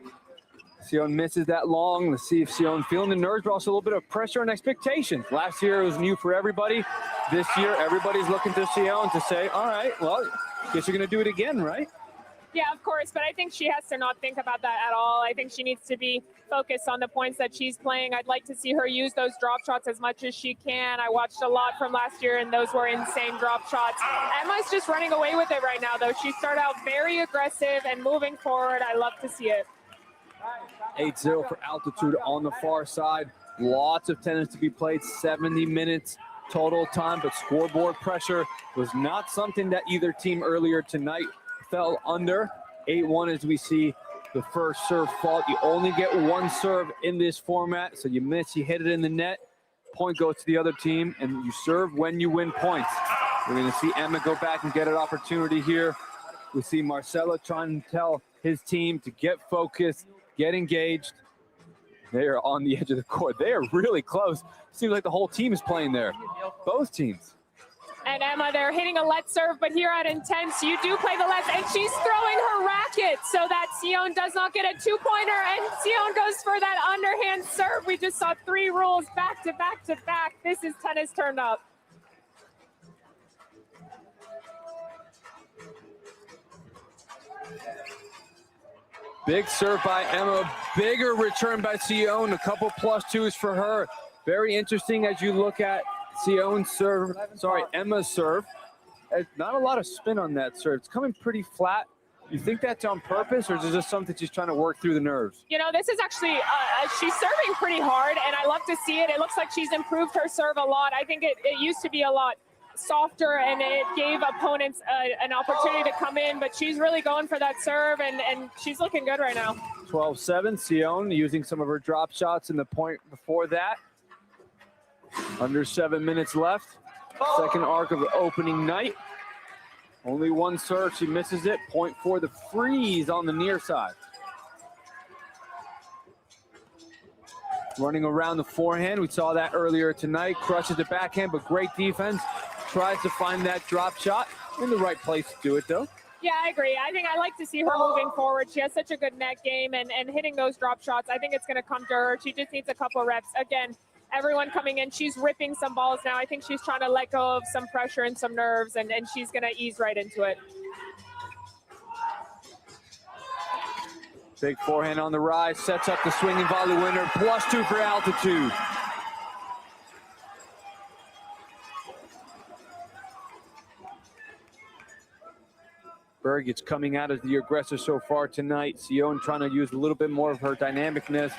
Sion misses that long. Let's see if Sion feeling the nerves, but also a little bit of pressure and expectations. Last year it was new for everybody. This year everybody's looking to Sion to say, all right, well, guess you're going to do it again, right? Yeah, of course, but I think she has to not think about that at all. I think she needs to be focused on the points that she's playing. I'd like to see her use those drop shots as much as she can. I watched a lot from last year, and those were insane drop shots. Emma's just running away with it right now, though. She started out very aggressive and moving forward. I love to see it. 8-0 for altitude on the far side. Lots of tennis to be played, 70 minutes total time, but scoreboard pressure was not something that either team earlier tonight fell under. 8-1 as we see the first serve fault. You only get one serve in this format, so you miss, you hit it in the net. Point goes to the other team, and you serve when you win points. We're going to see Emma go back and get an opportunity here We see Marcelo trying to tell his team to get focused, get engaged. They are on the edge of the court. They are really close. Seems like the whole team is playing there. Both teams. And Emma, they're hitting a let serve, but here at Intense, you do play the lets, and she's throwing her racket so that Sion does not get a two-pointer, and Sion goes for that underhand serve. We just saw 3 rules back to back to back. This is tennis turned up. Big serve by Emma, bigger return by Sion, a couple +2s for her. Very interesting as you look at Sion's serve, Emma's serve. Not a lot of spin on that serve. It's coming pretty flat. You think that's on purpose, or is it just something she's trying to work through the nerves? You know, this is actually, she's serving pretty hard, and I love to see it. It looks like she's improved her serve a lot. I think it used to be a lot softer, and it gave opponents an opportunity to come in, but she's really going for that serve, and she's looking good right now. 12-7, Sion using some of her drop shots in the point before that. Under 7 minutes left. Second arc of the opening night. Only one serve, she misses it. Point for the freeze on the near side. Running around the forehand, we saw that earlier tonight. Crushes the backhand, but great defense. Tries to find that drop shot. In the right place to do it, though. Yeah, I agree. I think I like to see her moving forward. She has such a good net game, and hitting those drop shots, I think it's going to come to her. She just needs a couple reps. Again, everyone coming in, she's ripping some balls now. I think she's trying to let go of some pressure and some nerves, and she's going to ease right into it. Big forehand on the rise, sets up the swinging volley winner, +2 for altitude. Birgit's coming out as the aggressor so far tonight. Sion trying to use a little bit more of her dynamicness.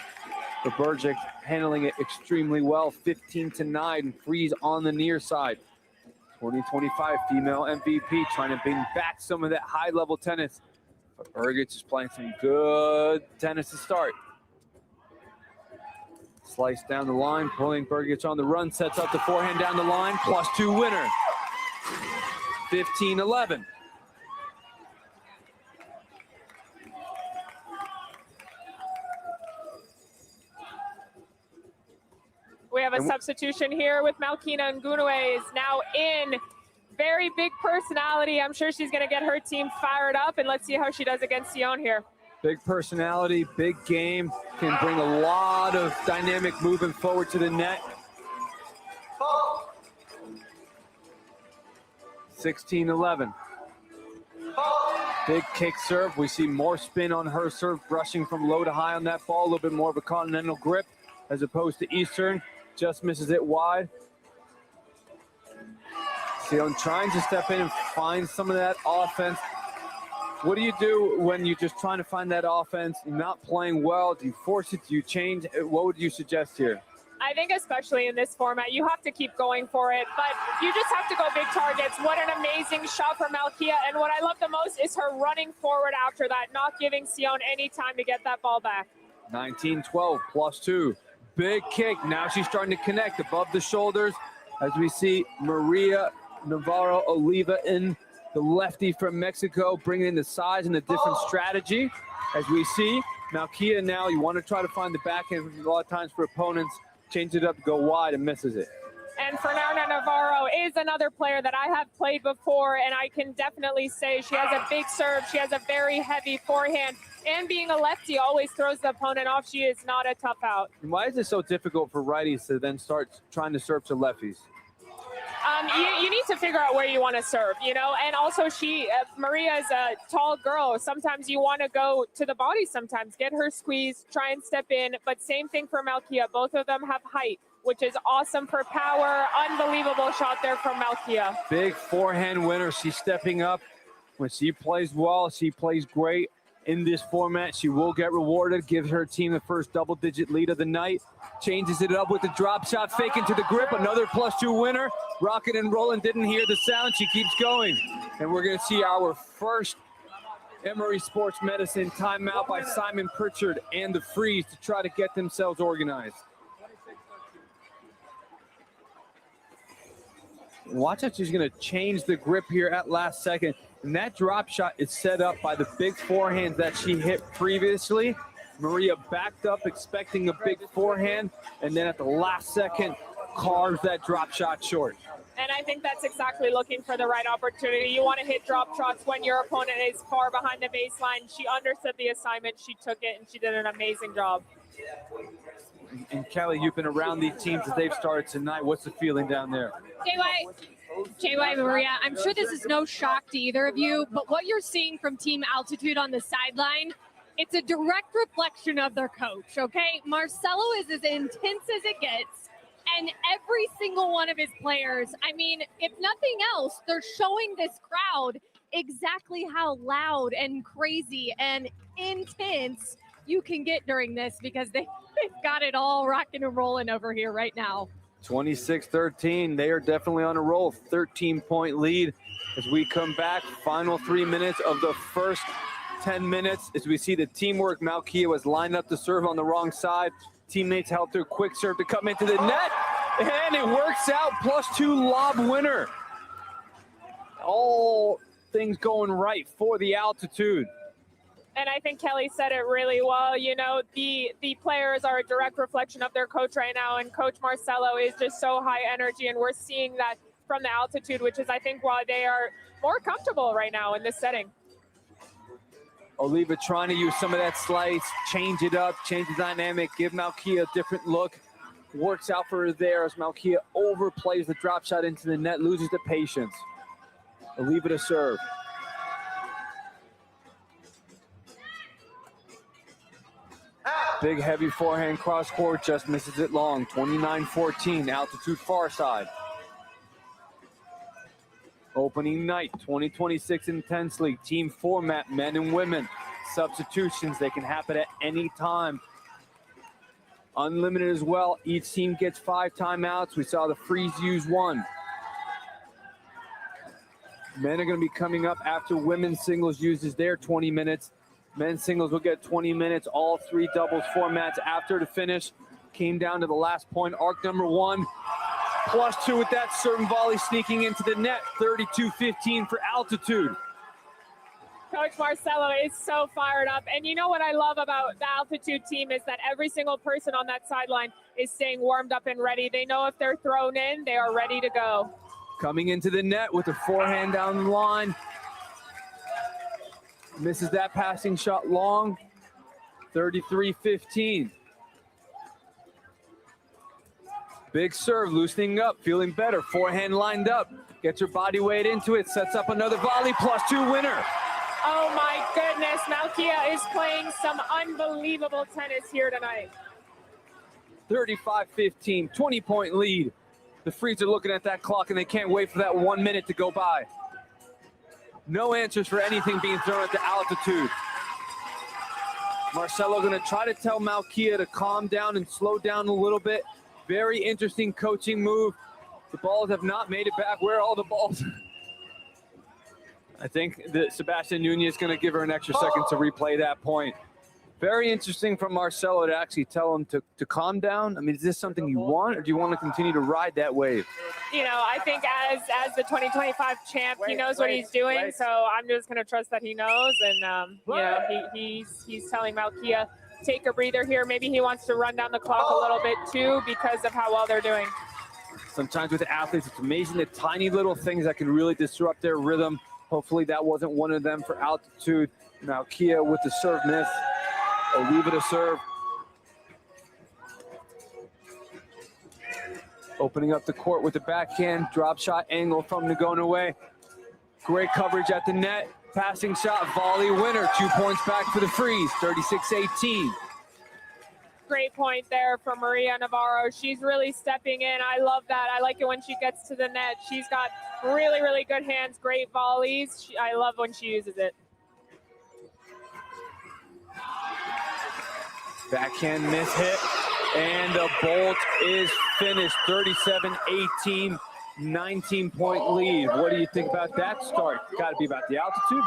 But Birgic handling it extremely well. 15-9 and freeze on the near side. 2025 female MVP trying to bring back some of that high-level tennis. But Birgit is playing some good tennis to start. Slice down the line, pulling Birgit on the run, sets up the forehand down the line, +2 winner. 15-11. We have a substitution here with Malkina Ngunue is now in. Very big personality. I'm sure she's going to get her team fired up, and let's see how she does against Sion here. Big personality, big game, can bring a lot of dynamic movement forward to the net. 16-11. Big kick serve. We see more spin on her serve, brushing from low to high on that ball. A little bit more of a continental grip as opposed to Eastern. Just misses it wide. Sion trying to step in and find some of that offense. What do you do when you're just trying to find that offense, not playing well? Do you force it? Do you change? What would you suggest here? I think especially in this format, you have to keep going for it, but you just have to go big targets. What an amazing shot from Malkia, and what I love the most is her running forward after that, not giving Sion any time to get that ball back. 19-12, +2. Big kick. Now she's starting to connect above the shoulders as we see Maria Navarro Oliva in, the lefty from Mexico, bringing in the size and the different strategy. As we see Malkia now, you want to try to find the backhand, which is a lot of times for opponents, change it up to go wide and misses it. And Fernanda Navarro is another player that I have played before, and I can definitely say she has a big serve. She has a very heavy forehand, and being a lefty always throws the opponent off. She is not a tough out. And why is it so difficult for righties to then start trying to serve to lefties? You need to figure out where you want to serve, you know, and also Maria is a tall girl. Sometimes you want to go to the body, sometimes get her squeeze, try and step in, but same thing for Malkia. Both of them have height, which is awesome for power. Unbelievable shot there from Malkia. Big forehand winner. She's stepping up. When she plays well, she plays great. In this format, she will get rewarded, gives her team the first double-digit lead of the night, changes it up with the drop shot, fake into the grip, another +2 winner. Rocking and rolling, didn't hear the sound, she keeps going. And we're gonna see our first Emory Sports Medicine timeout by Simon Pritchard and the Freeze to try to get themselves organized. Watch out, she's gonna change the grip here at last second. And that drop shot is set up by the big forehand that she hit previously. Maria backed up expecting a big forehand, and then at the last second carves that drop shot short. And I think that's exactly looking for the right opportunity. You want to hit drop shots when your opponent is far behind the baseline. She understood the assignment, she took it, and she did an amazing job. And Kelly, you've been around these teams as they've started tonight. What's the feeling down there? JY, Maria, I'm sure this is no shock to either of you, but what you're seeing from Team Altitude on the sideline, it's a direct reflection of their coach, okay? Marcelo is as intense as it gets, and every single one of his players, I mean, if nothing else, they're showing this crowd exactly how loud and crazy and intense you can get during this, because they've got it all rocking and rolling over here right now. 26-13, they are definitely on a roll. 13-point lead as we come back. Final 3 minutes of the first 10 minutes as we see the teamwork. Malkia was lined up to serve on the wrong side. Teammates helped her quick serve to come into the net, and it works out. +2 lob winner. All things going right for the Altitude. And I think Kelly said it really well. You know, the players are a direct reflection of their coach right now, and Coach Marcelo is just so high energy, and we're seeing that from the Altitude, which is, I think, why they are more comfortable right now in this setting. Oliva trying to use some of that slice, change it up, change the dynamic, give Malkia a different look. Works out for her there as Malkia overplays the drop shot into the net, loses the patience. Oliva to serve. Big heavy forehand cross court, just misses it long. 29-14, Altitude far side. Opening night, 2026 Intense League. Team format, men and women. Substitutions, they can happen at any time. Unlimited as well. Each team gets 5 timeouts. We saw the Freeze use 1. Men are going to be coming up after women's singles uses their 20 minutes. Men's singles will get 20 minutes, all 3 doubles formats after the finish. Came down to the last point, arc number 1. +2 with that serve and volley sneaking into the net. 32-15 for Altitude. Coach Marcelo is so fired up. And you know what I love about the Altitude team is that every single person on that sideline is staying warmed up and ready. They know if they're thrown in, they are ready to go. Coming into the net with a forehand down the line. Misses that passing shot long. 33-15. Big serve, loosening up, feeling better. Forehand lined up. Gets her body weight into it. Sets up another volley. +2 winner. Oh my goodness, Malkia is playing some unbelievable tennis here tonight. 35-15, 20-point lead. The Freeze are looking at that clock and they can't wait for that 1 minute to go by. No answers for anything being thrown at the Altitude. Marcelo going to try to tell Malkia to calm down and slow down a little bit. Very interesting coaching move. The balls have not made it back. Where are all the balls? I think that Sebastian Nunez is going to give her an extra second to replay that point. Very interesting from Marcelo to actually tell him to calm down. I mean, is this something you want, or do you want to continue to ride that wave? You know, I think as the 2025 champ, he knows what he's doing. So I'm just going to trust that he knows. And, you know, he's telling Malkia, take a breather here. Maybe he wants to run down the clock a little bit too because of how well they're doing. Sometimes with athletes, it's amazing the tiny little things that can really disrupt their rhythm. Hopefully that wasn't one of them for Altitude. Malkia with the serve miss. Oliva to serve. Opening up the court with the backhand. Drop shot angle from Ngonoway. Great coverage at the net. Passing shot, volley winner. 2 points back for the Freeze, 36-18. Great point there for Maria Navarro. She's really stepping in. I love that. I like it when she gets to the net. She's got really, really good hands, great volleys. I love when she uses it. Backhand miss hit, and the bolt is finished. 37-18. 19-point lead. What do you think about that start? Got to be about the altitude.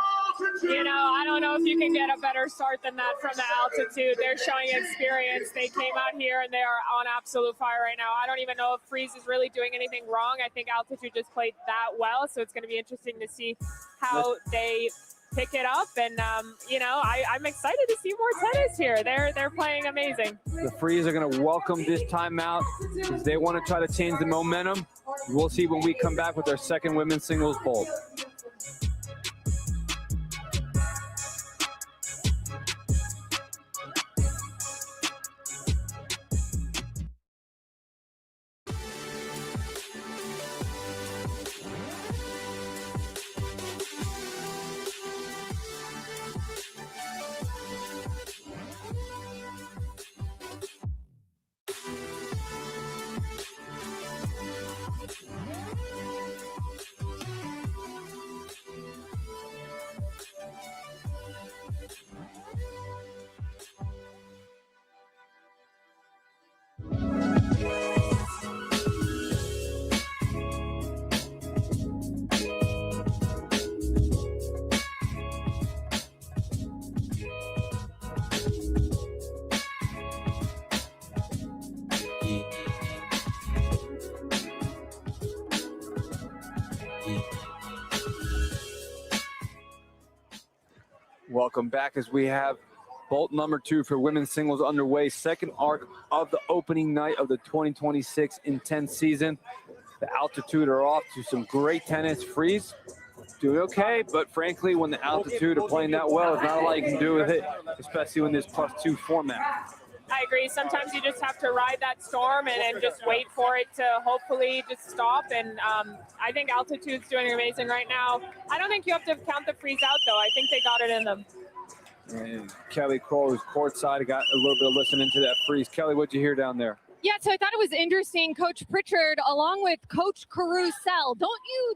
You know, I don't know if you can get a better start than that from the altitude. They're showing experience. They came out here and they are on absolute fire right now. I don't even know if Freeze is really doing anything wrong. I think altitude just played that well, so it's going to be interesting to see how they pick it up. And you know, I'm excited to see more tennis here. They're playing amazing. The Freeze are going to welcome this timeout because they want to try to change the momentum. We'll see when we come back with our second women's singles bowl. Welcome back as we have bolt number 2 for women's singles underway. Second arc of the opening night of the 2026 Intense season. The altitude are off to some great tennis. Freeze doing okay, but frankly, when the altitude are playing that well, there's not a lot you can do with it, especially in this +2 format. I agree. Sometimes you just have to ride that storm and just wait for it to hopefully just stop. And I think altitude's doing amazing right now. I don't think you have to count the Freeze out, though. I think they got it in them. And Kelly Kroll, who's courtside, I got a little bit of listening to that Freeze. Kelly, what'd you hear down there? Yeah, so I thought it was interesting. Coach Pritchard, along with Coach Carousel, don't you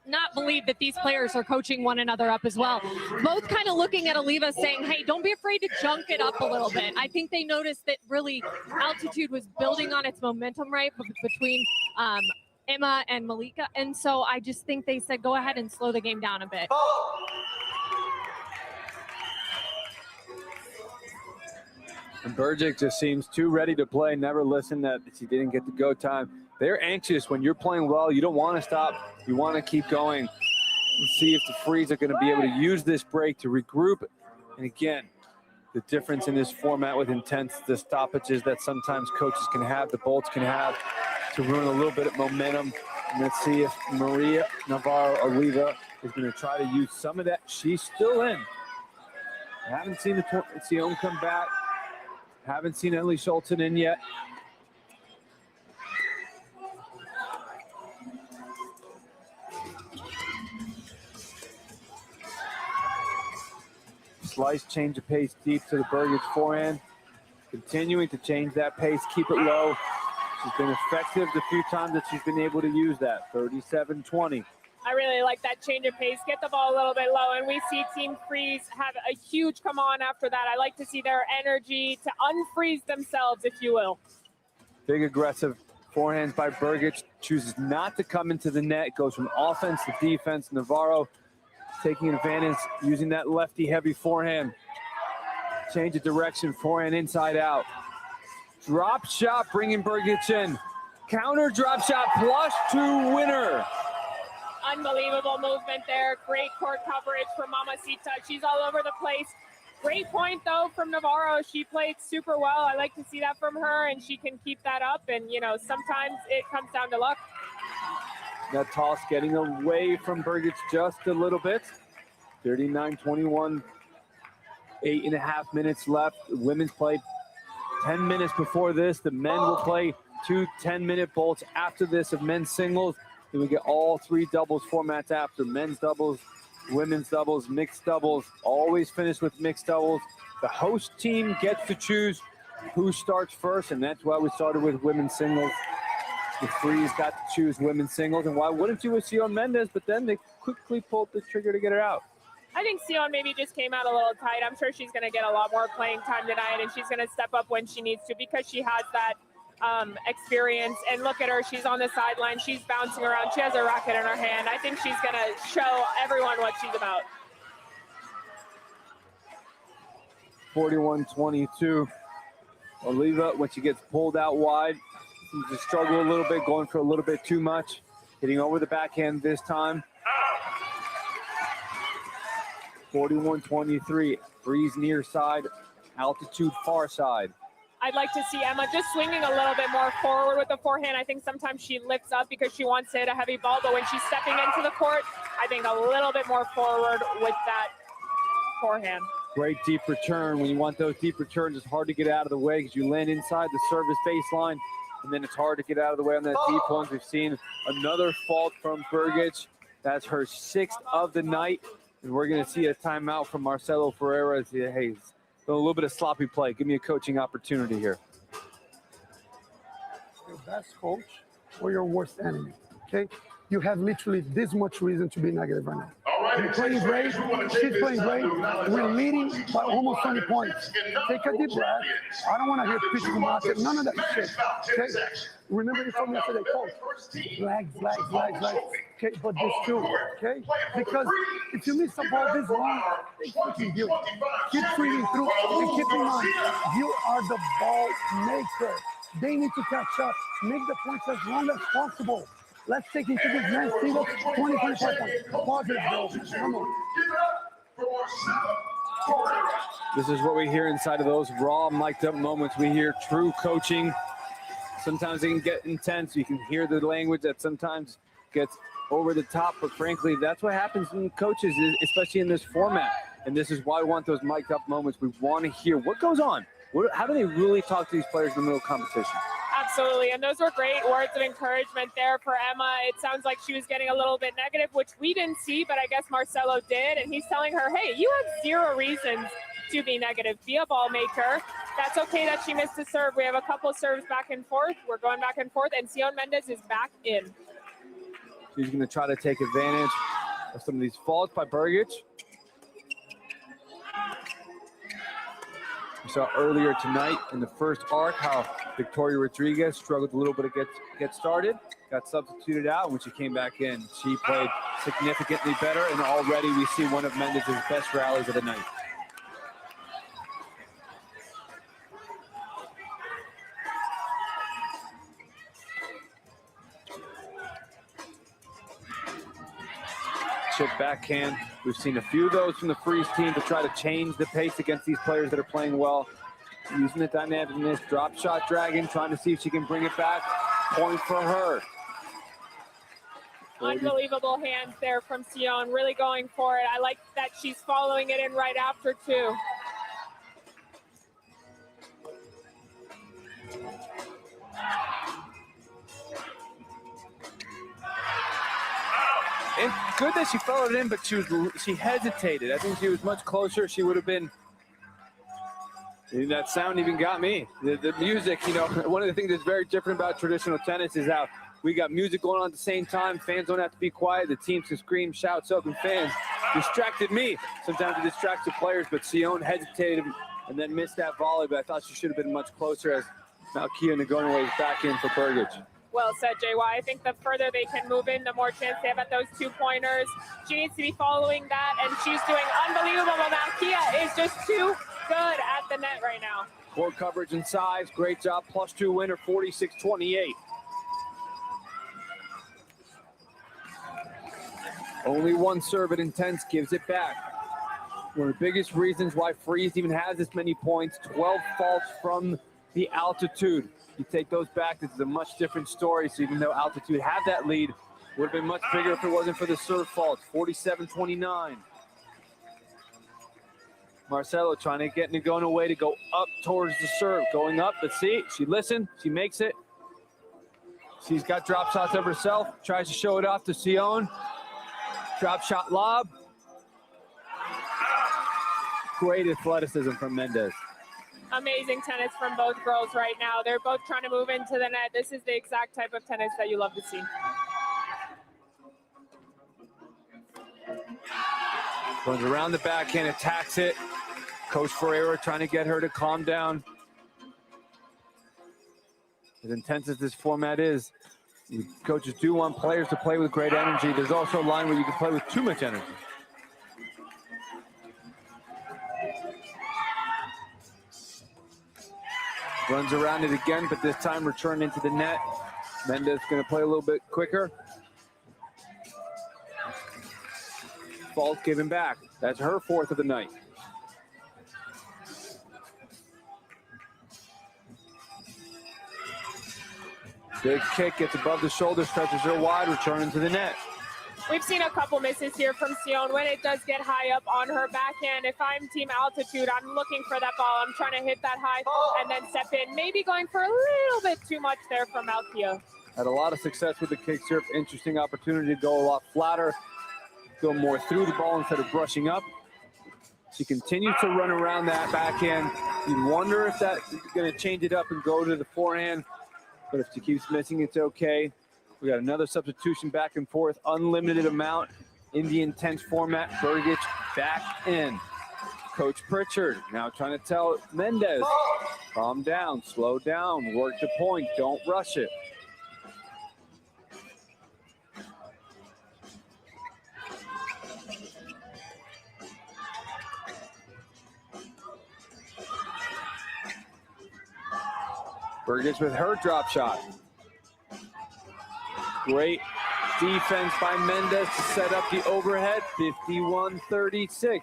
not believe that these players are coaching one another up as well? Both kind of looking at Oliva saying, hey, don't be afraid to junk it up a little bit. I think they noticed that really altitude was building on its momentum, right, between Emma and Malika. And so I just think they said, go ahead and slow the game down a bit. And Burgic just seems too ready to play, never listened that she didn't get the go time. They're anxious. When you're playing well, you don't want to stop. You want to keep going. Let's see if the Freeze are going to be able to use this break to regroup. And again, the difference in this format with Intense, the stoppages that sometimes coaches can have, the bolts can have to ruin a little bit of momentum. And let's see if Maria Navarro Oliva is going to try to use some of that. She's still in. I haven't seen the Sion come back. Haven't seen Emily Schulten in yet. Slice, change of pace deep to the Burgage forehand. Continuing to change that pace, keep it low. She's been effective the few times that she's been able to use that. 37-20. I really like that change of pace. Get the ball a little bit low, and we see Team Freeze have a huge come on after that. I like to see their energy to unfreeze themselves, if you will. Big aggressive forehands by Burgich. Chooses not to come into the net. Goes from offense to defense. Navarro taking advantage, using that lefty heavy forehand. Change of direction, forehand inside out. Drop shot, bringing Burgich in. Counter drop shot, +2 winner. Unbelievable movement there. Great court coverage from Mamacita. She's all over the place. Great point, though, from Navarro. She played super well. I like to see that from her, and she can keep that up. And, you know, sometimes it comes down to luck. That toss getting away from Burgich just a little bit. 39-21, 8.5 minutes left. The women's played 10 minutes before this. The men will play 2 10-minute bolts after this of men's singles. Then we get all 3 doubles formats after. Men's doubles, women's doubles, mixed doubles. Always finish with mixed doubles. The host team gets to choose who starts first, and that's why we started with women's singles. The Freeze got to choose women's singles, and why wouldn't you with Sion Mendez? But then they quickly pulled the trigger to get her out. I think Sion maybe just came out a little tight. I'm sure she's going to get a lot more playing time tonight, and she's going to step up when she needs to because she has that experience. And look at her, she's on the sideline, she's bouncing around, she has a racket in her hand. I think she's going to show everyone what she's about. 41-22. Oliva, when she gets pulled out wide, seems to struggle a little bit, going for a little bit too much. Hitting over the backhand this time. 41-23. Breeze near side, altitude far side. I'd like to see Emma just swinging a little bit more forward with the forehand. I think sometimes she lifts up because she wants to hit a heavy ball, but when she's stepping into the court, I think a little bit more forward with that forehand. Great deep return. When you want those deep returns, it's hard to get out of the way because you land inside the service baseline, and then it's hard to get out of the way on that deep one. We've seen another fault from Burgich. That's her 6th of the night, and we're going to see a timeout from Marcelo Ferreira. Hey, a little bit of sloppy play. Give me a coaching opportunity here. Your best coach or your worst enemy, okay? You have literally this much reason to be negative right now. You're playing great, she's playing great, we're leading by almost 20 points. Take a deep breath. I don't want to hear pitch from market, none of that shit, okay? Remember you told me yesterday, coach, flags, okay, but this too, okay? Because if you miss a ball this long, they fucking do it. Keep feeding through, and keep in mind, you are the ball maker. They need to catch up, make the points as long as possible. Let's take into this next single 20, 25 points. Positive, bro. Come on. This is what we hear inside of those raw, mic'd up moments. We hear true coaching. Sometimes it can get intense. You can hear the language that sometimes gets over the top, but frankly, that's what happens in coaches, especially in this format. And this is why we want those mic'd up moments. We want to hear what goes on. How do they really talk to these players in the middle of competition? Absolutely, and those were great words of encouragement there for Emma. It sounds like she was getting a little bit negative, which we didn't see, but I guess Marcelo did, and he's telling her, hey, you have 0 reasons to be negative. Be a ball maker. That's okay that she missed a serve. We have a couple of serves back and forth. We're going back and forth, and Sion Mendez is back in. She's going to try to take advantage of some of these faults by Burgich. We saw earlier tonight in the first arc how Victoria Rodriguez struggled a little bit to get started, got substituted out. When she came back in, she played significantly better, and already we see one of Mendez's best rallies of the night. Chip backhand. We've seen a few of those from the Freeze team to try to change the pace against these players that are playing well. Using the dynamicness, drop shot dragon, trying to see if she can bring it back. Point for her. Unbelievable hands there from Sion, really going for it. I like that she's following it in right after, too. And good that she followed it in, but she hesitated. I think she was much closer. She would have been. That sound even got me. The music, you know, one of the things that's very different about traditional tennis is how we got music going on at the same time. Fans don't have to be quiet. The teams can scream, shout, so can fans. Distracted me. Sometimes it distracts the players, but Sion hesitated and then missed that volley, but I thought she should have been much closer as Malkia Nagonaway is back in for Burgich. Well said, JY. I think the further they can move in, the more chance they have at those 2-pointers. She needs to be following that, and she's doing unbelievable. Malkia is just too good at the net right now. Court coverage and size, great job. +2 winner, 46-28. Only one serve at Intense gives it back. One of the biggest reasons why Freeze even has this many points, 12 faults from the altitude. You take those back, this is a much different story. So even though altitude had that lead, would have been much bigger if it wasn't for the serve faults. 47-29. Marcelo trying to get Nagonaway to go up towards the serve. Going up, but see, she listened, she makes it. She's got drop shots of herself, tries to show it off to Sion. Drop shot lob. Great athleticism from Mendez. Amazing tennis from both girls right now. They're both trying to move into the net. This is the exact type of tennis that you love to see. Goes around the backhand, attacks it. Coach Ferreira trying to get her to calm down. As intense as this format is, coaches do want players to play with great energy. There's also a line where you can play with too much energy. Runs around it again, but this time return into the net. Mendez going to play a little bit quicker. Fault given back. That's her 4th of the night. Big kick, gets above the shoulder, stretches her wide, return into the net. We've seen a couple misses here from Sion when it does get high up on her backhand. If I'm team altitude, I'm looking for that ball. I'm trying to hit that high and then step in. Maybe going for a little bit too much there from Althea. Had a lot of success with the kick serve. Interesting opportunity to go a lot flatter, go more through the ball instead of brushing up. She continues to run around that backhand. You wonder if that's going to change it up and go to the forehand. But if she keeps missing, it's okay. We got another substitution back and forth, unlimited amount in the intense format. Burgich back in. Coach Pritchard now trying to tell Mendez, calm down, slow down, work the point, don't rush it. Burgich with her drop shot. Great defense by Mendez to set up the overhead, 51-36.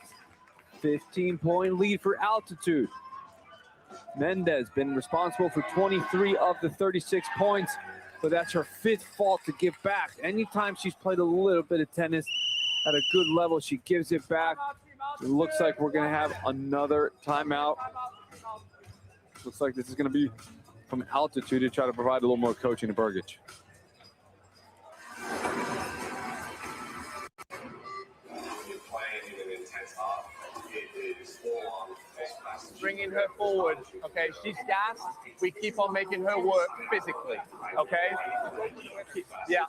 15-point lead for Altitude. Mendez been responsible for 23 of the 36 points, but that's her 5th fault to give back. Anytime she's played a little bit of tennis at a good level, she gives it back. It looks like we're gonna have another timeout. Looks like this is gonna be from Altitude to try to provide a little more coaching to Burgich. Bringing her forward, okay? She's gassed. We keep on making her work physically, okay? Yeah.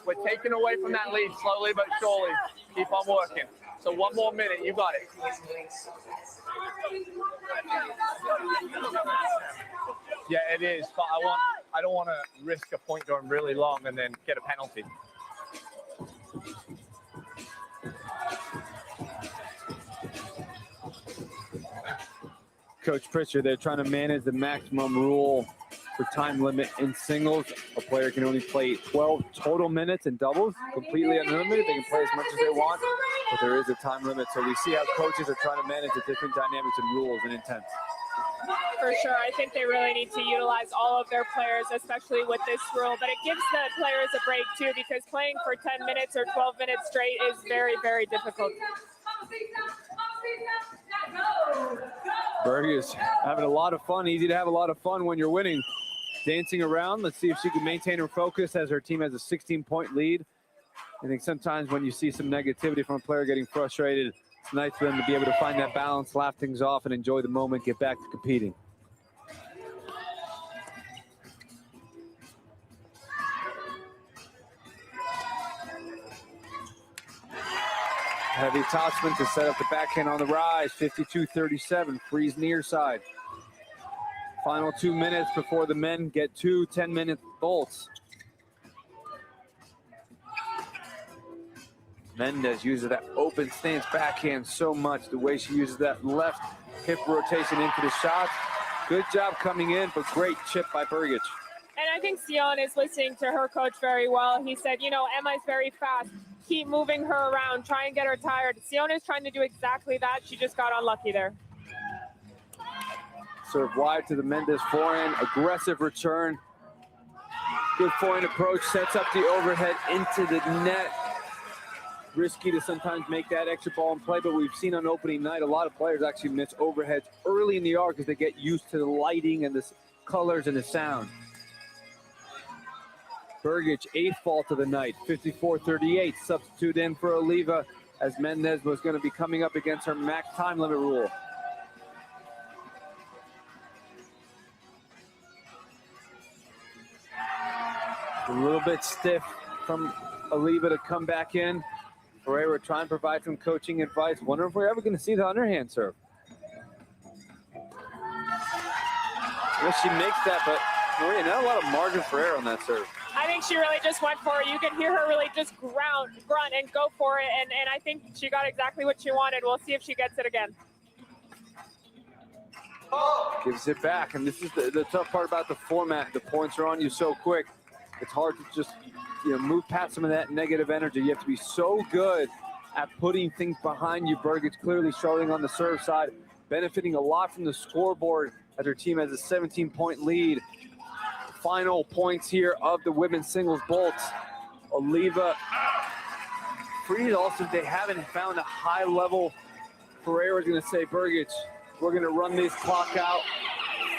We're taking away from that lead slowly but surely. Keep on working. So 1 more minute, you got it. Yeah, it is, but I don't want to risk a point going really long and then get a penalty. Coach Pritchard, they're trying to manage the maximum rule for time limit in singles. A player can only play 12 total minutes in doubles, completely unlimited. They can play as much as they want, but there is a time limit. So we see how coaches are trying to manage the different dynamics and rules in Intense. For sure, I think they really need to utilize all of their players, especially with this rule. But it gives the players a break too, because playing for 10 minutes or 12 minutes straight is very, very difficult. Berg is having a lot of fun. Easy to have a lot of fun when you're winning. Dancing around. Let's see if she can maintain her focus as her team has a 16-point lead. I think sometimes when you see some negativity from a player getting frustrated, it's nice for them to be able to find that balance, laugh things off, and enjoy the moment, get back to competing. Heavy topspin to set up the backhand on the rise, 52-37, freeze near side. Final 2 minutes before the men get 2 10-minute bolts. Mendez uses that open stance backhand so much, the way she uses that left hip rotation into the shot. Good job coming in, but great chip by Burgich. And I think Sion is listening to her coach very well. He said, you know, Emma's very fast. Keep moving her around, try and get her tired. Sion is trying to do exactly that. She just got unlucky there. Serve wide to the Mendez forehand, aggressive return. Good forehand approach, sets up the overhead into the net. Risky to sometimes make that extra ball in play, but we've seen on opening night a lot of players actually miss overheads early in the arc because they get used to the lighting and the colors and the sound. Burgich, 8th fault of the night, 54-38. Substitute in for Oliva as Mendez was going to be coming up against her max time limit rule. A little bit stiff from Oliva to come back in. Ferreira trying to provide some coaching advice. Wonder if we're ever going to see the underhand serve. Well, she makes that, but Maria, not a lot of margin for error on that serve. I think she really just went for it. You can hear her really just grunt and go for it, and I think she got exactly what she wanted. We'll see if she gets it again. Gives it back, and this is the tough part about the format. The points are on you so quick. It's hard to just move past some of that negative energy. You have to be so good at putting things behind you. Birgit's clearly struggling on the serve side, benefiting a lot from the scoreboard as her team has a 17-point lead. Final points here of the women's singles bolts. Oliva, Freed also, they haven't found a high level. Ferreira's going to say, Birgit, we're going to run this clock out.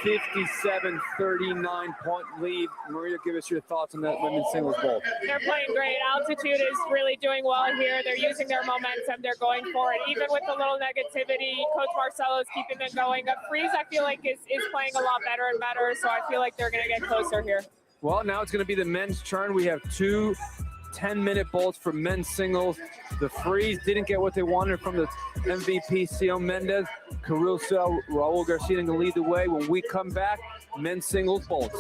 57-39 point lead. Maria, give us your thoughts on that women's singles bolt. They're playing great. Altitude is really doing well here. They're using their momentum. They're going for it. Even with a little negativity, Coach Marcelo is keeping them going. Freeze, I feel like, is playing a lot better and better, so I feel like they're going to get closer here. Well, now it's going to be the men's turn. We have two 10-minute bolts for men's singles. The Freeze didn't get what they wanted from the MVP, Sion Mendez. Caruso, Raul Garcia going to lead the way. When we come back, men's singles bolts.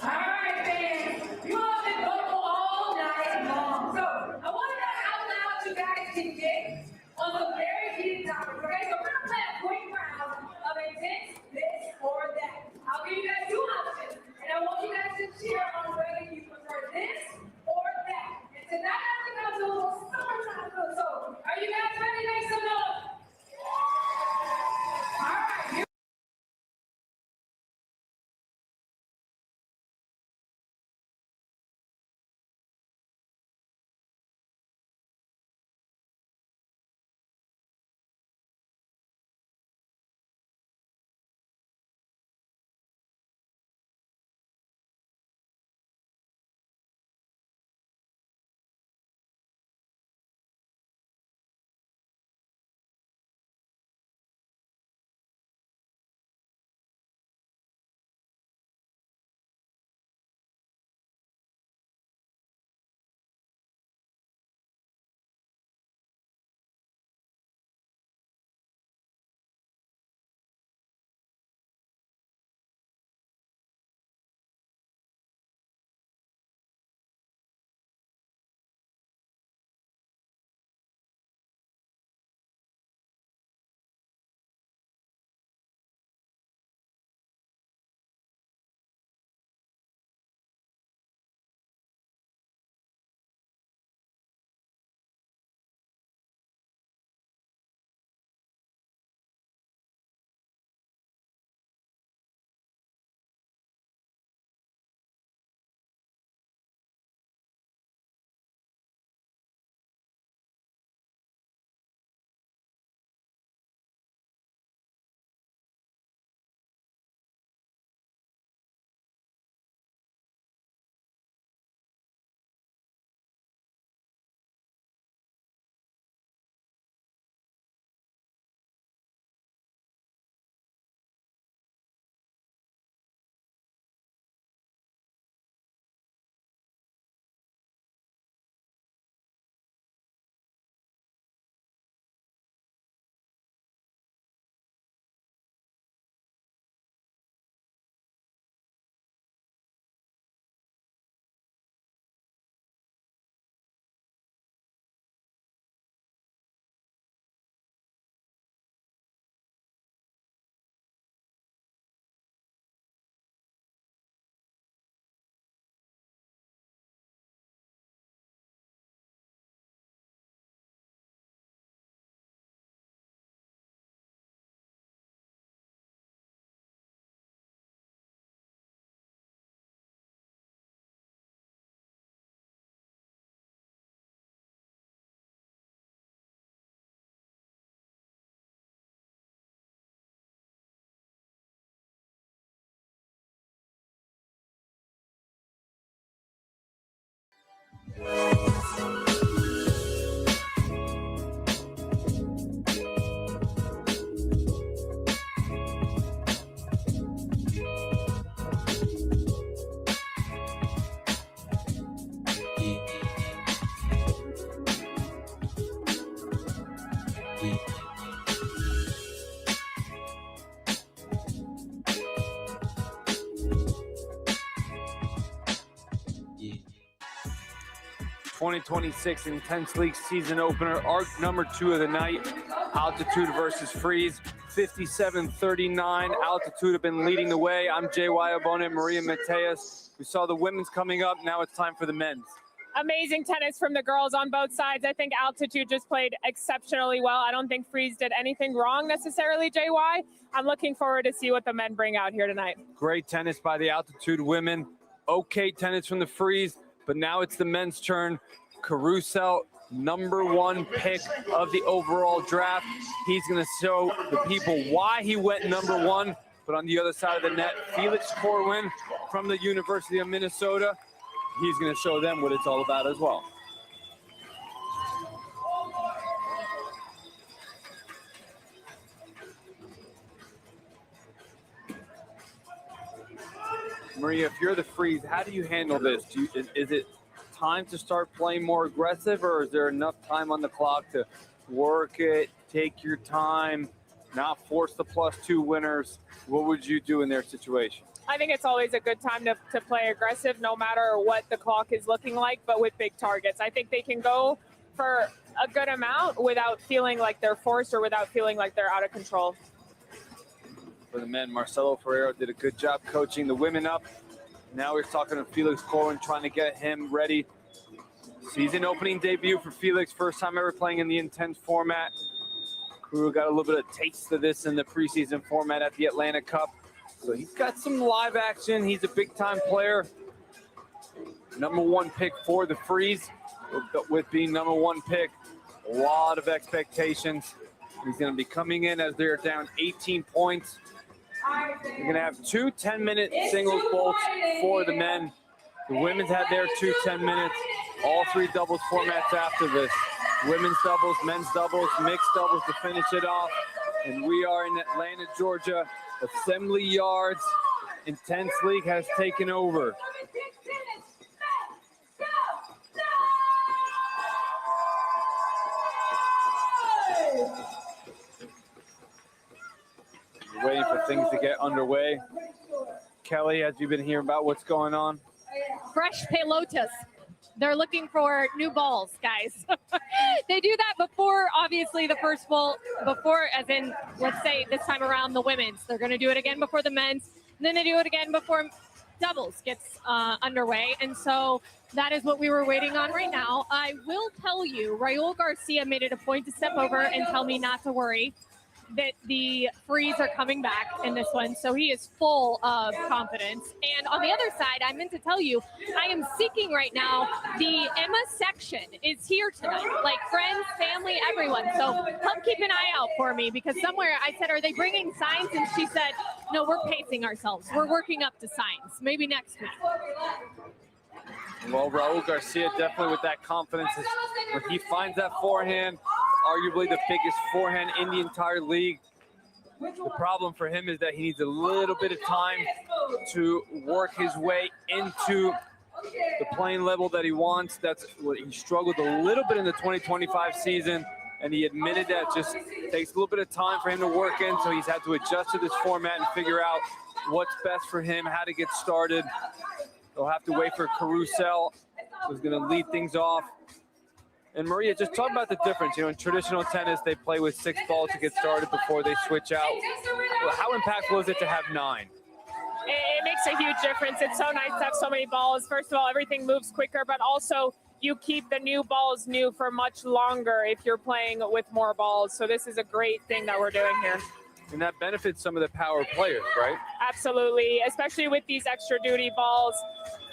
Alright, fans, you all been vocal all night long. So I want to know how loud you guys can get on some very heated topics. Okay, so we're gonna play a quick round of intense this or that. I'll give you guys two options. 2026 Intense League season opener, arc number 2 of the night. Altitude versus Freeze, 57-39. Altitude have been leading the way. I'm JY Obona and Maria Mateus. We saw the women's coming up. Now it's time for the men's. Amazing tennis from the girls on both sides. I think Altitude just played exceptionally well. I don't think Freeze did anything wrong necessarily, JY. I'm looking forward to see what the men bring out here tonight. Great tennis by the Altitude women. Okay tennis from the Freeze, but now it's the men's turn. Caruso, number 1 pick of the overall draft. He's going to show the people why he went number 1. But on the other side of the net, Felix Corwin from the University of Minnesota. He's going to show them what it's all about as well. Maria, if you're the Freeze, how do you handle this? Is it time to start playing more aggressive, or is there enough time on the clock to work it, take your time, not force the +2 winners? What would you do in their situation? I think it's always a good time to play aggressive no matter what the clock is looking like, but with big targets. I think they can go for a good amount without feeling like they're forced or without feeling like they're out of control. For the men, Marcelo Ferreira did a good job coaching the women up. Now we're talking to Felix Corwin, trying to get him ready. Season opening debut for Felix, first time ever playing in the Intense format. Crew got a little bit of taste of this in the preseason format at the Atlanta Cup. So he's got some live action. He's a big-time player. Number 1 pick for the Freeze. With being number 1 pick, a lot of expectations. He's going to be coming in as they're down 18 points. We're going to have 2 10-minute singles bolts for the men. The women's had their 2 10 minutes. All 3 doubles formats after this. Women's doubles, men's doubles, mixed doubles to finish it off. And we are in Atlanta, Georgia. Assembly Yards. Intense League has taken over. Waiting for things to get underway. Kelly, have you been hearing about what's going on? Fresh pelotas. They're looking for new balls, guys. They do that before, obviously, the first ball, before, as in, let's say this time around, the women's. They're going to do it again before the men's. And then they do it again before doubles gets underway. And so that is what we were waiting on right now. I will tell you, Raul Garcia made it a point to step over and tell me not to worry, that the Freeze are coming back in this one. So he is full of confidence. And on the other side, I meant to tell you, I am seeking right now, the Emma section is here tonight. Like friends, family, everyone. So help keep an eye out for me, because somewhere I said, are they bringing signs? And she said, no, we're pacing ourselves. We're working up to signs. Maybe next week. Well, Raul Garcia definitely with that confidence. When he finds that forehand, arguably the biggest forehand in the entire league. The problem for him is that he needs a little bit of time to work his way into the playing level that he wants. That's what he struggled a little bit in the 2025 season, and he admitted that just takes a little bit of time for him to work in, so he's had to adjust to this format and figure out what's best for him, how to get started. They'll have to wait for Carousel, who's going to lead things off. And Maria, just talk about the difference. You know, in traditional tennis, they play with 6 balls to get started before they switch out. How impactful is it to have 9? It makes a huge difference. It's so nice to have so many balls. First of all, everything moves quicker, but also you keep the new balls new for much longer if you're playing with more balls. So this is a great thing that we're doing here. And that benefits some of the power players, right? Absolutely, especially with these extra duty balls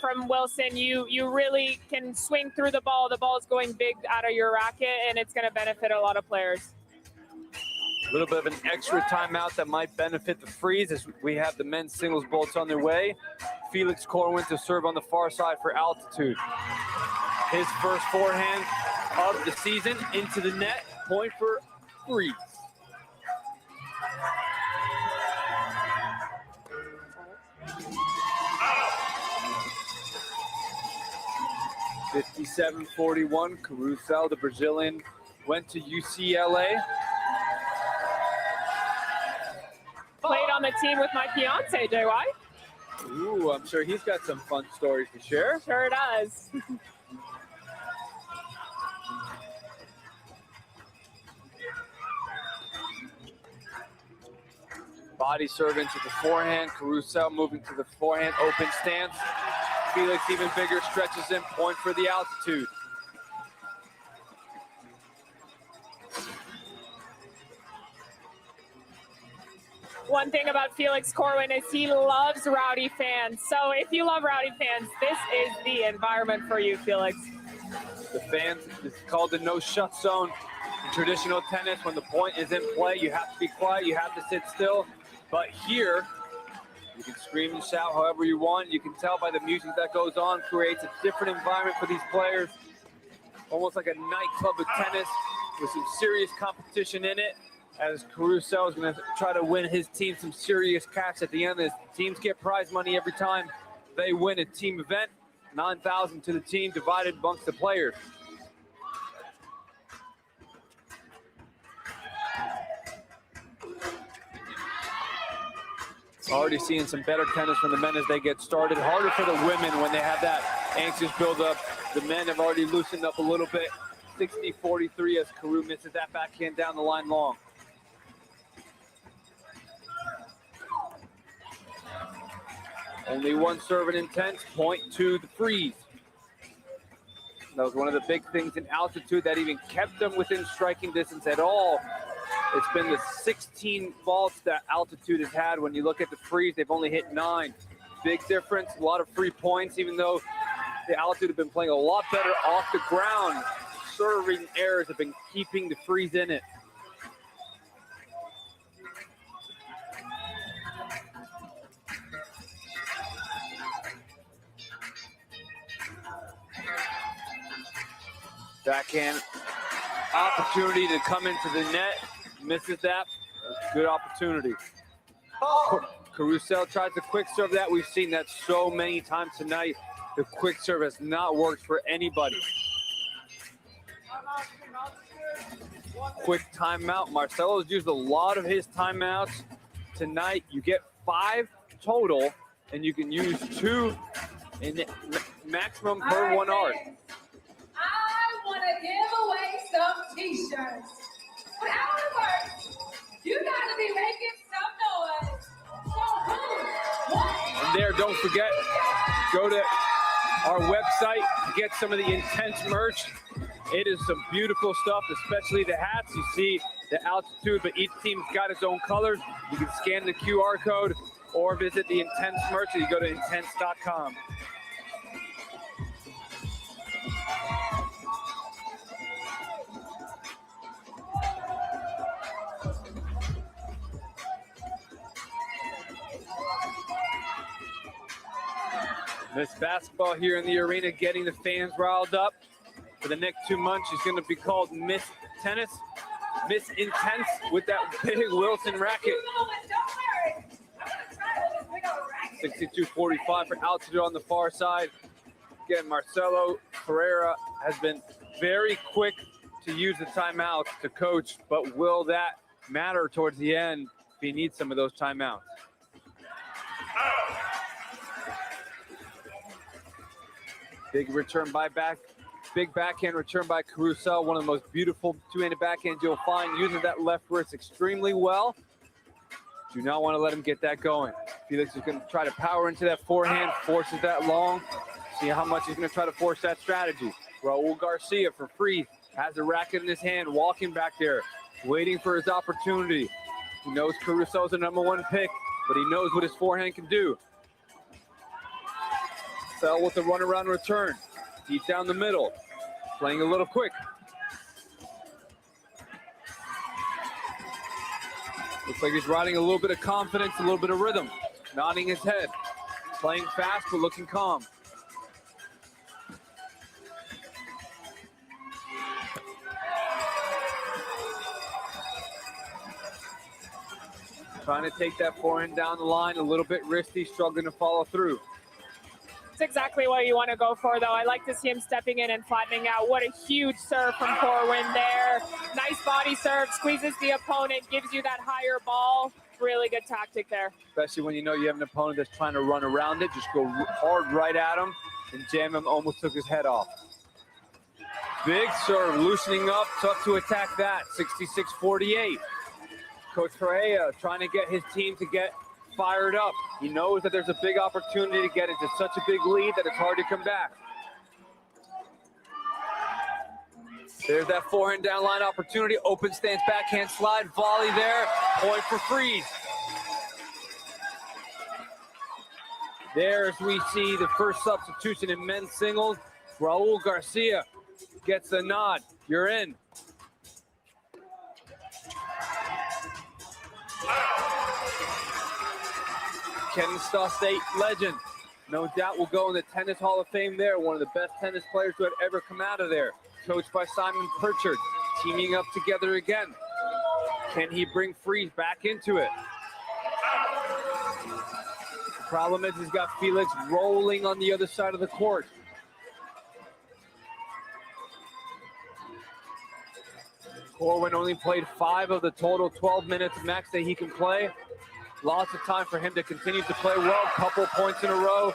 from Wilson. You really can swing through the ball. The ball is going big out of your racket, and it's going to benefit a lot of players. A little bit of an extra timeout that might benefit the Freeze as we have the men's singles bolts on their way. Felix Corwin to serve on the far side for Altitude. His first forehand of the season into the net. Point for Freeze. (57-41). Carousel, the Brazilian, went to UCLA. Played on the team with my fiance, JY. Ooh, I'm sure he's got some fun stories to share. Sure does. Body serve into the forehand. Caruso moving to the forehand, open stance. Felix even bigger, stretches in, point for the altitude. One thing about Felix Corwin is he loves rowdy fans. So if you love rowdy fans, this is the environment for you, Felix. The fans, it's called the no-shut zone. In traditional tennis, when the point is in play, you have to be quiet, you have to sit still. But here, you can scream and shout however you want. You can tell by the music that goes on, creates a different environment for these players. Almost like a nightclub of tennis with some serious competition in it. As Caruso is going to try to win his team some serious cash at the end of this. Teams get prize money every time they win a team event. 9,000 to the team, divided amongst the players. Already seeing some better tennis from the men as they get started. Harder for the women when they have that anxious build-up. The men have already loosened up a little bit. 60-43 as Caru misses that backhand down the line long. Only one serve in Intense, point to the freeze. That was one of the big things in altitude that even kept them within striking distance at all. It's been the 16 faults that altitude has had. When you look at the freeze, they've only hit 9. Big difference, a lot of free points, even though the altitude have been playing a lot better off the ground. Serving errors have been keeping the freeze in it. Backhand opportunity to come into the net. Misses that. Good opportunity. Caruso tries to quick serve that. We've seen that so many times tonight. The quick serve has not worked for anybody. Quick timeout. Marcelo's used a lot of his timeouts tonight. You get 5 total, and you can use 2 in maximum per 1 art. I want to give away some t-shirts. But how it works, you got to be making some noise. So who? What? And there, don't forget, go to our website to get some of the Intense merch. It is some beautiful stuff, especially the hats. You see the altitude, but each team's got its own colors. You can scan the QR code or visit the Intense merch, and you go to intense.com. Miss Basketball here in the arena, getting the fans riled up. For the next 2 months, she's going to be called Miss Tennis, Miss Intense, with that big Wilson racket. 62-45 for altitude on the far side. Again, Marcelo Pereira has been very quick to use the timeouts to coach, but will that matter towards the end if he needs some of those timeouts? Big return by big backhand return by Caruso. One of the most beautiful two-handed backhands you'll find. Uses that left wrist extremely well. Do not want to let him get that going. Felix is going to try to power into that forehand, forces that long. See how much he's going to try to force that strategy. Raul Garcia for free has a racket in his hand, walking back there, waiting for his opportunity. He knows Caruso's the #1 pick, but he knows what his forehand can do. Fell with the runaround return. Deep down the middle. Playing a little quick. Looks like he's riding a little bit of confidence, a little bit of rhythm. Nodding his head. Playing fast, but looking calm. Trying to take that forehand down the line, a little bit risky, struggling to follow through. That's exactly what you want to go for, though. I like to see him stepping in and flattening out. What a huge serve from Corwin there. Nice body serve, squeezes the opponent, gives you that higher ball. Really good tactic there. Especially when you know you have an opponent that's trying to run around it. Just go hard right at him and jam him. Almost took his head off. Big serve, loosening up, tough to attack that. 66-48. Coach Correa trying to get his team to get fired up. He knows that there's a big opportunity to get into such a big lead that it's hard to come back. There's that forehand down line opportunity. Open stance, backhand slide, volley there. Point for Freeze. There, as we see the first substitution in men's singles, Raul Garcia gets the nod. You're in. Kennesaw State legend. No doubt will go in the Tennis Hall of Fame there. One of the best tennis players who had ever come out of there. Coached by Simon Pritchard, teaming up together again. Can he bring Freeze back into it? The problem is he's got Felix rolling on the other side of the court. Corwin only played 5 of the total 12 minutes max that he can play. Lots of time for him to continue to play well. Couple points in a row.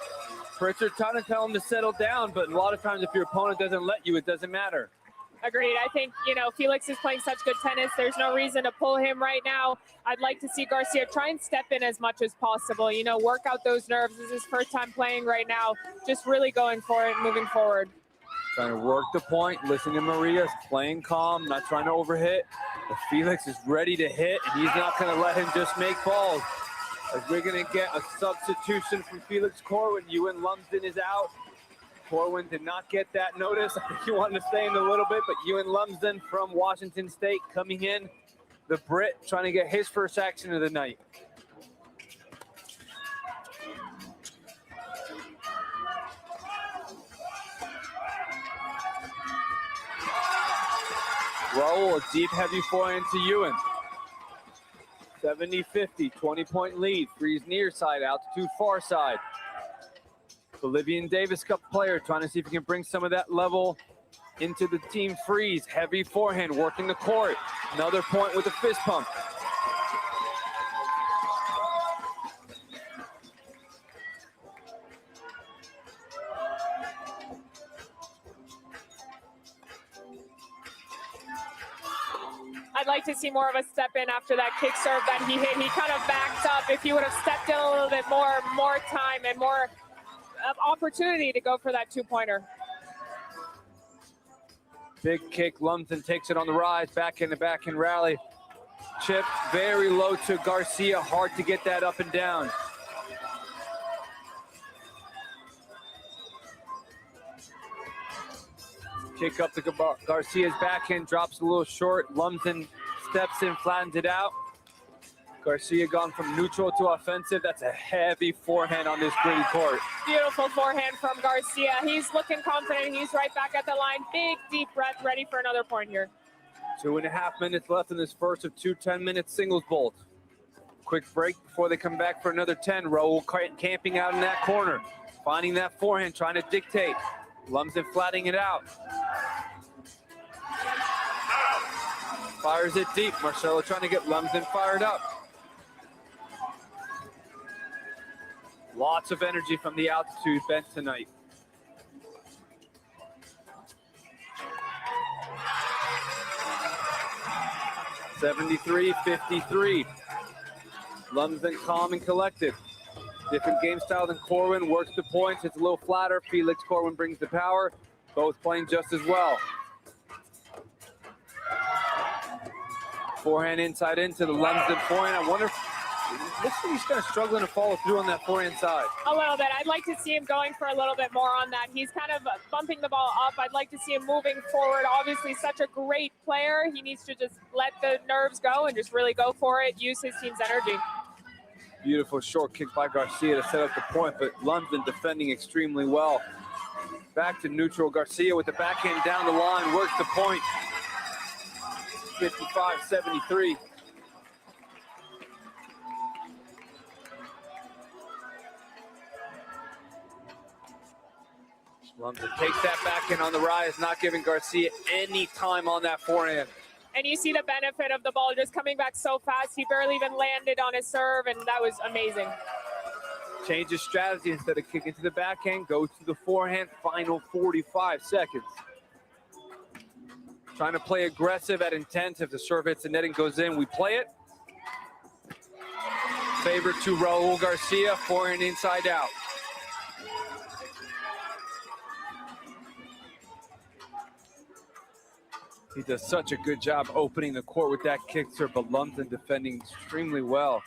Pritchard trying to tell him to settle down, but a lot of times if your opponent doesn't let you, it doesn't matter. Agreed. I think, Felix is playing such good tennis. There's no reason to pull him right now. I'd like to see Garcia try and step in as much as possible, work out those nerves. This is his first time playing right now. Just really going for it, moving forward. Trying to work the point, listen to Maria's playing calm, not trying to overhit. But Felix is ready to hit, and he's not going to let him just make balls. As we're going to get a substitution from Felix Corwin. Ewan Lumsden is out. Corwin did not get that notice. I think he wanted to stay in a little bit, but Ewan Lumsden from Washington State coming in. The Brit trying to get his first action of the night. Raul, a deep, heavy forehand to Ewan. 70-50, 20-point lead. Freeze near side, altitude far side. Bolivian Davis Cup player trying to see if he can bring some of that level into the team. Freeze, heavy forehand, working the court. Another point with a fist pump. I'd like to see more of a step in after that kick serve that he hit. He kind of backed up. If he would have stepped in a little bit more time and more opportunity to go for that 2-pointer. Big kick, Lumsden takes it on the rise, back in the backhand rally. Chip very low to Garcia, hard to get that up and down. Kick up to Garcia's backhand, drops a little short. Lumsden steps in, flattens it out. Garcia gone from neutral to offensive. That's a heavy forehand on this gritty court. Beautiful forehand from Garcia. He's looking confident. He's right back at the line. Big, deep breath, ready for another point here. 2.5 minutes left in this first of 2 10-minute singles bowls. Quick break before they come back for another 10. Raul camping out in that corner, finding that forehand, trying to dictate. Lumsden flattening it out. Fires it deep. Marcelo trying to get Lumsden fired up. Lots of energy from the altitude bench tonight. (73-53). Lumsden calm and collected. Different game style than Corwin, works the points, it's a little flatter. Felix Corwin brings the power, both playing just as well. Forehand inside into the Lumsden forehand. I wonder if, looks like he's kind of struggling to follow through on that forehand side. A little bit. I'd like to see him going for a little bit more on that. He's kind of bumping the ball up. I'd like to see him moving forward. Obviously, such a great player. He needs to just let the nerves go and just really go for it, use his team's energy. Beautiful short kick by Garcia to set up the point, but Lumsden defending extremely well. Back to neutral. Garcia with the backhand down the line, works the point. 55-73. Lumsden takes that backhand on the rise, not giving Garcia any time on that forehand. And you see the benefit of the ball just coming back so fast. He barely even landed on his serve, and that was amazing. Change his strategy. Instead of kicking to the backhand, go to the forehand. Final 45 seconds. Trying to play aggressive at Intense. If the serve hits the net and goes in, we play it. favor to Raul Garcia, forehand inside out. He does such a good job opening the court with that kick serve, but London defending extremely well.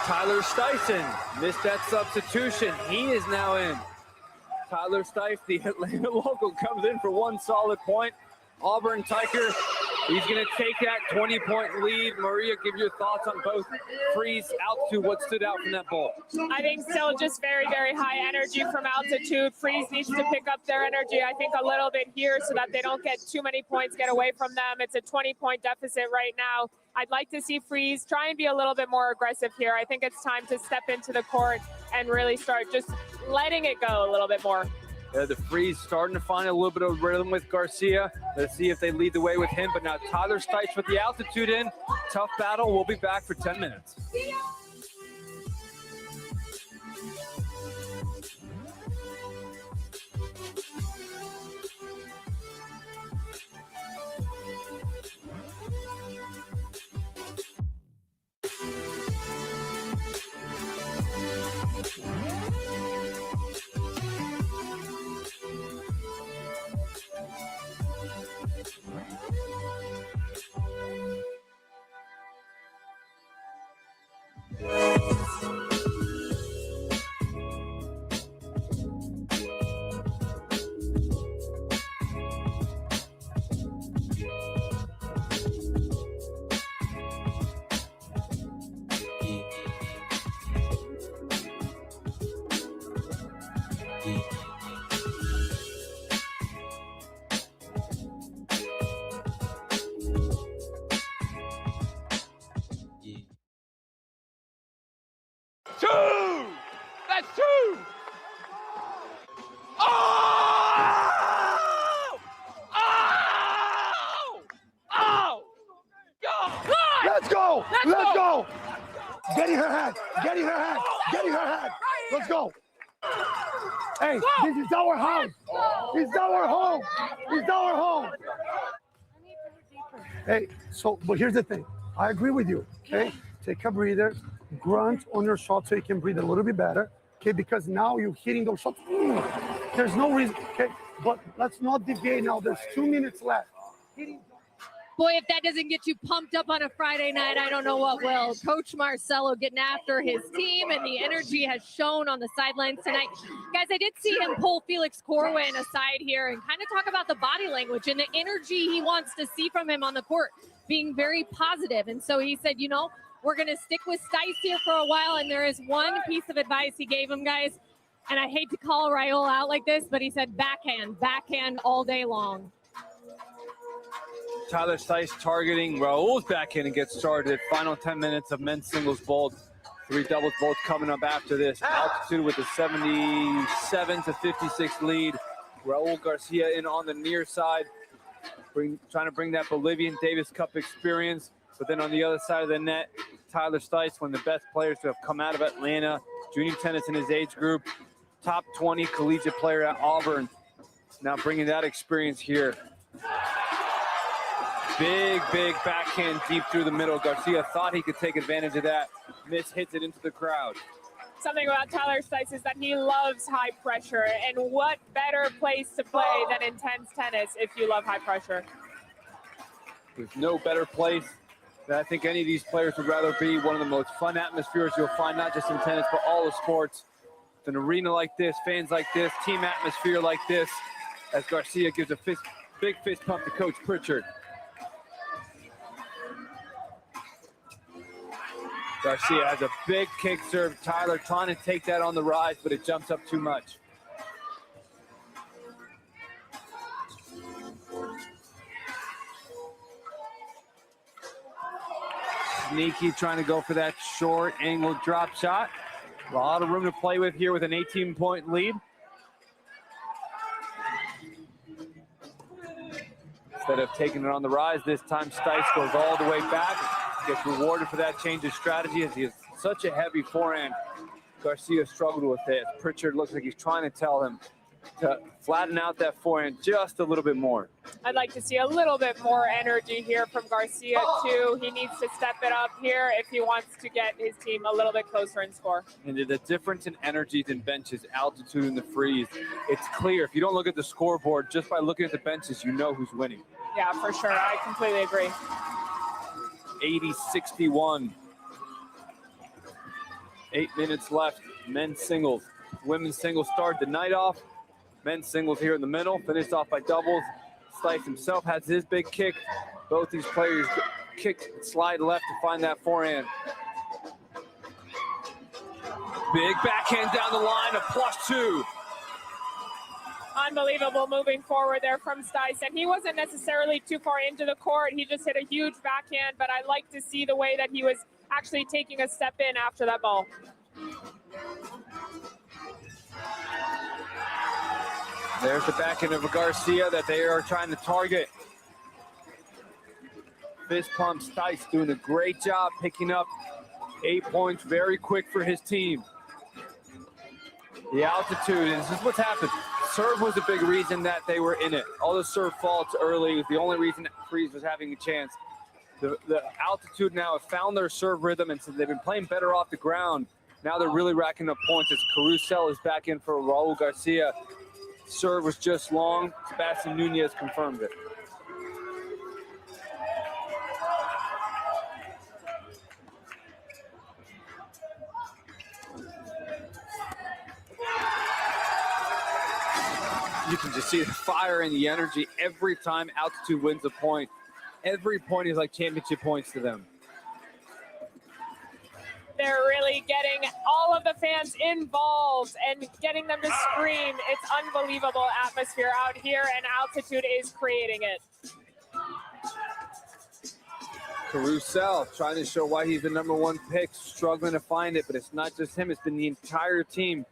Tyler Stice missed that substitution. He is now in. Tyler Stice, the Atlanta local, comes in for one solid point. Auburn Tiker, he's going to take that 20-point lead. Maria, give your thoughts on both Freeze, Altitude. What stood out from that ball? I think still just very, very high energy from Altitude. Freeze needs to pick up their energy, I think, a little bit here so that they don't get too many points get away from them. It's a 20-point deficit right now. I'd like to see Freeze try and be a little bit more aggressive here. I think it's time to step into the court and really start just letting it go a little bit more. The Freeze starting to find a little bit of rhythm with Garcia. Let's see if they lead the way with him. But now Tyler Stice with the Altitude in. Tough battle. We'll be back for 10 minutes. Two! That's two! Oh! Oh! Oh! Go! Let's go! Let's Let's go! go! Getting her head! Getting her head! Getting her head! Let's go! Hey, this is our house! It's our home! It's our home! Hey, but here's the thing. I agree with you, okay? Take a breather, grunt on your shot so you can breathe a little bit better, okay? Because now you're hitting those shots. There's no reason, okay? But let's not deviate now. There's 2 minutes left. Boy, if that doesn't get you pumped up on a Friday night, I don't know what will. Coach Marcelo getting after his team, and the energy has shown on the sidelines tonight. Guys, I did see him pull Felix Corwin aside here and kind of talk about the body language and the energy he wants to see from him on the court, being very positive. And so he said, you know, we're going to stick with Stice here for a while, and there is one piece of advice he gave him, guys, and I hate to call Raul out like this, but he said backhand all day long. Tyler Stice targeting Raul's backhand and gets started. Final 10 minutes of men's singles vault. 3 doubles vault coming up after this. Altitude with a 77-56 lead. Raul Garcia in on the near side, trying to bring that Bolivian Davis Cup experience. But then on the other side of the net, Tyler Stice, one of the best players to have come out of Atlanta, junior tennis in his age group, top 20 collegiate player at Auburn. Now bringing that experience here. Big backhand deep through the middle. Garcia thought he could take advantage of that. Hits it into the crowd. Something about Tyler Stice is that he loves high pressure, and what better place to play than intense tennis if you love high pressure? There's no better place that I think any of these players would rather be. One of the most fun atmospheres you'll find, not just in tennis, but all the sports. It's an arena like this, fans like this, team atmosphere like this, as Garcia gives a big fist pump to Coach Pritchard. Garcia has a big kick serve. Tyler trying to take that on the rise, but it jumps up too much. Sneaky trying to go for that short angle drop shot. A lot of room to play with here with an 18-point lead. Instead of taking it on the rise, this time Stice goes all the way back. Gets rewarded for that change of strategy as he has such a heavy forehand. Garcia struggled with it. Pritchard looks like he's trying to tell him to flatten out that forehand just a little bit more. I'd like to see a little bit more energy here from Garcia too. He needs to step it up here if he wants to get his team a little bit closer in score. And the difference in energies and benches, altitude and the freeze, it's clear. If you don't look at the scoreboard, just by looking at the benches, you know who's winning. Yeah, for sure. I completely agree. 80-61. 8 minutes left. Men's singles. Women's singles started the night off. Men's singles here in the middle, finished off by doubles. Stice himself has his big kick. Both these players kick, slide left to find that forehand. Big backhand down the line, a +2. Unbelievable moving forward there from Stice, and he wasn't necessarily too far into the court. He just hit a huge backhand, but I like to see the way that he was actually taking a step in after that ball. There's the backhand of Garcia that they are trying to target. Fist pump. Stice doing a great job picking up 8 points very quick for his team. The altitude, and this is what's happened. Serve was a big reason that they were in it. All the serve faults early was the only reason Freeze was having a chance. The altitude now have found their serve rhythm, and so they've been playing better off the ground. Now they're really racking up points as Carousel is back in for Raul Garcia. Serve was just long. Sebastian Nunez confirmed it. You can just see the fire and the energy every time Altitude wins a point. Every point is like championship points to them. They're really getting all of the fans involved and getting them to scream. It's unbelievable atmosphere out here, and Altitude is creating it. Carousel trying to show why he's the #1 pick, struggling to find it, but it's not just him, it's been the entire team.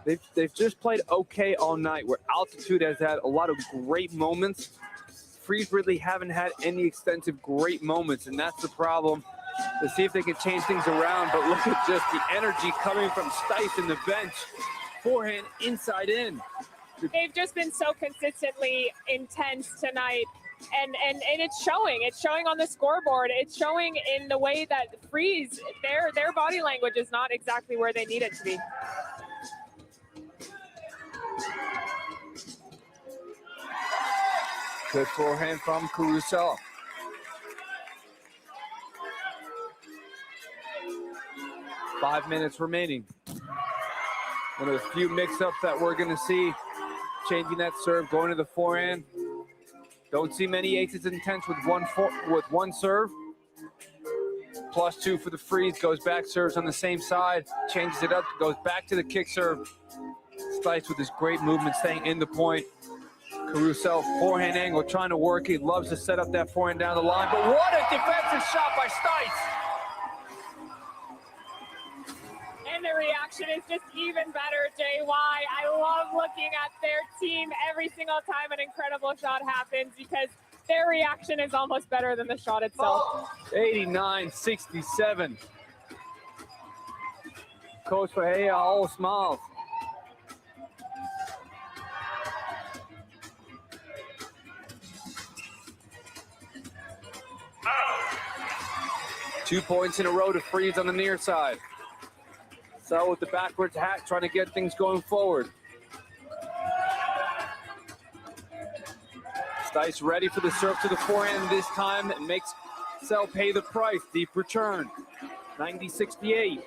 They've just played okay all night, where Altitude has had a lot of great moments. Freeze really haven't had any extensive great moments, and that's the problem. To see if they can change things around, but look at just the energy coming from Stice in the bench. Forehand inside in. They've just been so consistently intense tonight, and it's showing. It's showing on the scoreboard. It's showing in the way that Freeze, their body language is not exactly where they need it to be. Good forehand from Carousel. Five minutes remaining. One of the few mix-ups that we're going to see. Changing that serve, going to the forehand. Don't see many aces intense with one serve. +2 for the Freeze. Goes back, serves on the same side. Changes it up, goes back to the kick serve. Stice with his great movement, staying in the point. Carousel, forehand angle, trying to work. He loves to set up that forehand down the line. But what a defensive shot by Stice! And the reaction is just even better, JY. I love looking at their team every single time an incredible shot happens, because their reaction is almost better than the shot itself. 89-67. Coach Fahea all smiles. Two points in a row to Freeze on the near side. So with the backwards hat, trying to get things going forward. Stice ready for the serve to the forehand this time, and makes Sell pay the price. Deep return. 90-68.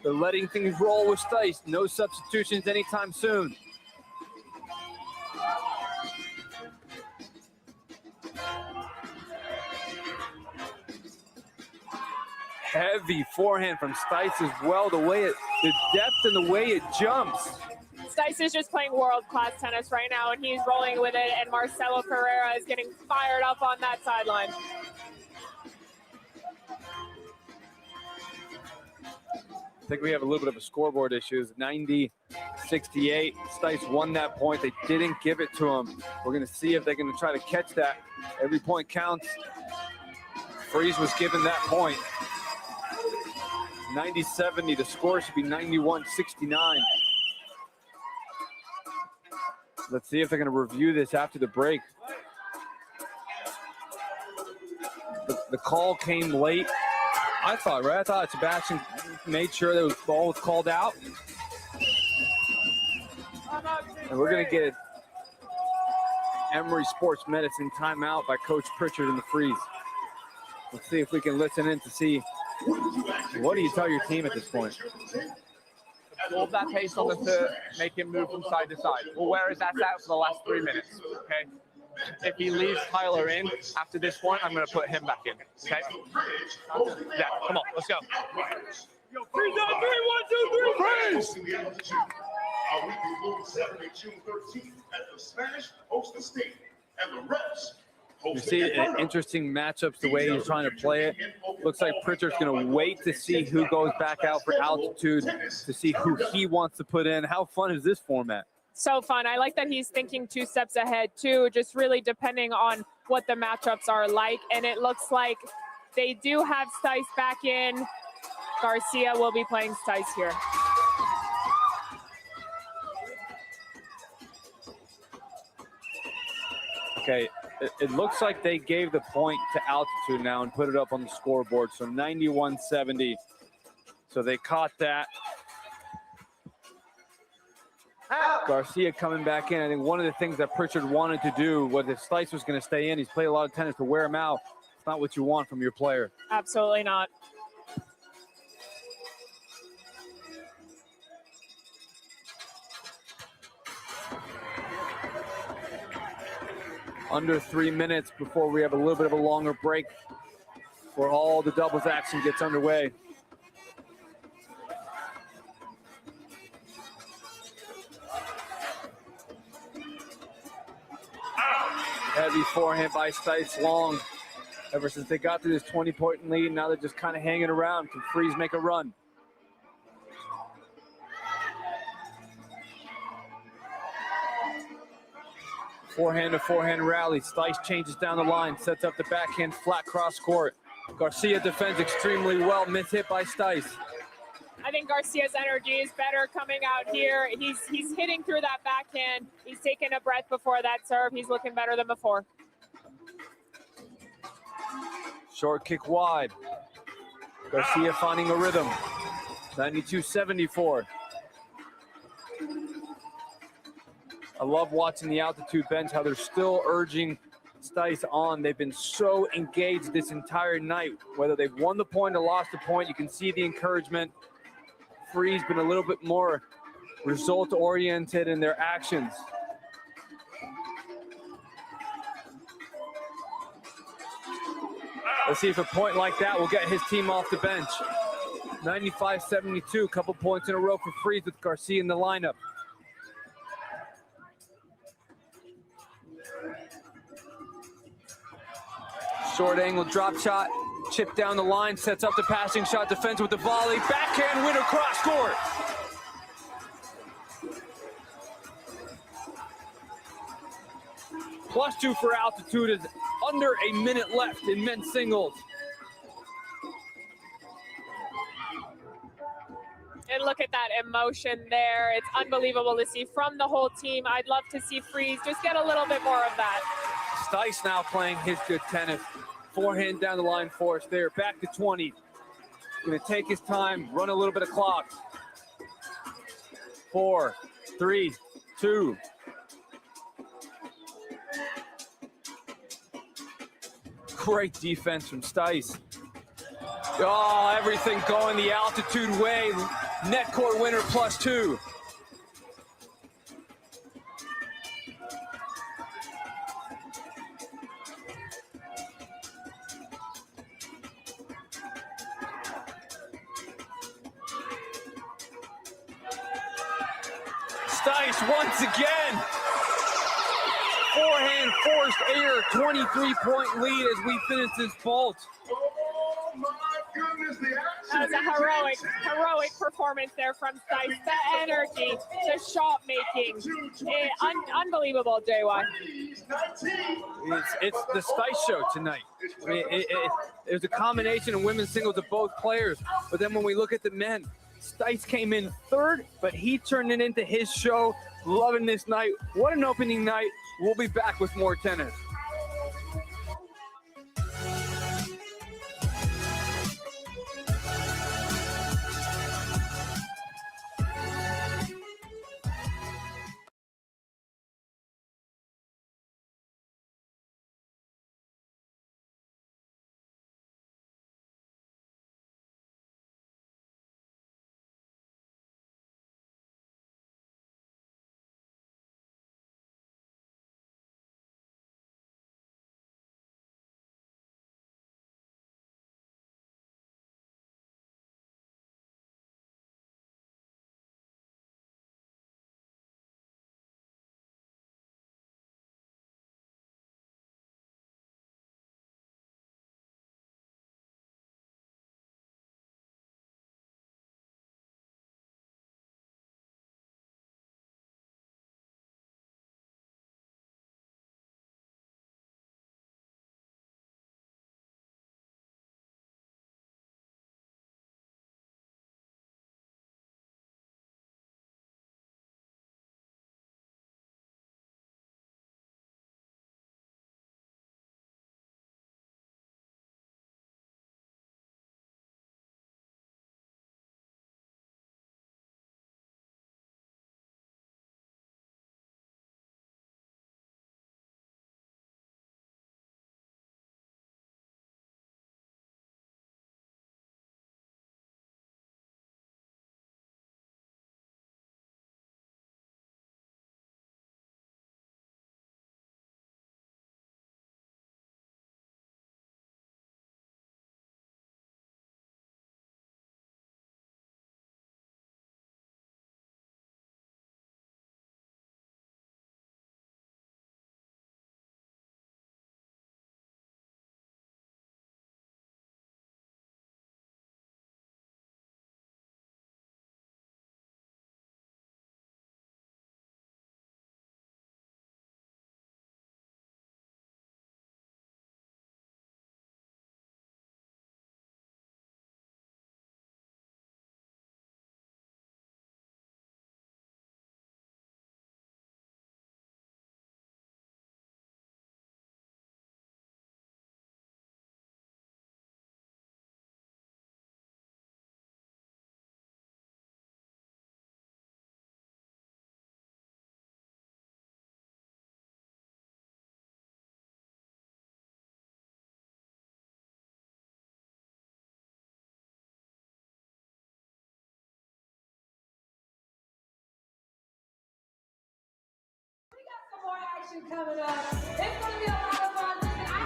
They're letting things roll with Stice. No substitutions anytime soon. Heavy forehand from Stice as well. The depth and the way it jumps. Stice is just playing world-class tennis right now, and he's rolling with it, and Marcelo Pereira is getting fired up on that sideline. I think we have a little bit of a scoreboard issue. 90-68. Stice won that point. They didn't give it to him. We're going to see if they're going to try to catch that. Every point counts. Freeze was given that point. 90-70. The score should be 91-69. Let's see if they're going to review this after the break. The call came late. I thought Sebastian made sure that the ball was called out. And we're going to get Emory Sports Medicine timeout by Coach Pritchard in the freeze. Let's see if we can listen in to see what do you tell your team at this point. Absorb that pace on the third, make him move from side to side. We'll wear his ass out for the last 3 minutes, okay? If he leaves Tyler in after this point, I'm going to put him back in, okay? Yeah, come on, let's go. Freeze on 3, 1, 2, 3, freeze! Our weekly Global Saturday, June 13th, at the Spanish host the state, and the reps. You see an interesting matchups the way he's trying to play it. Looks like Pritchard's going to wait to see who goes back out for altitude, to see who he wants to put in. How fun is this format? So fun. I like that he's thinking 2 steps ahead too, just really depending on what the matchups are like. And it looks like they do have Stice back in. Garcia will be playing Stice here. Okay, it looks like they gave the point to altitude now and put it up on the scoreboard. So 91-70. So they caught that. Garcia coming back in. I think one of the things that Pritchard wanted to do was if Stice was going to stay in, he's played a lot of tennis to wear him out. It's not what you want from your player. Absolutely not. Under 3 minutes before we have a little bit of a longer break before all the doubles action gets underway. Heavy forehand by Stice long. Ever since they got to this 20-point lead, now they're just kind of hanging around. Can Freeze make a run? Forehand to forehand rally. Stice changes down the line, sets up the backhand flat cross court. Garcia defends extremely well. Miss hit by Stice. I think Garcia's energy is better coming out here. He's hitting through that backhand. He's taking a breath before that serve. He's looking better than before. Short kick wide. Garcia finding a rhythm. 92-74. I love watching the altitude bench, how they're still urging Stice on. They've been so engaged this entire night. Whether they've won the point or lost the point, you can see the encouragement. Freeze been a little bit more result-oriented in their actions. Let's see if a point like that will get his team off the bench. 95-72, couple points in a row for Freeze with Garcia in the lineup. Short angle drop shot, chip down the line, sets up the passing shot, defends with the volley, backhand winner cross court. +2 for altitude is under a minute left in men's singles. And look at that emotion there. It's unbelievable to see from the whole team. I'd love to see Freeze just get a little bit more of that. Stice now playing his good tennis. Forehand down the line for us there. Back to 20. Going to take his time, run a little bit of clock. 4, 3, 2. Great defense from Stice. Oh, everything going the altitude way. Net court winner +2. Stice once again. Forehand forced error, 23-point lead as we finish this vault. Oh my goodness, the That was a heroic performance there from Stice. The energy, the shot making, unbelievable, JY. It's the Stice show tonight. I mean, it was a combination of women's singles of both players. But then when we look at the men, Stice came in third, but he turned it into his show. Loving this night. What an opening night. We'll be back with more tennis.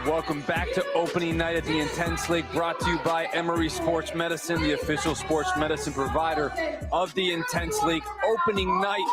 Welcome back to opening night at the Intense League, brought to you by Emory Sports Medicine, the official sports medicine provider of the Intense League. Opening night,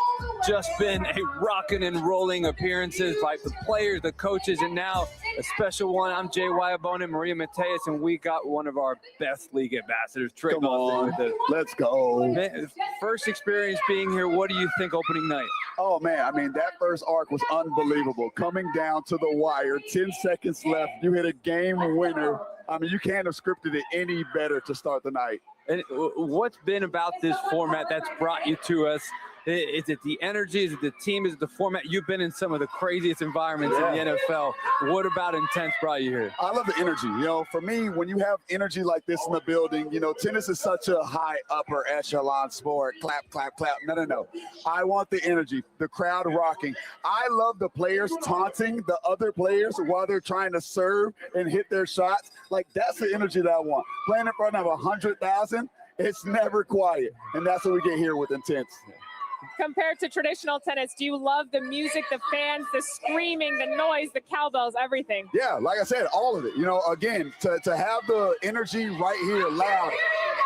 just been a rocking and rolling appearances by the players, the coaches, and now a special one. I'm JY Abona, Maria Mateus, and we got one of our best league ambassadors, Trey. Come on, let's go. Man, first experience being here, what do you think opening night? Oh, man, I mean, that first arc was unbelievable. Coming down to the wire, 10 seconds left, you hit a game winner. I mean, you can't have scripted it any better to start the night. And what's been about this format that's brought you to us? Is it the energy? Is it the team? Is it the format? You've been in some of the craziest environments in the NFL. What about Intense brought you here? I love the energy. You know, for me, when you have energy like this in the building, you know, tennis is such a high upper echelon sport. Clap, clap, clap. No. I want the energy, the crowd rocking. I love the players taunting the other players while they're trying to serve and hit their shots. Like, that's the energy that I want. Playing in front of 100,000, it's never quiet. And that's what we get here with Intense. Compared to traditional tennis, do you love the music, the fans, the screaming, the noise, the cowbells, everything? Yeah, like I said, all of it. You know, again, to have the energy right here loud.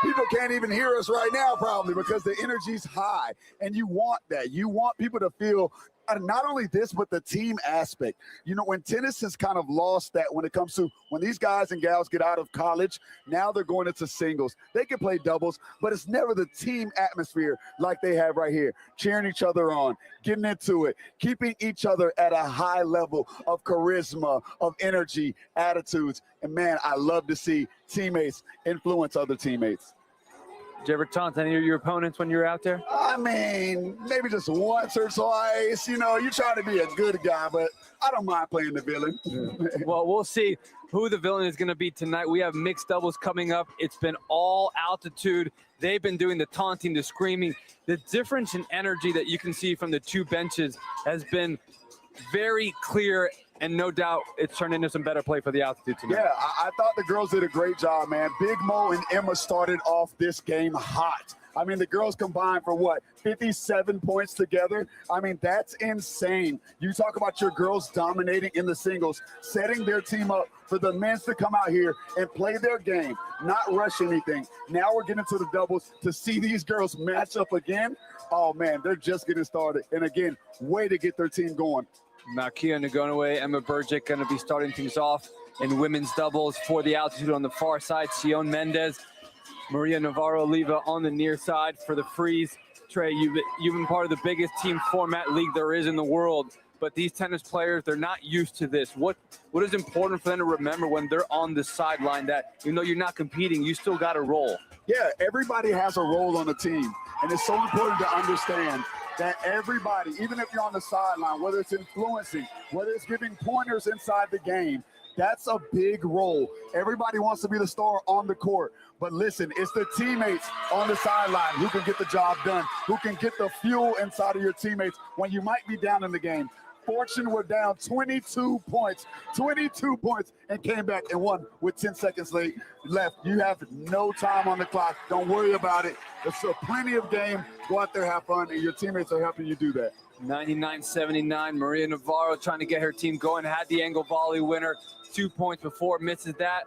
People can't even hear us right now probably because the energy's high. And you want that. You want people to feel not only this, but the team aspect. You know, when tennis has kind of lost that when it comes to when these guys and gals get out of college, now they're going into singles. They can play doubles, but it's never the team atmosphere like they have right here. Cheering each other on, getting into it, keeping each other at a high level of charisma, of energy, attitudes. And man, I love to see teammates influence other teammates. Did you ever taunt any of your opponents when you were out there? I mean, maybe just once or twice. You know, you try to be a good guy, but I don't mind playing the villain. Well, we'll see who the villain is going to be tonight. We have mixed doubles coming up. It's been all altitude. They've been doing the taunting, the screaming. The difference in energy that you can see from the two benches has been very clear, and no doubt it's turned into some better play for the altitude tonight. Yeah, I thought the girls did a great job, man. Big Mo and Emma started off this game hot. I mean, the girls combined for what, 57 points together? I mean, that's insane. You talk about your girls dominating in the singles, setting their team up for the men to come out here and play their game, not rush anything. Now we're getting to the doubles to see these girls match up again. Oh, man, they're just getting started. And again, way to get their team going. Malkia Nagonaway, Emma Burjic going to be starting things off in women's doubles for the altitude on the far side. Sion Mendez, Maria Navarro-Oliva on the near side for the freeze. Trey, you've been part of the biggest team format league there is in the world, but these tennis players, they're not used to this. What is important for them to remember when they're on the sideline, that even though you're not competing, you still got a role? Yeah, everybody has a role on the team, and it's so important to understand that everybody, even if you're on the sideline, whether it's influencing, whether it's giving pointers inside the game, that's a big role. Everybody wants to be the star on the court. But listen, it's the teammates on the sideline who can get the job done, who can get the fuel inside of your teammates when you might be down in the game. Fortune were down 22 points, and came back and won with 10 seconds left. You have no time on the clock. Don't worry about it. There's still plenty of game. Go out there, have fun, and your teammates are helping you do that. 99-79, Maria Navarro trying to get her team going, had the angle volley winner, 2 points before, misses that.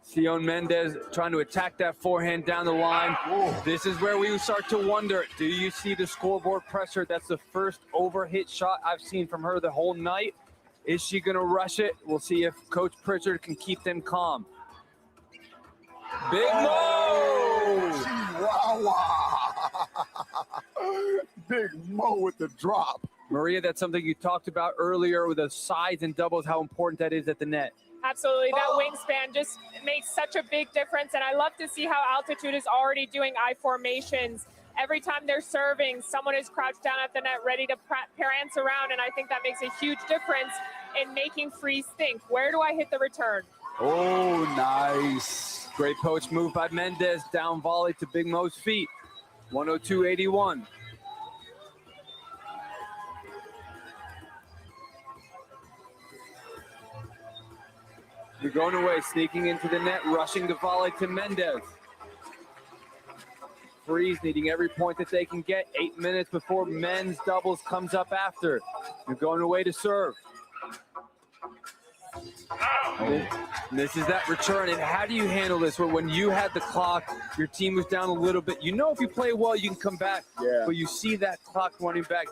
Sion Mendez trying to attack that forehand down the line. This is where we start to wonder, do you see the scoreboard pressure? That's the first overhit shot I've seen from her the whole night. Is she going to rush it? We'll see if Coach Pritchard can keep them calm. Big Mo! Big Mo with the drop. Maria, that's something you talked about earlier with the sides and doubles, how important that is at the net. Absolutely. That wingspan just makes such a big difference. And I love to see how altitude is already doing I formations. Every time they're serving, someone is crouched down at the net ready to prance around. And I think that makes a huge difference in making freeze think, where do I hit the return? Oh, nice. Great poach move by Mendez, down volley to Big Mo's feet. 102-81. You're going away, sneaking into the net, rushing the volley to Mendez. Freeze needing every point that they can get. 8 minutes before men's doubles comes up after. You're going away to serve. This is that return, and how do you handle this? Where when you had the clock, your team was down a little bit. You know if you play well, you can come back. Yeah. But you see that clock running back.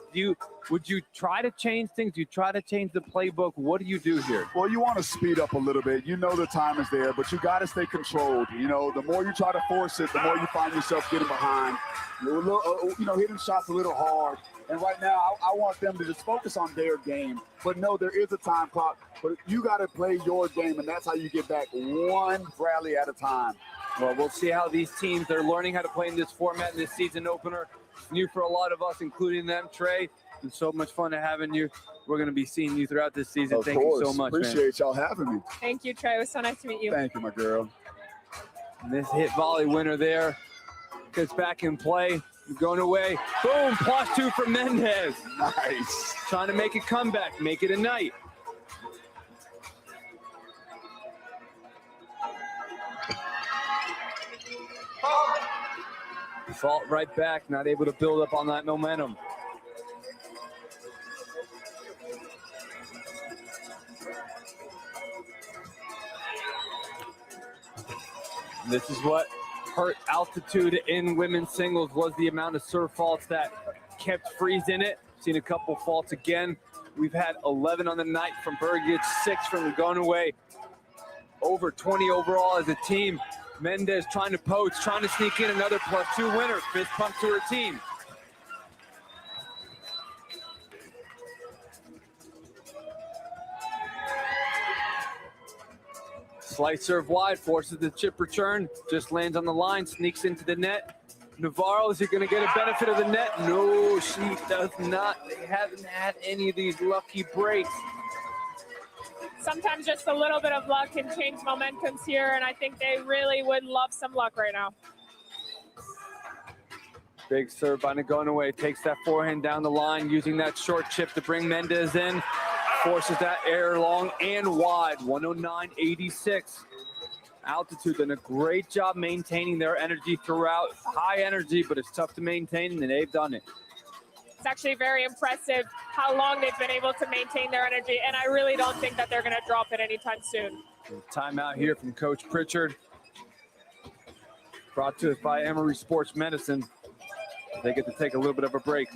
Would you try to change things? Do you try to change the playbook? What do you do here? Well, you want to speed up a little bit. You know the time is there, but you got to stay controlled. You know, the more you try to force it, the more you find yourself getting behind. Hitting shots a little hard. And right now, I want them to just focus on their game. But no, there is a time clock. But you got to play your game, and that's how you get back one rally at a time. Well, we'll see how these teams, they're learning how to play in this format in this season opener. New for a lot of us, including them. Trey, it's so much fun having you. We're going to be seeing you throughout this season. Thank you so much, Appreciate y'all having me. Thank you, Trey. It was so nice to meet you. Thank you, my girl. And this hit volley winner there gets back in play. Going away. Boom, +2 for Mendez. Nice. Trying to make a comeback, make it a night. Fault right back, not able to build up on that momentum. This is what hurt altitude in women's singles, was the amount of serve faults that kept freeze in it. Seen a couple faults again. We've had 11 on the night from Birgit, 6 from Gonaway. Over 20 overall as a team. Mendez trying to poach, trying to sneak in another +2 winner. Fist pump to her team. Slight serve wide, forces the chip return, just lands on the line, sneaks into the net. Navarro, is he going to get a benefit of the net? No, she does not. They haven't had any of these lucky breaks. Sometimes just a little bit of luck can change momentums here, and I think they really would love some luck right now. Big serve by Gonaway, takes that forehand down the line, using that short chip to bring Mendez in. Forces that air long and wide, 109.86. Altitude done a great job maintaining their energy throughout. High energy, but it's tough to maintain, and they've done it. It's actually very impressive how long they've been able to maintain their energy, and I really don't think that they're going to drop it anytime soon. Timeout here from Coach Pritchard. Brought to us by Emory Sports Medicine. They get to take a little bit of a break.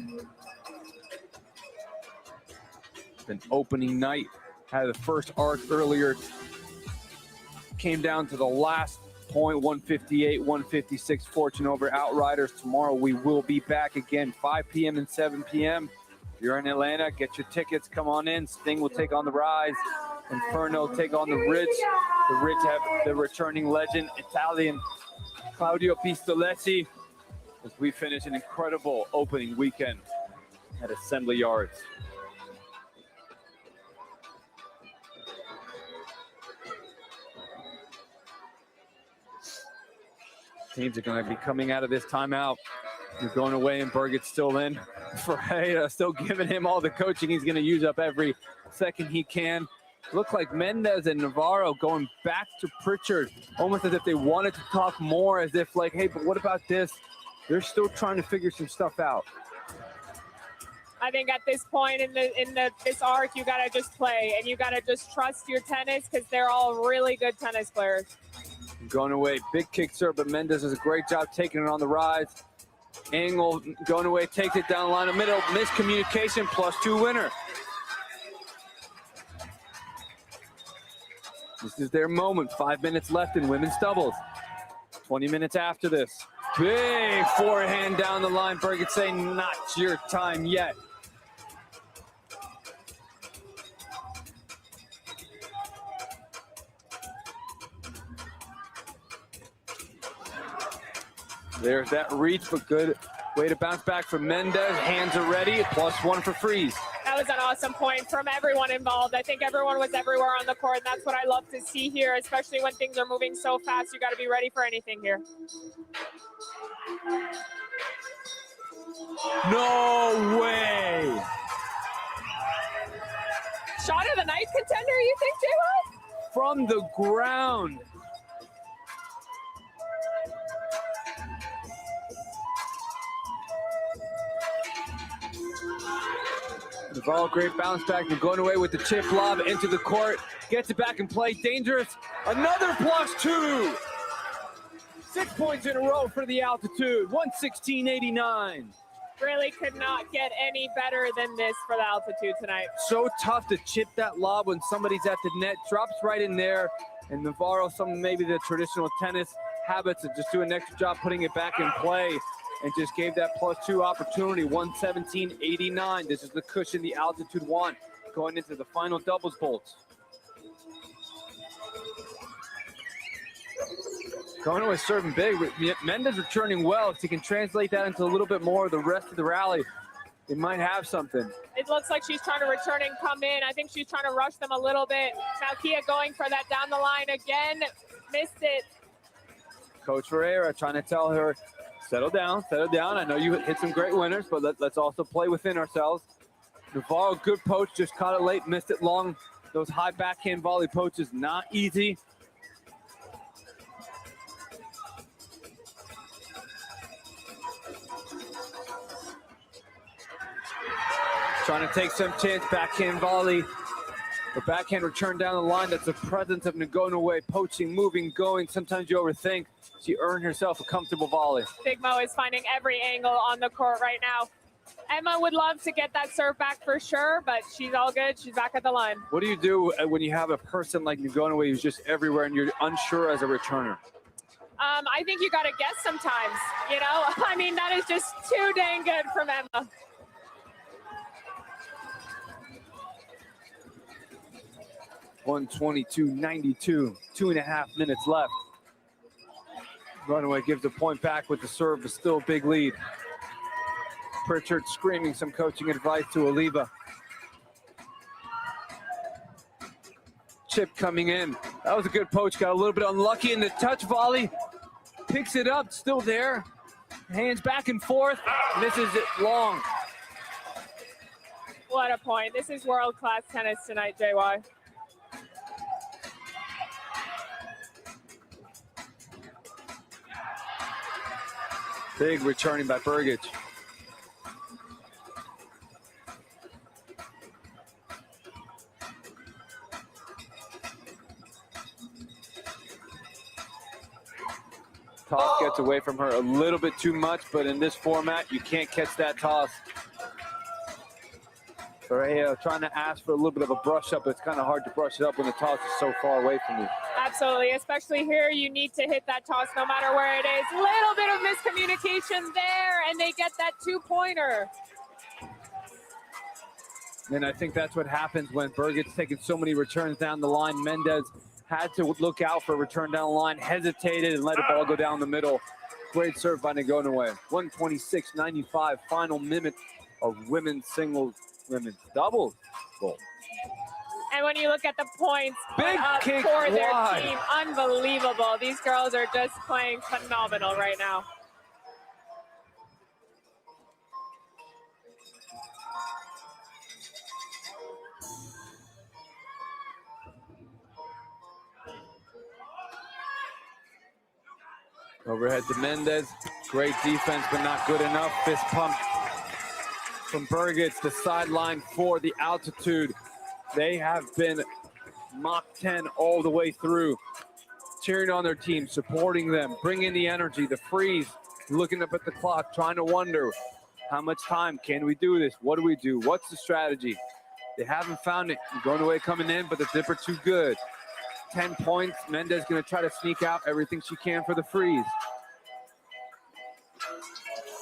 An opening night, had the first arc earlier, came down to the last point, 158-156 fortune over Outriders. Tomorrow we will be back again, 5 p.m. and 7 p.m. If you're in Atlanta, get your tickets, come on in. Sting will take on the Rise, Inferno take on the Ridge. The Ridge have the returning legend, Italian Claudio Pistolesi, as we finish an incredible opening weekend at Assembly Yards. Teams are going to be coming out of this timeout. You're going away, and Birgit's still in. Ferreira still giving him all the coaching. He's going to use up every second he can. Look like Mendez and Navarro going back to Pritchard, almost as if they wanted to talk more, as if like, hey, but what about this? They're still trying to figure some stuff out. I think at this point in this arc, you gotta just play, and you gotta just trust your tennis, because they're all really good tennis players. Going away, big kick serve, but Mendez does a great job taking it on the rise. Angle going away, takes it down the line of middle, miscommunication, +2 winner. This is their moment, 5 minutes left in women's doubles. 20 minutes after this. Big forehand down the line, Birgit saying, not your time yet. There's that reach, but good way to bounce back from Mendez. Hands are ready, +1 for freeze. That was an awesome point from everyone involved. I think everyone was everywhere on the court, and that's what I love to see here, especially when things are moving so fast. You got to be ready for anything here. No way! Shot of the night contender, you think, J-Lo? From the ground. Navarro, great bounce back. We're going away with the chip lob into the court. Gets it back in play. Dangerous. Another +2. 6 points in a row for the Altitude. 116.89. Really could not get any better than this for the Altitude tonight. So tough to chip that lob when somebody's at the net. Drops right in there. And Navarro, some maybe the traditional tennis habits of just doing an extra job putting it back in play, and just gave that +2 opportunity, 117.89. This is the cushion the Altitude want going into the final doubles bolts. Going away serving big. Mendez returning well. If he can translate that into a little bit more of the rest of the rally, they might have something. It looks like she's trying to return and come in. I think she's trying to rush them a little bit. Now Kia going for that down the line again. Missed it. Coach Ferreira trying to tell her, settle down, settle down. I know you hit some great winners, but let's also play within ourselves. Navarro, good poach, just caught it late, missed it long. Those high backhand volley poaches, not easy. Trying to take some chance, backhand volley. The backhand return down the line, that's the presence of Gonaway, poaching, moving, going. Sometimes you overthink. She earned herself a comfortable volley. Big Mo is finding every angle on the court right now. Emma would love to get that serve back for sure, but she's all good. She's back at the line. What do you do when you have a person like Ngonoue who's just everywhere and you're unsure as a returner? I think you got to guess sometimes, you know? I mean, that is just too dang good from Emma. .122.92, 2.5 minutes left. Ngonoue gives the point back with the serve, but still a big lead. Pritchard screaming some coaching advice to Oliva. Chip coming in. That was a good poach. Got a little bit unlucky in the touch volley. Picks it up, still there. Hands back and forth. Misses it long. What a point. This is world-class tennis tonight, JY. Big returning by Burgage. Toss gets away from her a little bit too much, but in this format, you can't catch that toss. Correa trying to ask for a little bit of a brush up, but it's kind of hard to brush it up when the toss is so far away from you. Absolutely, especially here, you need to hit that toss no matter where it is. Little bit of miscommunication there, and they get that two-pointer. And I think that's what happens when Burgett's taking so many returns down the line. Mendez had to look out for a return down the line, hesitated, and let the ball go down the middle. Great serve by Ngonoue. 126.95, final minute of women's singles, women's doubles goal. And when you look at the points Big kick for their wide. team, unbelievable. These girls are just playing phenomenal right now. Overhead to Mendez. Great defense, but not good enough. Fist pump from Burgett. The sideline for the altitude. They have been Mach 10 all the way through. Cheering on their team, supporting them, bringing the energy, the freeze, looking up at the clock, trying to wonder, how much time can we do this? What do we do? What's the strategy? They haven't found it. Ngonoue coming in, but the dipper too good. 10 points. Mendez going to try to sneak out everything she can for the freeze.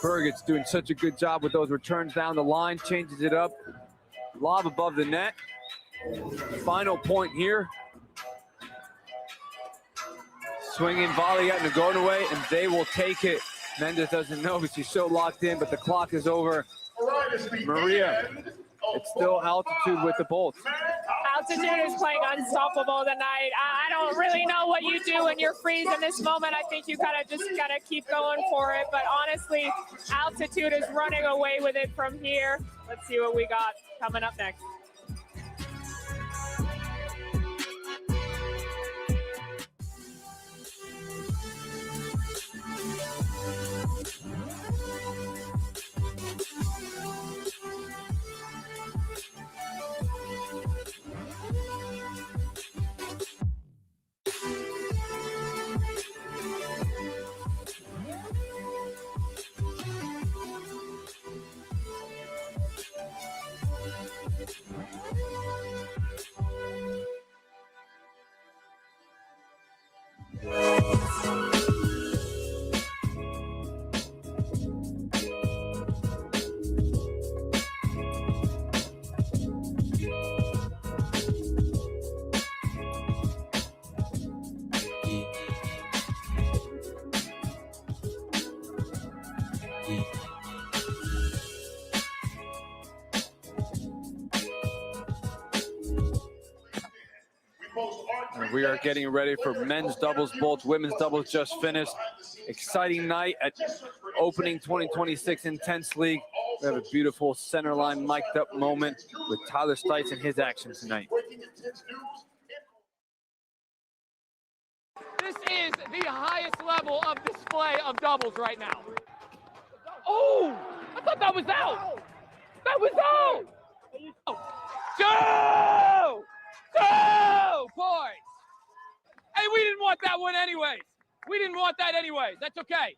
Burgett's doing such a good job with those returns down the line, changes it up. Lob above the net. Final point here. Swinging volley at Ngonoue, and they will take it. Mendez doesn't know because she's so locked in, but the clock is over. Maria, it's still altitude with the bolts. Altitude is playing unstoppable tonight. I don't really know what you do when you're freeze in this moment. I think you gotta keep going for it. But honestly, altitude is running away with it from here. Let's see what we got coming up next. We are getting ready for men's doubles bolts. Women's doubles just finished. Exciting night at opening 2026 Intense League. We have a beautiful center line mic'd up moment with Tyler Stites and his action tonight. This is the highest level of display of doubles right now. Oh, I thought that was out. That was out. Go! Go, boys. Hey, we didn't want that one anyways. We didn't want that anyways. That's okay.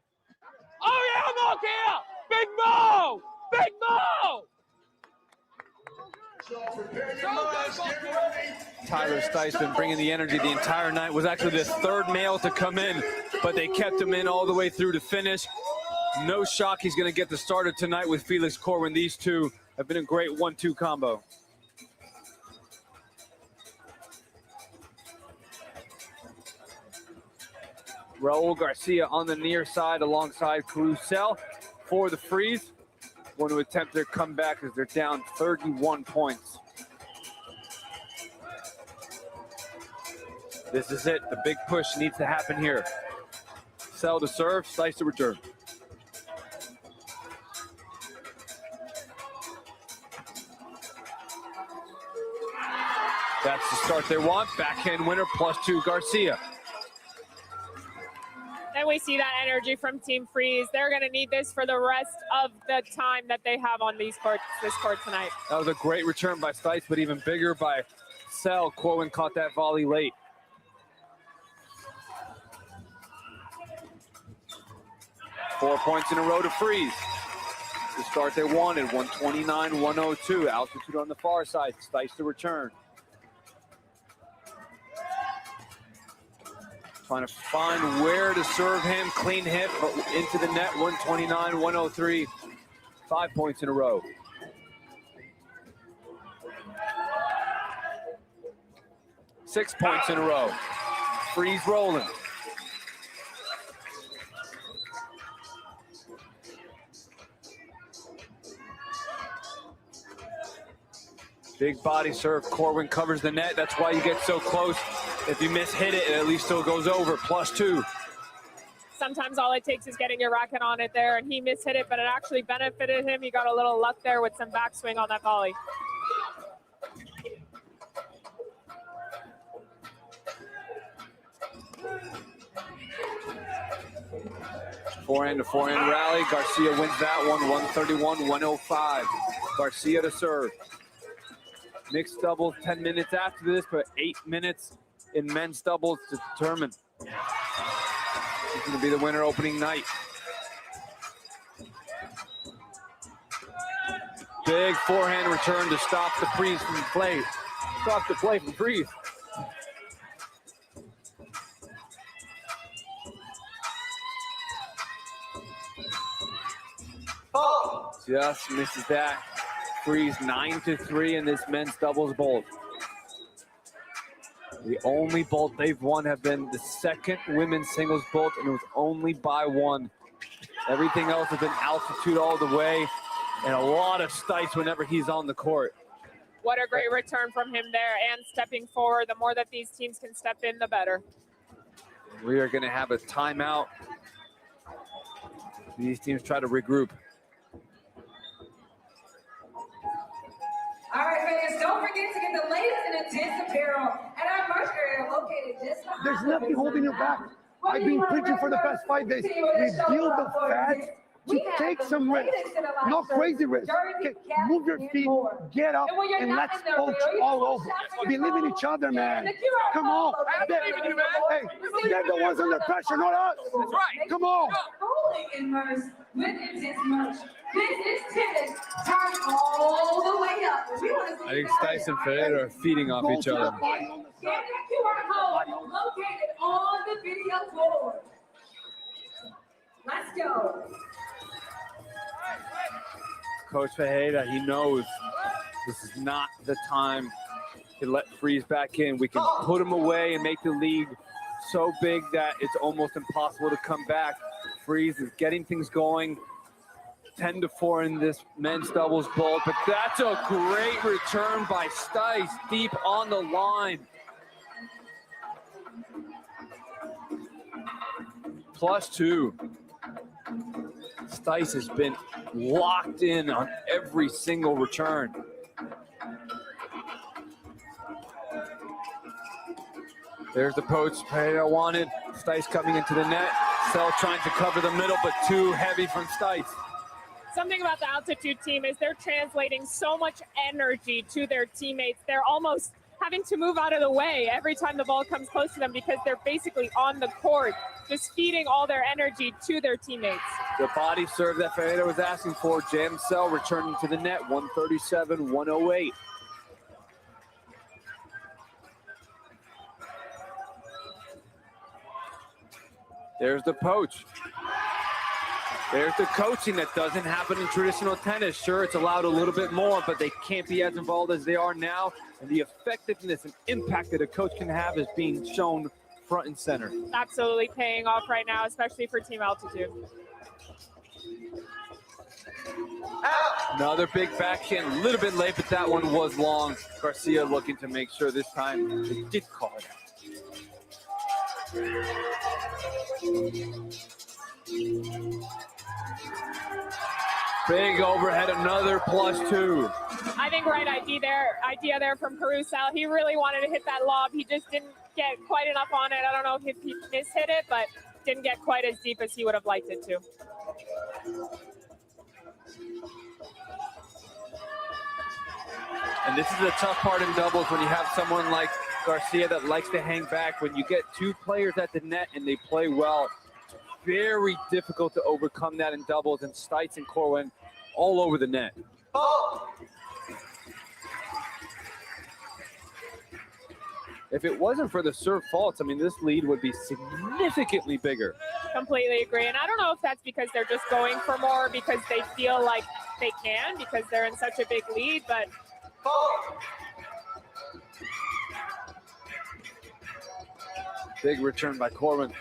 Oh, yeah, I'm okay. Big Mo! Big Mo! Tyler Stice been bringing the energy the entire night. Was actually the third male to come in, but they kept him in all the way through to finish. No shock he's going to get the starter tonight with Felix Corwin. These two have been a great 1-2 combo. Raul Garcia on the near side alongside Carousel for the freeze. Want to attempt their comeback as they're down 31 points. This is it. The big push needs to happen here. Sell to serve, Stice to return. That's the start they want. Backhand winner, +2 Garcia. And we see that energy from Team Freeze. They're going to need this for the rest of the time that they have on this court tonight. That was a great return by Stice, but even bigger by Sell. Corwin caught that volley late. Four points in a row to Freeze. The start they wanted, 129-102. Altitude on the far side. Stice to return. Trying to find where to serve him. Clean hit, but into the net, 129-103. 5 points in a row. Six points in a row. Freeze rolling. Big body serve. Corwin covers the net. That's why you get so close. If you miss hit it, it at least still goes over. +2. Sometimes all it takes is getting your racket on it there, and he mishit it, but it actually benefited him. He got a little luck there with some backswing on that volley. Forehand to forehand rally. Garcia wins that one, 131-105. Garcia to serve. Mixed doubles, 10 minutes after this, but 8 minutes in men's doubles to determine who's going to be the winner opening night. Big forehand return to stop the Freeze from play. Stop the play from Freeze. Just misses that. Freeze 9-3 in this men's doubles bolt. The only bolt they've won have been the second women's singles bolt, and it was only by 1. Everything else has been altitude all the way, and a lot of Stice whenever he's on the court. What a great return from him there, and stepping forward. The more that these teams can step in, the better. We are going to have a timeout. These teams try to regroup. All right, fans, don't forget to get the latest in Intense apparel at our merch area located just behind. There's nothing holding you back. I've been preaching for the past 5 days. We build the fat to take some risk, not crazy risk. Okay, move your feet, get up, and let's coach all over. Believe in each other, man. Come on. Hey, they're the ones under pressure, not us. That's right. Come on. Fully immersed with Intense merch. This is tennis turned all the way up. We want to see I think Stice and Ferreira are feeding off each other. Scan the QR code located on the video board. Let's go. Coach Ferreira, he knows this is not the time to let Freeze back in. We can put him away and make the league so big that it's almost impossible to come back. Freeze is getting things going. 10-4 in this men's doubles bolt, but that's a great return by Stice, deep on the line. +2. Stice has been locked in on every single return. There's the post Pereira wanted. Stice coming into the net. Sell trying to cover the middle, but too heavy from Stice. Something about the altitude team is they're translating so much energy to their teammates. They're almost having to move out of the way every time the ball comes close to them because they're basically on the court, just feeding all their energy to their teammates. The body serve that Ferreira was asking for. Jam Cell returning to the net, 137-108. There's the poach. There's the coaching that doesn't happen in traditional tennis. Sure, it's allowed a little bit more, but they can't be as involved as they are now. And the effectiveness and impact that a coach can have is being shown front and center. Absolutely paying off right now, especially for Team Altitude. Another big backhand, a little bit late, but that one was long. Garcia looking to make sure this time they did call it out. Big overhead, another +2. I think right idea there from Carousel. He really wanted to hit that lob. He just didn't get quite enough on it. I don't know if he mishit it, but didn't get quite as deep as he would have liked it to. And this is the tough part in doubles when you have someone like Garcia that likes to hang back. When you get two players at the net and they play well, it's very difficult to overcome that in doubles, and Stites and Corwin all over the net. If it wasn't for the serve faults, I mean, this lead would be significantly bigger. Completely agree. And I don't know if that's because they're just going for more because they feel like they can because they're in such a big lead, but big return by Corwin.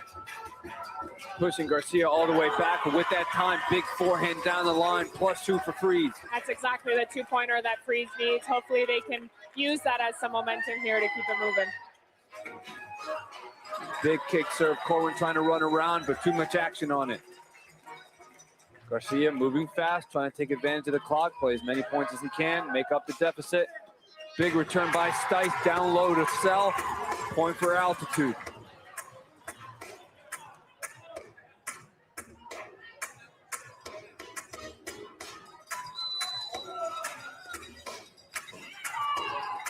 Pushing Garcia all the way back, but with that time, big forehand down the line, +2 for Freeze. that's exactly the two-pointer that Freeze needs. Hopefully they can use that as some momentum here to keep it moving. Big kick serve, Corwin trying to run around, but too much action on it. Garcia moving fast, trying to take advantage of the clock, play as many points as he can, make up the deficit. Big return by Stice, down low to sell, point for Altitude.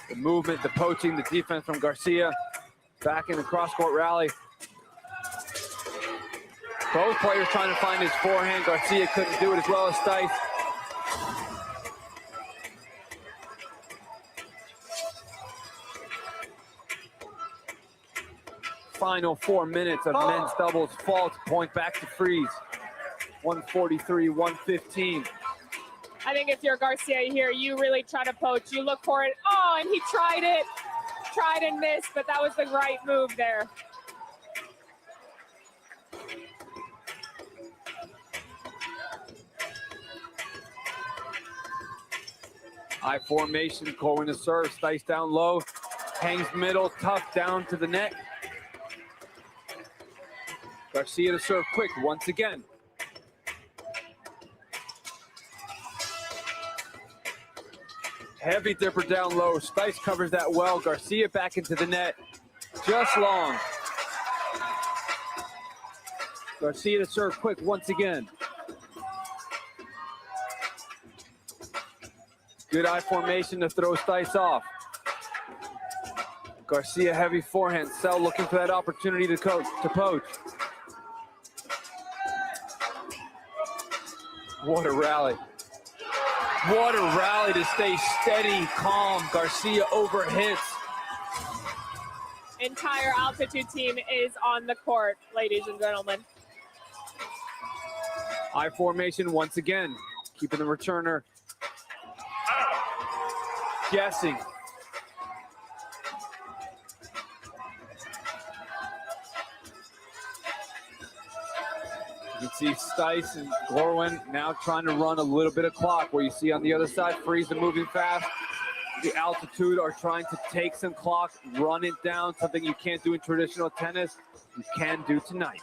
The movement, the poaching, the defense from Garcia. Back in the cross-court rally. Both players trying to find his forehand. Garcia couldn't do it as well as Stice. Final 4 minutes of men's doubles fault. Point back to Freeze. 143-115. I think if you're Garcia here, you really try to poach. You look for it. Oh, and he tried and missed, but that was the right move there. High formation, Corwin to serve, Stice down low, hangs middle, tough down to the net. Garcia to serve quick once again. Heavy dipper down low, Stice covers that well, Garcia back into the net, just long. Garcia to serve quick once again. Good eye formation to throw Stice off. Garcia heavy forehand, Sell looking for that opportunity to poach. What a rally. What a rally to stay steady, calm. Garcia overhits. Entire Altitude team is on the court, ladies and gentlemen. High formation once again, keeping the returner guessing. You can see Stice and Corwin now trying to run a little bit of clock, where you see on the other side, Freeze moving fast. The Altitude are trying to take some clock, run it down, something you can't do in traditional tennis, you can do tonight.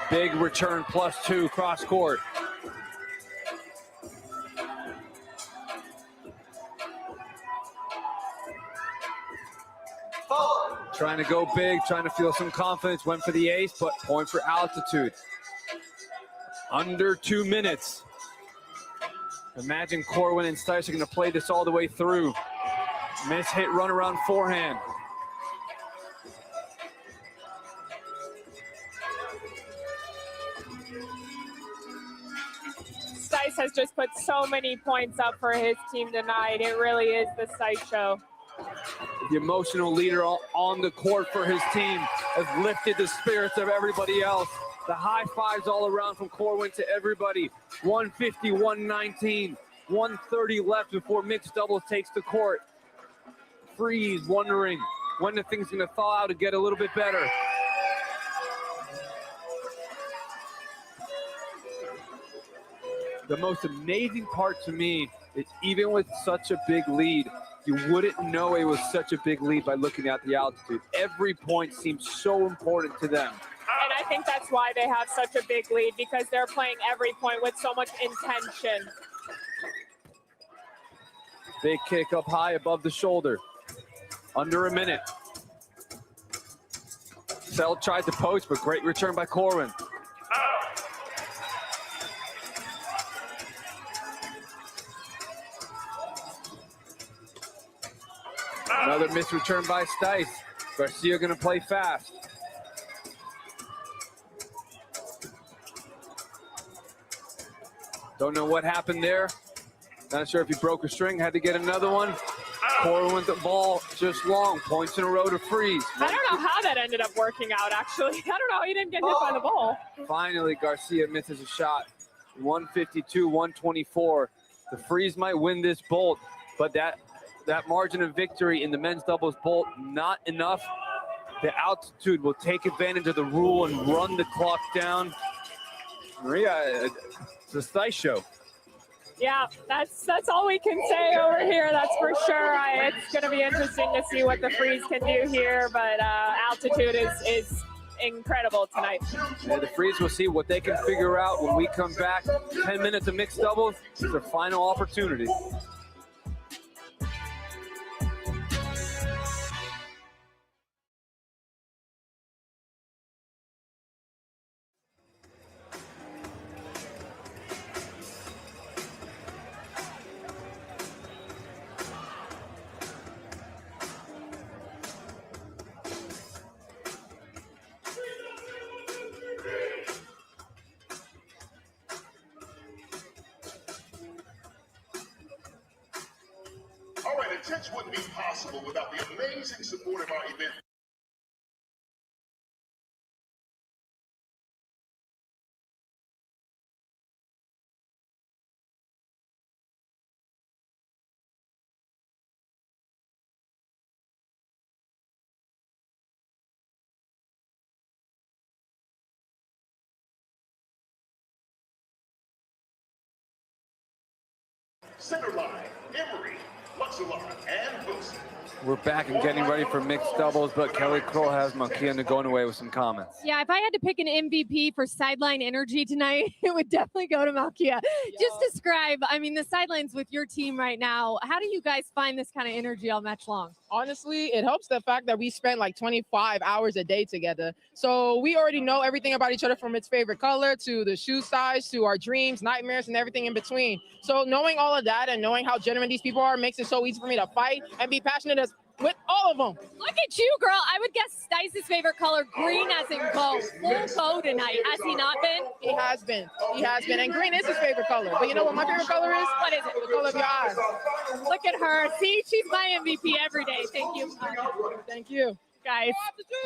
Big return +2 cross court. Trying to go big, trying to feel some confidence, went for the ace, but point for Altitude. Under 2 minutes. Imagine Corwin and Stice are going to play this all the way through. Miss hit, run around forehand. Stice has just put so many points up for his team tonight. It really is the Stice show. The emotional leader on the court for his team has lifted the spirits of everybody else. The high fives all around from Corwin to everybody. 150, 119, 130 left before mixed doubles takes the court. Freeze, wondering when the thing's gonna thaw out to get a little bit better. The most amazing part to me is even with such a big lead, you wouldn't know it was such a big lead by looking at the altitude. Every point seems so important to them. And I think that's why they have such a big lead, because they're playing every point with so much intention. Big kick up high above the shoulder. Under a minute. Sell tried to post, but great return by Corwin. Another missed return by Stice. Garcia gonna play fast. Don't know what happened there. Not sure if he broke a string, had to get another one. Corwin with the ball just long, points in a row to Freeze. I don't know how that ended up working out, actually. I don't know, he didn't get hit by the ball. Finally, Garcia misses a shot. 152, 124. The Freeze might win this bolt, but that margin of victory in the men's doubles bolt, not enough. The altitude will take advantage of the rule and run the clock down. Maria, it's a Stice show. Yeah, that's all we can say over here, that's for sure. It's going to be interesting to see what the Freeze can do here, but altitude is incredible tonight. Yeah, the Freeze will see what they can figure out when we come back. 10 minutes of mixed doubles. It's their final opportunity. All right, Intense wouldn't be possible without the amazing support of our event. Centerline, Emery, Luxalot, and Wilson. We're back and getting ready for mixed doubles, but Kelly Kroll has Malkiana going away with some comments. Yeah, if I had to pick an MVP for sideline energy tonight, it would definitely go to Malkia. Just describe, I mean, the sidelines with your team right now, how do you guys find this kind of energy all match long? Honestly, it helps the fact that we spend like 25 hours a day together. So we already know everything about each other, from its favorite color to the shoe size to our dreams, nightmares, and everything in between. So knowing all of that and knowing how genuine these people are makes it so easy for me to fight and be passionate with all of them. Look at you, girl. I would guess Stice's favorite color, green as in gold. Full bow tonight. Has he not been? He has been. He has been. And green is his favorite color. But you know what my favorite color is? What is it? The color of your eyes. Look at her. See, she's my MVP every day. Thank you. Thank you. Guys.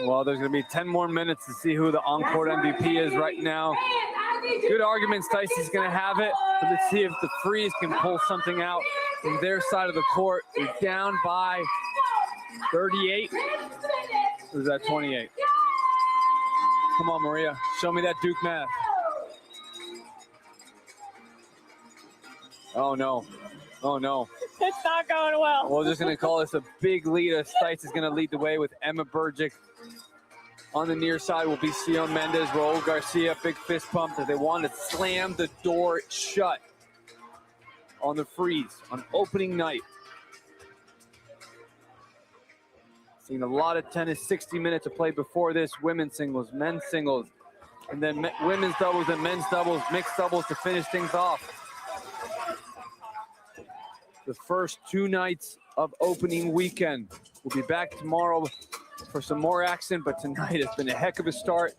Well, there's going to be 10 more minutes to see who the on-court MVP is right now. Good argument, Stice is going to have it. But let's see if the Freeze can pull something out from their side of the court. They're down by 38. Or is that 28? Come on, Maria. Show me that Duke math. Oh, no. Oh, no. It's not going well. We're just going to call this a big lead. Stice is going to lead the way with Emma Burgic. On the near side will be Sion Mendez, Raul Garcia, big fist pump as they want to slam the door shut on the Freeze on opening night. Seen a lot of tennis, 60 minutes of play before this, women's singles, men's singles, and then women's doubles and men's doubles, mixed doubles to finish things off. The first 2 nights of opening weekend. We'll be back tomorrow for some more action, but tonight has been a heck of a start.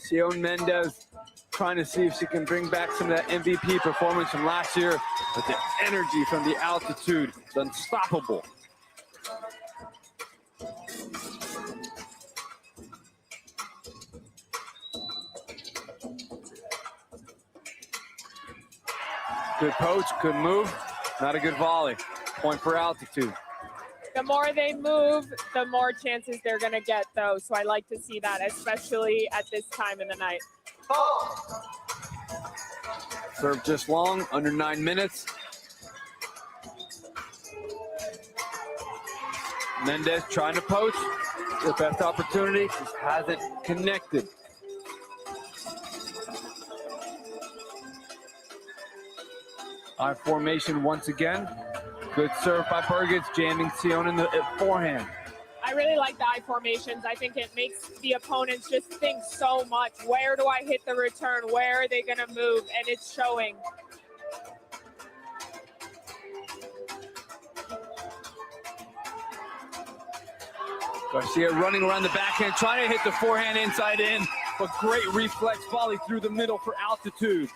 Sion Mendez trying to see if she can bring back some of that MVP performance from last year, but the energy from the altitude is unstoppable. Good poach, good move, not a good volley. Point for altitude. The more they move, the more chances they're going to get, though. So I like to see that, especially at this time in the night. Serve just long, under 9 minutes. Mendez trying to poach. The best opportunity, just hasn't connected. I formation once again. Good serve by Burgess, jamming Sion in the forehand. I really like the I formations. I think it makes the opponents just think so much. Where do I hit the return? Where are they going to move? And it's showing. Garcia running around the backhand, trying to hit the forehand inside in, but great reflex volley through the middle for altitude.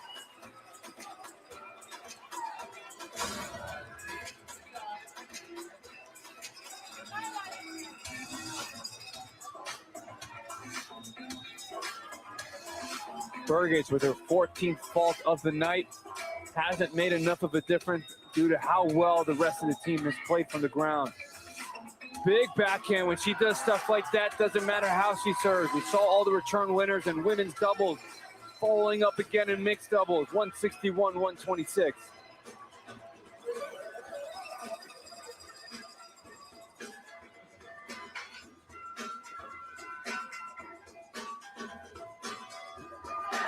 Burgess with her 14th fault of the night hasn't made enough of a difference due to how well the rest of the team has played from the ground. Big backhand when she does stuff like that, doesn't matter how she serves. We saw all the return winners in women's doubles, following up again in mixed doubles, 161, 126.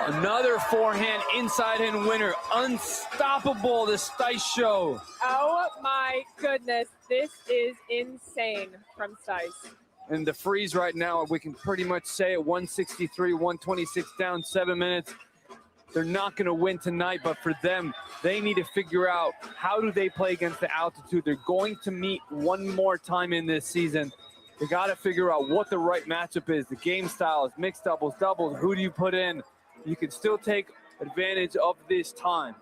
Another forehand inside-in winner. Unstoppable, the Stice show. Oh my goodness, this is insane from Stice. And the freeze right now, we can pretty much say at 163, 126 down, 7 minutes. They're not going to win tonight, but for them, they need to figure out how do they play against the altitude. They're going to meet one more time in this season. They got to figure out what the right matchup is. The game styles, mixed doubles, doubles, who do you put in? You can still take advantage of this time.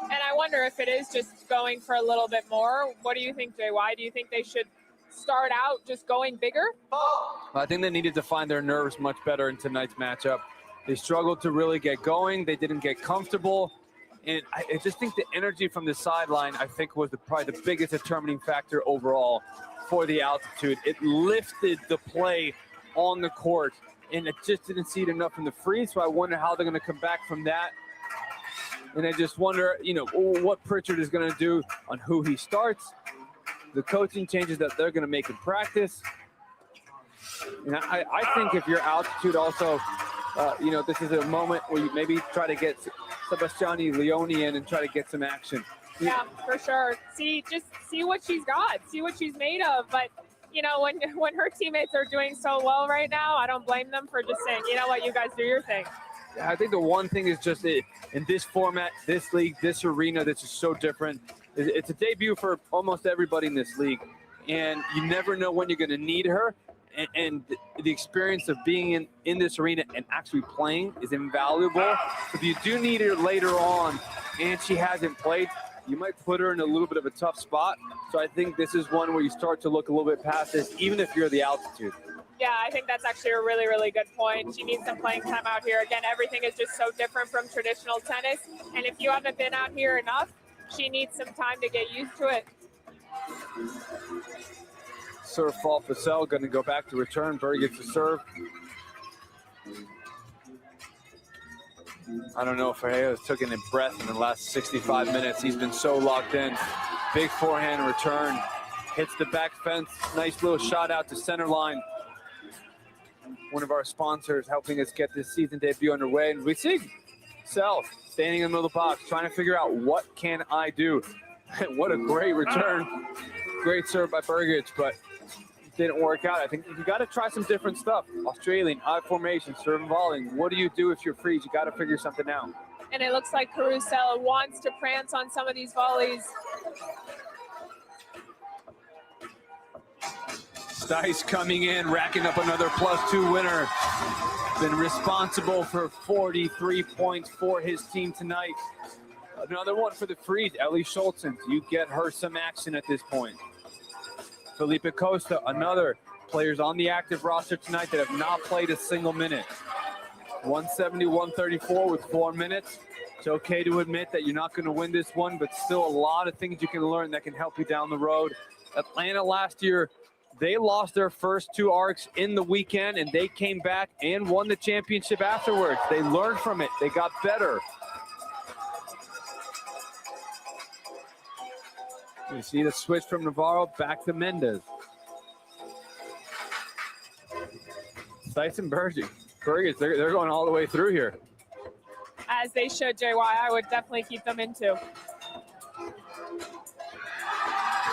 And I wonder if it is just going for a little bit more. What do you think, JY? Do you think they should start out just going bigger? I think they needed to find their nerves much better in tonight's matchup. They struggled to really get going. They didn't get comfortable. And I just think the energy from the sideline, I think, was probably the biggest determining factor overall for the altitude. It lifted the play on the court, and it just didn't see it enough in the freeze. So I wonder how they're going to come back from that. And I just wonder, you know, what Pritchard is going to do on who he starts, the coaching changes that they're going to make in practice. And I think if your altitude also, you know, this is a moment where you maybe try to get Sebastiani Leone in and try to get some action. Yeah, for sure. Just see what she's got, see what she's made of. But you know, when her teammates are doing so well right now, I don't blame them for just saying, you know what, you guys do your thing. I think the one thing is just in this format, this league, this arena, that's just so different. It's a debut for almost everybody in this league, and you never know when you're going to need her. And the experience of being in this arena and actually playing is invaluable. If you do need her later on and she hasn't played, you might put her in a little bit of a tough spot. So I think this is one where you start to look a little bit past this, even if you're the altitude. Yeah, I think that's actually a really, really good point. She needs some playing time out here. Again, everything is just so different from traditional tennis. And if you haven't been out here enough, she needs some time to get used to it. Serve fault for Sell, going to go back to return. Berg gets the serve. I don't know if Ferreira took in a breath in the last 65 minutes. He's been so locked in. Big forehand return. Hits the back fence. Nice little shot out to center line. One of our sponsors helping us get this season debut underway. And we see Sell standing in the middle of the box, trying to figure out what can I do. What a great return. Great serve by Burgage, but didn't work out. I think you got to try some different stuff. Australian, I formation, serve and volleying. What do you do if you're freeze? You got to figure something out. And it looks like Carousel wants to prance on some of these volleys. Stice coming in, racking up another +2 winner. Been responsible for 43 points for his team tonight. Another one for the freeze, Ellie Schultzen. You get her some action at this point. Felipe Costa, another players on the active roster tonight that have not played a single minute. 170-134 with 4 minutes. It's okay to admit that you're not going to win this one, but still a lot of things you can learn that can help you down the road. Atlanta last year, they lost their first 2 arcs in the weekend, and they came back and won the championship afterwards. They learned from it. They got better. You see the switch from Navarro back to Mendez. Tyson Burgess, they're going all the way through here. As they should, JY. I would definitely keep them into.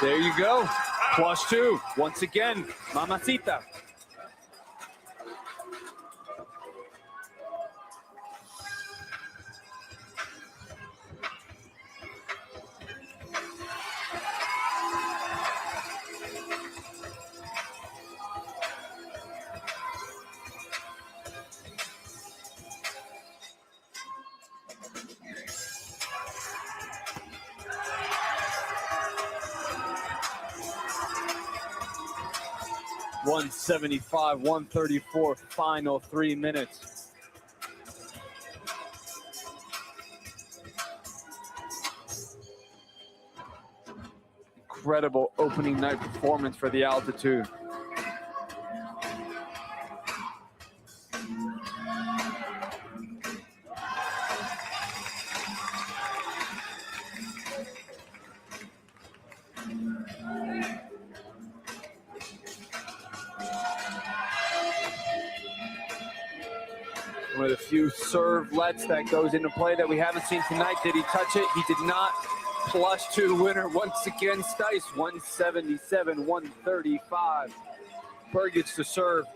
There you go. +2. Once again, Mamacita. .175, 134, final 3 minutes. Incredible opening night performance for the Altitude. One of the few serve-lets that goes into play that we haven't seen tonight. Did he touch it? He did not. +2 the winner once again. Stice 177, 135. Burgess to serve.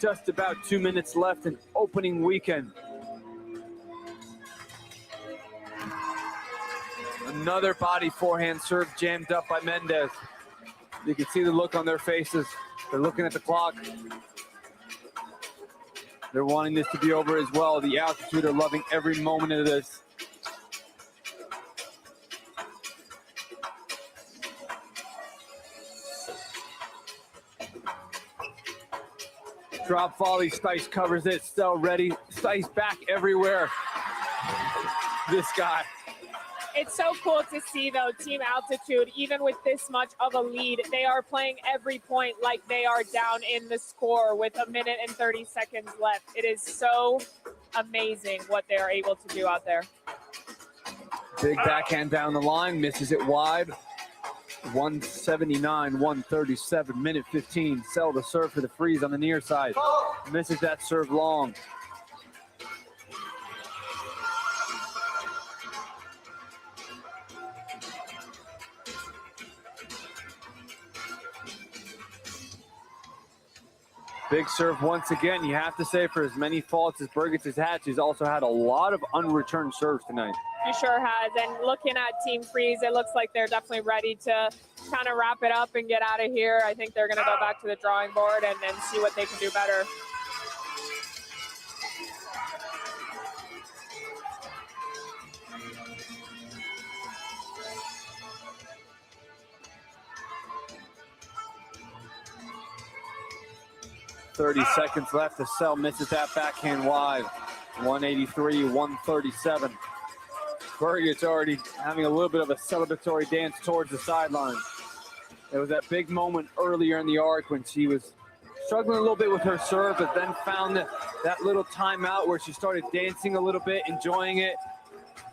Just about 2 minutes left in opening weekend. Another body forehand serve jammed up by Mendez. You can see the look on their faces. They're looking at the clock. They're wanting this to be over as well. The Altitude are loving every moment of this. Drop volley, Stice covers it, still ready. Stice back everywhere. This guy. It's so cool to see, though, Team Altitude, even with this much of a lead, they are playing every point like they are down in the score with 1 minute and 30 seconds left. It is so amazing what they are able to do out there. Big backhand down the line, misses it wide. 179, 137, minute 15. Sell the serve for the freeze on the near side. Misses that serve long. Big serve once again. You have to say, for as many faults as Burgess has had, she's also had a lot of unreturned serves tonight. She sure has. And looking at Team Freeze, it looks like they're definitely ready to kind of wrap it up and get out of here. I think they're going to go back to the drawing board and see what they can do better. .30 seconds left. The Cell misses that backhand wide. 183, 137. Burgett's already having a little bit of a celebratory dance towards the sideline. There was that big moment earlier in the arc when she was struggling a little bit with her serve, but then found that little timeout where she started dancing a little bit, enjoying it.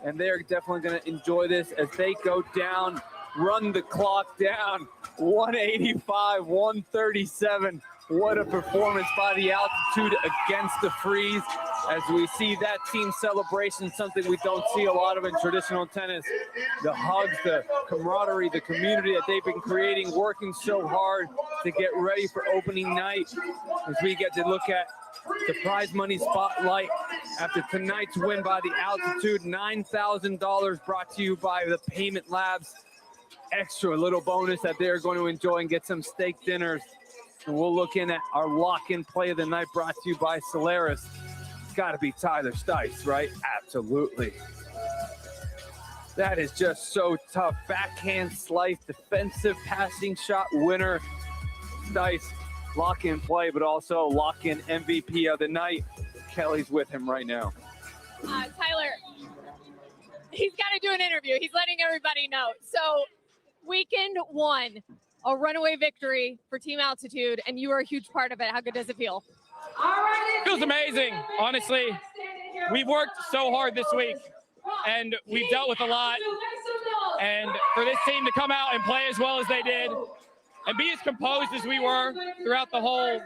And they're definitely going to enjoy this as they go down, run the clock down. 185, 137. What a performance by the Altitude against the Freeze. As we see that team celebration, something we don't see a lot of in traditional tennis. The hugs, the camaraderie, the community that they've been creating, working so hard to get ready for opening night. As we get to look at the prize money spotlight after tonight's win by the Altitude, $9,000 brought to you by the Payment Labs. Extra little bonus that they're going to enjoy and get some steak dinners. And we'll look in at our lock-in play of the night brought to you by Solaris. It's got to be Tyler Stice, right? Absolutely. That is just so tough. Backhand slice, defensive passing shot winner. Stice, lock-in play, but also lock-in MVP of the night. Kelly's with him right now. Tyler, he's got to do an interview. He's letting everybody know. So weekend one, a runaway victory for Team Altitude, and you are a huge part of it. How good does it feel? Feels amazing, honestly. We've worked so hard this week, and we've dealt with a lot. And for this team to come out and play as well as they did, and be as composed as we were throughout the whole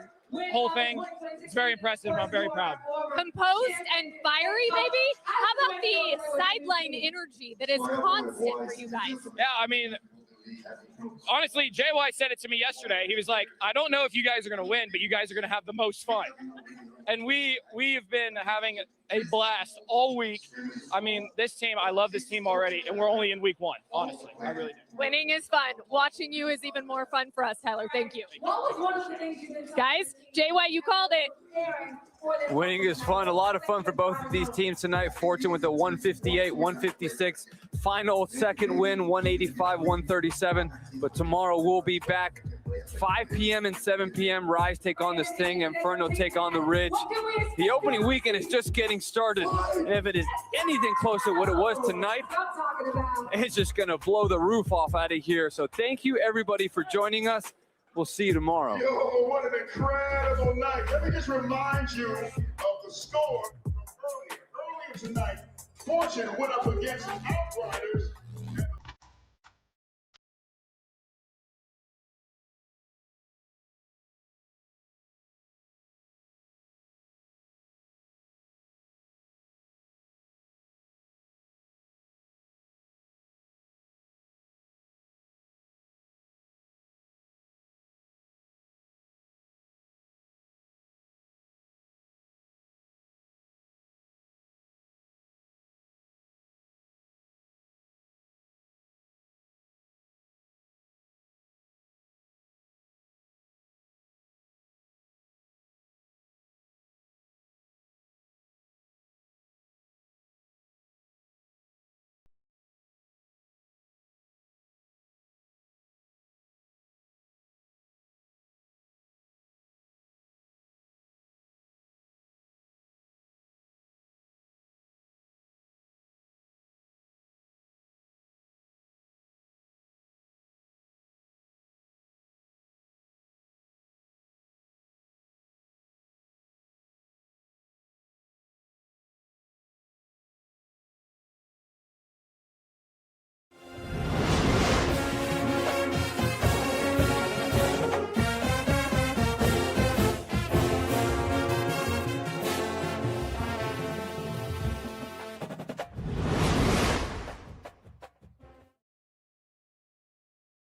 thing, it's very impressive. I'm very proud. Composed and fiery, maybe? How about the sideline energy that is constant for you guys? Yeah, I mean, honestly, JY said it to me yesterday. He was like, I don't know if you guys are going to win, but you guys are going to have the most fun. And we've been having a blast all week. I mean, this team, I love this team already, and we're only in week one, honestly. I really do. Winning is fun. Watching you is even more fun for us, Tyler. Thank you. Guys, JY, you called it. Winning is fun. A lot of fun for both of these teams tonight. Fortune with a 158-156 final, second win, 185-137. But tomorrow we'll be back 5 p.m. and 7 p.m. Rise take on this thing. Inferno take on the Ridge. The opening weekend is just getting started. And if it is anything close to what it was tonight, it's just going to blow the roof off out of here. So thank you, everybody, for joining us. We'll see you tomorrow. Yo, what an incredible night. Let me just remind you of the score from earlier. Earlier tonight, Fortune went up against Outriders